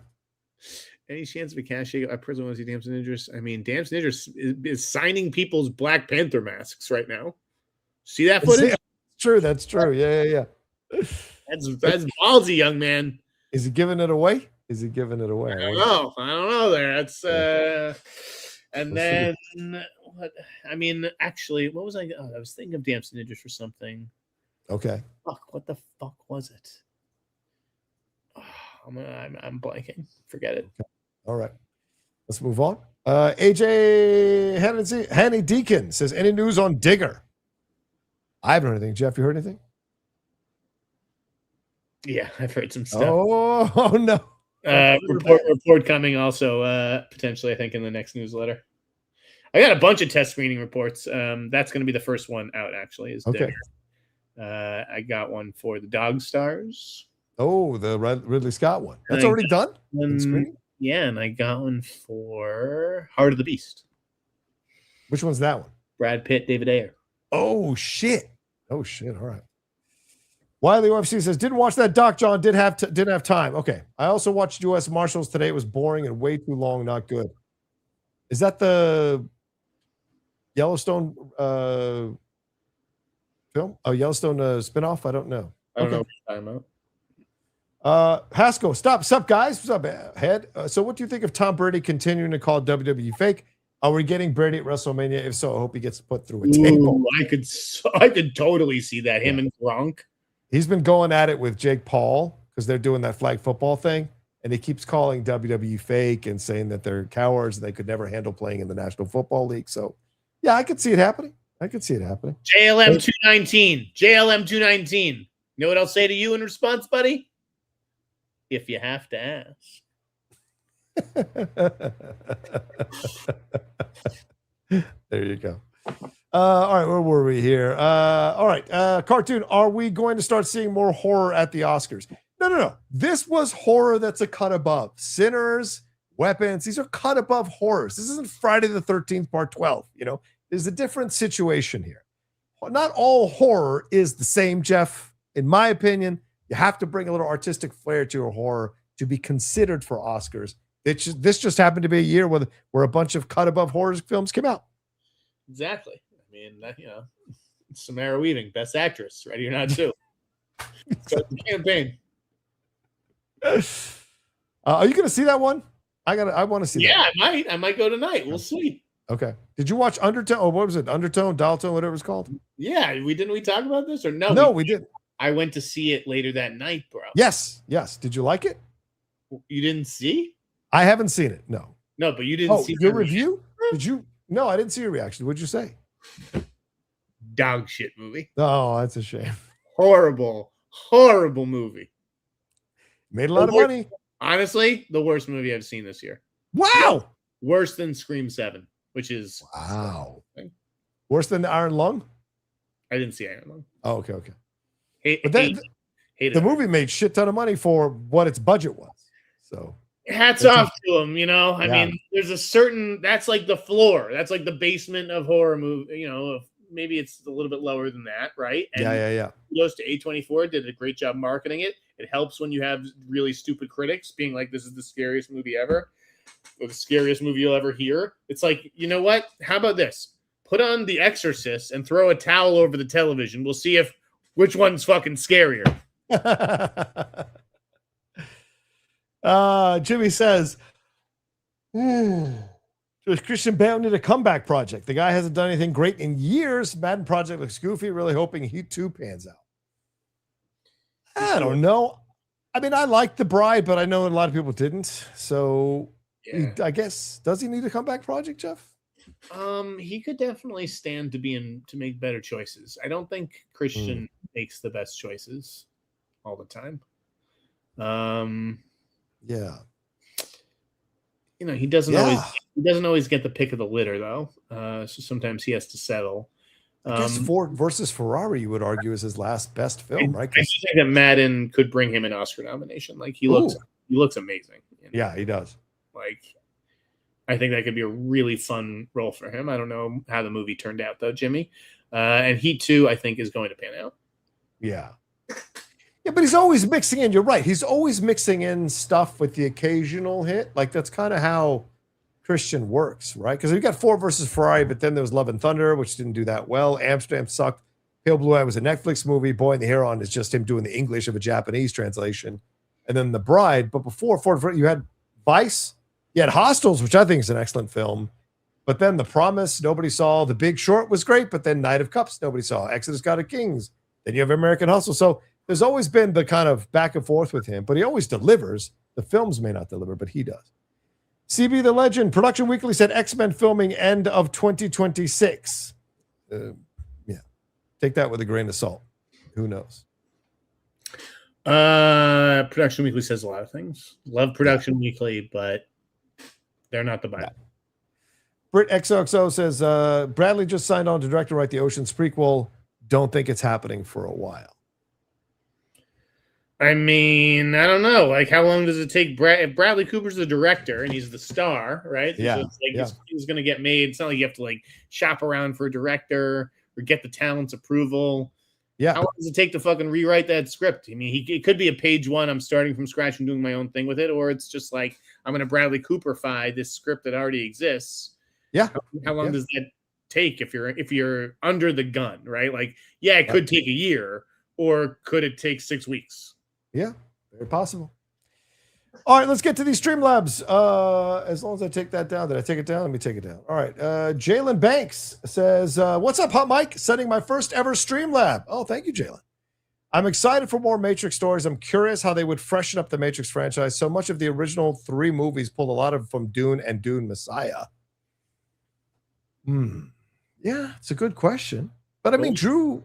B: Any chance of a cash shakeup? I personally want to see Damson Idris. I mean, Damson Idris is signing people's Black Panther masks right now. See that footage?
A: That's true. Yeah.
B: That's ballsy, young man.
A: Is he giving it away? I don't
B: know there. That's and then what? I mean, actually, what was I? Oh, I was thinking of Damson Idris for something.
A: Okay.
B: Fuck, what the fuck was it? Oh, I'm blanking. Forget it.
A: Okay. All right. Let's move on. AJ Hanny Deacon says, any news on Digger? I haven't heard anything. Jeff, you heard anything?
B: Yeah, I've heard some stuff.
A: Oh no.
B: Report coming also potentially, I think, in the next newsletter. I got a bunch of test screening reports. That's going to be the first one out, actually. Is
A: okay.
B: I got one for the Dog Stars.
A: Oh, the Ridley Scott one. That's already done?
B: Yeah, and I got one for Heart of the Beast.
A: Which one's that one?
B: Brad Pitt, David Ayer.
A: Oh, shit. All right. Wiley UFC says, didn't watch that doc, John. Didn't have time. Okay. I also watched U.S. Marshals today. It was boring and way too long. Not good. Is that the Yellowstone film? Oh, Yellowstone spinoff? I don't know.
B: I don't know what you're talking about.
A: Haskell, what's up, guys? What's up, Head? So what do you think of Tom Brady continuing to call WWE fake? Are we getting Brady at WrestleMania? If so, I hope he gets put through a table.
B: I could totally see that. Him and Gronk.
A: He's been going at it with Jake Paul because they're doing that flag football thing, and he keeps calling WWE fake and saying that they're cowards and they could never handle playing in the National Football League. So, yeah, I could see it happening.
B: JLM 219. JLM 219. You know what I'll say to you in response, buddy? If you have to ask.
A: There you go. All right, where were we here? All right, cartoon. Are we going to start seeing more horror at the Oscars? No. This was horror that's a cut above. Sinners, Weapons, these are cut above horrors. This isn't Friday the 13th, part 12. You know, there's a different situation here. Not all horror is the same, Jeff. In my opinion, you have to bring a little artistic flair to your horror to be considered for Oscars. This just happened to be a year where a bunch of cut above horror films came out.
B: Exactly. I mean, Samara Weaving, Best Actress, Ready or Not 2. Start the campaign.
A: Are you going to see that one? I want to see that.
B: Yeah, I might go tonight. We'll see.
A: Okay. Did you watch Undertone? Oh, what was it? Undertone, Dalton, whatever it's called?
B: Yeah. We talk about this or no?
A: No, we didn't.
B: I went to see it later that night, bro.
A: Yes. Did you like it?
B: You didn't see?
A: I haven't seen it. No,
B: but you didn't see
A: your review? Did you? No, I didn't see your reaction. What'd you say?
B: Dog shit movie.
A: Oh, that's a shame.
B: Horrible movie.
A: Made a lot of money.
B: Honestly, the worst movie I've seen this year.
A: Wow.
B: Worse than Scream 7, which is
A: wow. Worse than the Iron Lung?
B: I didn't see Iron Lung.
A: Oh, okay.
B: Hate
A: the movie made shit ton of money for what its budget was. So
B: hats off to them, you know. I mean, there's a certain that's like the floor. That's like the basement of horror movie, you know. Maybe it's a little bit lower than that, right? And
A: yeah.
B: Kudos to A24, did a great job marketing it. It helps when you have really stupid critics being like, this is the scariest movie ever, or the scariest movie you'll ever hear. It's like, you know what? How about this? Put on The Exorcist and throw a towel over the television. We'll see which one's fucking scarier.
A: Jimmy says, does Christian Bale need a comeback project? The guy hasn't done anything great in years. Madden project looks goofy. Really hoping he too pans out. I don't know. I mean, I liked The Bride, but I know a lot of people didn't. So I guess, does he need a comeback project, Jeff?
B: He could definitely stand to make better choices. I don't think Christian makes the best choices all the time.
A: Yeah.
B: You know, he doesn't always get the pick of the litter though. So sometimes he has to settle.
A: I guess Ford versus Ferrari, you would argue, is his last best film, right?
B: I think that Madden could bring him an Oscar nomination. Like he looks amazing. You know?
A: Yeah, he does.
B: Like, I think that could be a really fun role for him. I don't know how the movie turned out though, Jimmy. And Heat 2, I think, is going to pan out.
A: Yeah. Yeah, but he's always mixing in. You're right. He's always mixing in stuff with the occasional hit. Like, that's kind of how Christian works, right? Because we got Ford versus Ferrari, but then there was Love and Thunder, which didn't do that well. Amsterdam sucked. Pale Blue Eye was a Netflix movie. Boy and the Heron is just him doing the English of a Japanese translation. And then The Bride. But before Ford, you had Vice. You had Hostels, which I think is an excellent film. But then The Promise, nobody saw. The Big Short was great, but then Knight of Cups, nobody saw. Exodus, God of Kings. Then you have American Hustle. So there's always been the kind of back and forth with him, but he always delivers. The films may not deliver, but he does. CB the Legend, Production Weekly said X-Men filming end of 2026. Yeah. Take that with a grain of salt. Who knows?
B: Production Weekly says a lot of things. Love Production Weekly, but they're not the Bible. Yeah.
A: Brit XOXO says Bradley just signed on to direct and write the Ocean's prequel. Don't think it's happening for a while.
B: I mean, I don't know. Like, how long does it take? If Bradley Cooper's the director and he's the star, right?
A: Yeah.
B: So it's like this thing's going to get made. It's not like you have to like shop around for a director or get the talent's approval.
A: Yeah.
B: How long does it take to fucking rewrite that script? I mean, it could be a page one. I'm starting from scratch and doing my own thing with it, or it's just like I'm going to Bradley Cooper-fy this script that already exists.
A: Yeah.
B: How long does that take if you're under the gun, right? Like, yeah, it could take a year, or could it take 6 weeks?
A: Yeah, very possible. All right, let's get to these Streamlabs. As long as I take that down. Did I take it down? Let me take it down. All right. Jalen Banks says, what's up, Hot Mike? Sending my first ever Streamlab. Oh, thank you, Jalen. I'm excited for more Matrix stories. I'm curious how they would freshen up the Matrix franchise. So much of the original 3 movies pulled a lot of from Dune and Dune Messiah. Yeah, it's a good question. But I mean, Drew.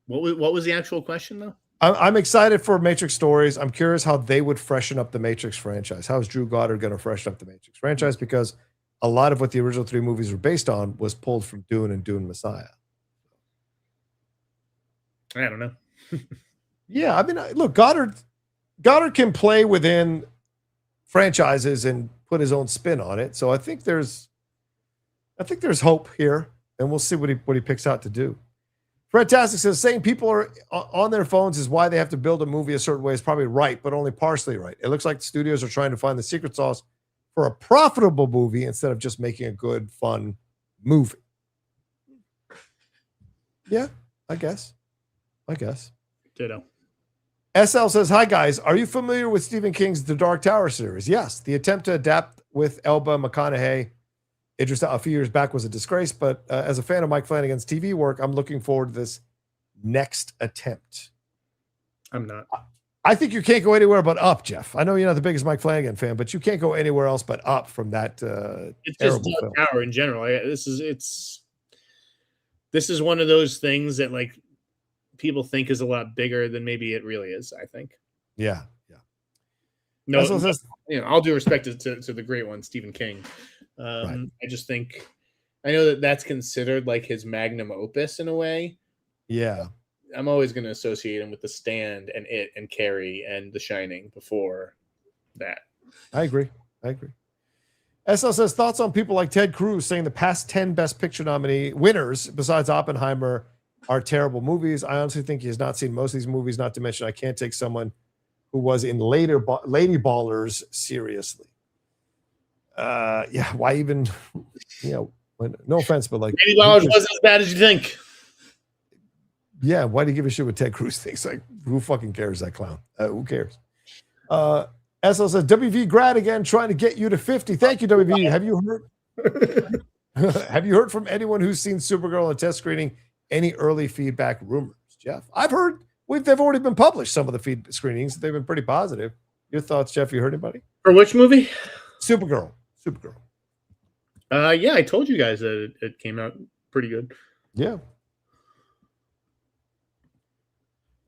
B: What was the actual question, though?
A: I'm excited for Matrix stories. I'm curious how they would freshen up the Matrix franchise. How is Drew Goddard going to freshen up the Matrix franchise? Because a lot of what the original 3 movies were based on was pulled from Dune and Dune Messiah.
B: I don't know.
A: Yeah, I mean, look, Goddard can play within franchises and put his own spin on it. So I think there's hope here, and we'll see what he picks out to do. Fantastic says saying people are on their phones is why they have to build a movie a certain way is probably right, but only partially right. It looks like the studios are trying to find the secret sauce for a profitable movie instead of just making a good, fun movie. Yeah, I guess.
B: Ditto.
A: SL says, hi, guys. Are you familiar with Stephen King's The Dark Tower series? Yes. The attempt to adapt with Elba McConaughey Idris a few years back was a disgrace, but as a fan of Mike Flanagan's TV work, I'm looking forward to this next attempt.
B: I'm not.
A: I think you can't go anywhere but up, Jeff. I know you're not the biggest Mike Flanagan fan, but you can't go anywhere else but up from that.
B: It's just Dark Tower in general. This is one of those things that like people think is a lot bigger than maybe it really is. I think.
A: Yeah.
B: No, all due respect to the great one, Stephen King. Right. I just think I know that's considered like his magnum opus in a way.
A: Yeah.
B: I'm always going to associate him with The Stand and It and Carrie and The Shining before that.
A: I agree. SL says thoughts on people like Ted Cruz saying the past 10 Best Picture nominee winners besides Oppenheimer are terrible movies. I honestly think he has not seen most of these movies, not to mention I can't take someone who was in Lady Ballers seriously. Yeah, why even, no offense, but like
B: Lady Ballers wasn't as bad as you think.
A: Yeah, why do you give a shit what Ted Cruz thinks? Like, who fucking cares, that clown? Who cares? SL says, WV grad again, trying to get you to 50. Thank you, WV. Have you heard? Have you heard from anyone who's seen Supergirl in test screening? Any early feedback rumors, Jeff? I've heard they've already been published, some of the feed screenings. They've been pretty positive. Your thoughts, Jeff? You heard anybody?
B: For which movie?
A: Supergirl.
B: Yeah, I told you guys that it came out pretty good.
A: Yeah.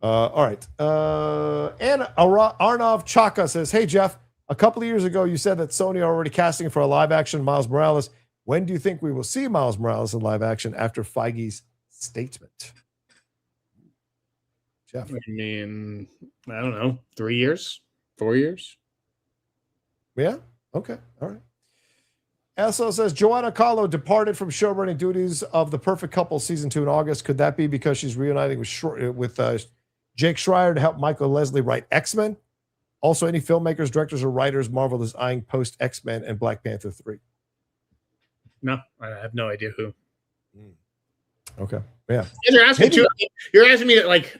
A: All right. Anna Arnov Chaka says, hey, Jeff, a couple of years ago, you said that Sony are already casting for a live action Miles Morales. When do you think we will see Miles Morales in live action after Feige's statement? Jeff.
B: I mean, I don't know, 3 years, 4 years.
A: Yeah. Okay. All right. Also says Joanna Kahlo departed from showrunning duties of The Perfect Couple season 2 in August. Could that be because she's reuniting with Jake Schreier to help Michael Leslie write X-Men? Also, any filmmakers, directors, or writers Marvel is eyeing post X-Men and Black Panther 3?
B: No, I have no idea who.
A: Okay. Yeah.
B: You're asking me like,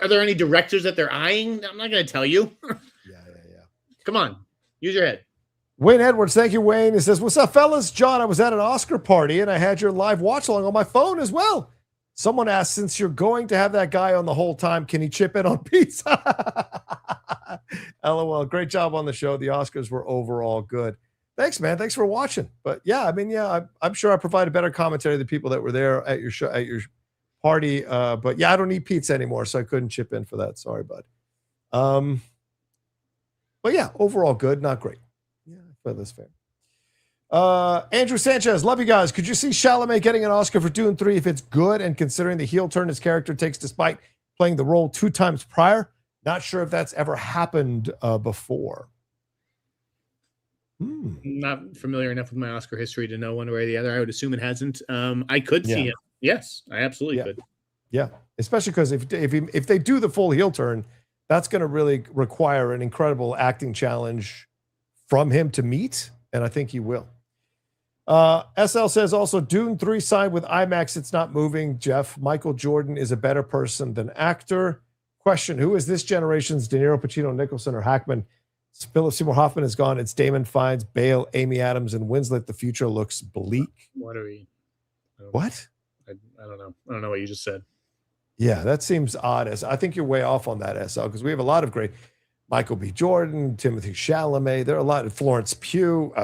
B: are there any directors that they're eyeing? I'm not going to tell you.
A: Yeah.
B: Come on, use your head.
A: Wayne Edwards, thank you, Wayne. He says, what's up, fellas? John, I was at an Oscar party and I had your live watch along on my phone as well. Someone asked, since you're going to have that guy on the whole time, can he chip in on pizza? LOL. Great job on the show. The Oscars were overall good. Thanks, man. Thanks for watching. But yeah, I mean, I'm sure I provided better commentary to the people that were there at your show, at your party. But yeah, I don't eat pizza anymore, so I couldn't chip in for that. Sorry, bud. But yeah, overall good, not great. Yeah, for this fan. Andrew Sanchez, love you guys. Could you see Chalamet getting an Oscar for Dune 3 if it's good, and considering the heel turn his character takes despite playing the role 2 times prior? Not sure if that's ever happened before.
B: Not familiar enough with my Oscar history to know one way or the other. I would assume it hasn't. I could see it. Yes, I absolutely could.
A: Yeah, especially because if they do the full heel turn, that's going to really require an incredible acting challenge from him to meet, and I think he will. SL says also, Dune 3 signed with IMAX. It's not moving. Jeff, Michael Jordan is a better person than actor. Question, who is this generation's DeNiro, Pacino, Nicholson, or Hackman? Philip Seymour Hoffman is gone. It's Damon, Fiennes, Bale, Amy Adams, and Winslet. The future looks bleak.
B: What are we?
A: What?
B: I don't know. I don't know what you just said.
A: Yeah, that seems odd. I think you're way off on that, SL, because we have a lot of great Michael B. Jordan, Timothée Chalamet. There are a lot of Florence Pugh,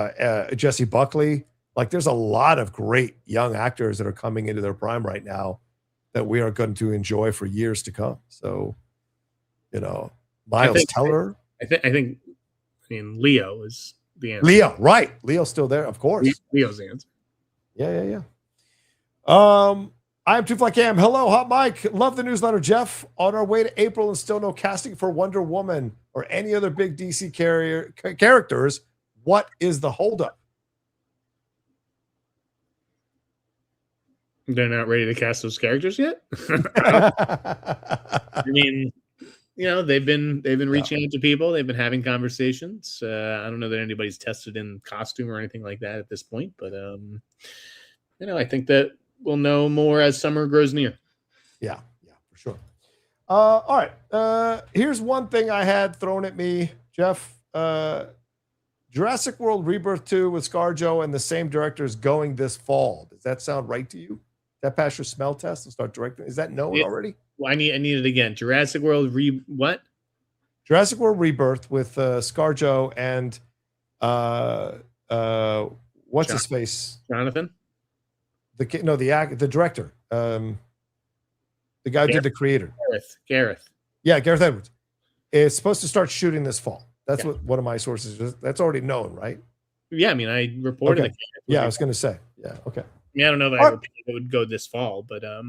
A: Jesse Buckley. Like, there's a lot of great young actors that are coming into their prime right now that we are going to enjoy for years to come. So, Miles Teller.
B: I mean, Leo is the answer.
A: Leo, right. Leo's still there, of course.
B: Leo's the answer.
A: Yeah. I am Too Fly Cam. Hello, Hot Mike. Love the newsletter, Jeff. On our way to April and still no casting for Wonder Woman or any other big DC characters. What is the holdup?
B: They're not ready to cast those characters yet. I mean, they've been reaching out to people. They've been having conversations. I don't know that anybody's tested in costume or anything like that at this point, but I think that we'll know more as summer grows near. Yeah, for sure. All right. Here's one thing I had thrown at me, Jeff. Jurassic World Rebirth 2 with ScarJo and the same directors going this fall. Does that sound right to you? That pass your smell test and start directing? Is that known already? Well, I need it again. Jurassic World what? Jurassic World Rebirth with ScarJo and what's his face? Jonathan? The director. The guy who did The Creator. Gareth. Yeah, Gareth Edwards. It's supposed to start shooting this fall. That's what one of my sources. That's already known, right? Yeah, I mean, I reported. Okay. Yeah, I was going to say. Yeah, okay. I mean, I don't know that it would go this fall, but I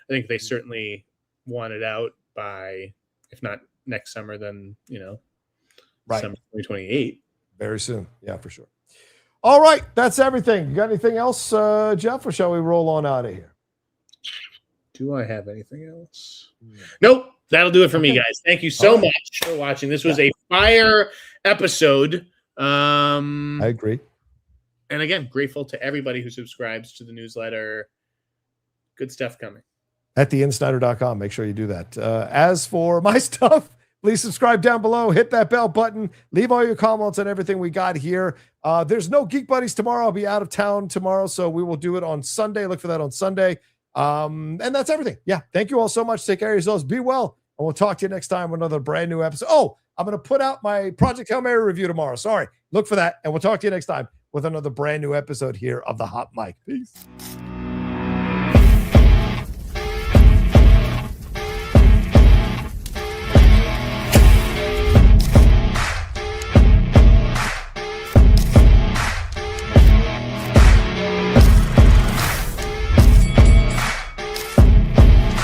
B: think they certainly want it out by, if not next summer, then right, summer 2028. Very soon. Yeah, for sure. All right, that's everything. You got anything else, Jeff, or shall we roll on out of here? Do I have anything else? Nope. That'll do it for me, guys. Thank you so much for watching. This was a fire episode. I agree. And again, grateful to everybody who subscribes to the newsletter. Good stuff coming. At theinsnyder.com. Make sure you do that. As for my stuff,
A: Please subscribe down below. Hit that bell button. Leave all your comments on everything we got here. There's no Geek Buddies tomorrow. I'll be out of town tomorrow, so we will do it on Sunday. Look for that on Sunday. And that's everything. Yeah, thank you all so much. Take care of yourselves. Be well, and we'll talk to you next time with another brand new episode. Oh, I'm going to put out my Project Hail Mary review tomorrow. Sorry. Look for that, and we'll talk to you next time with another brand new episode here of The Hot Mic. Peace.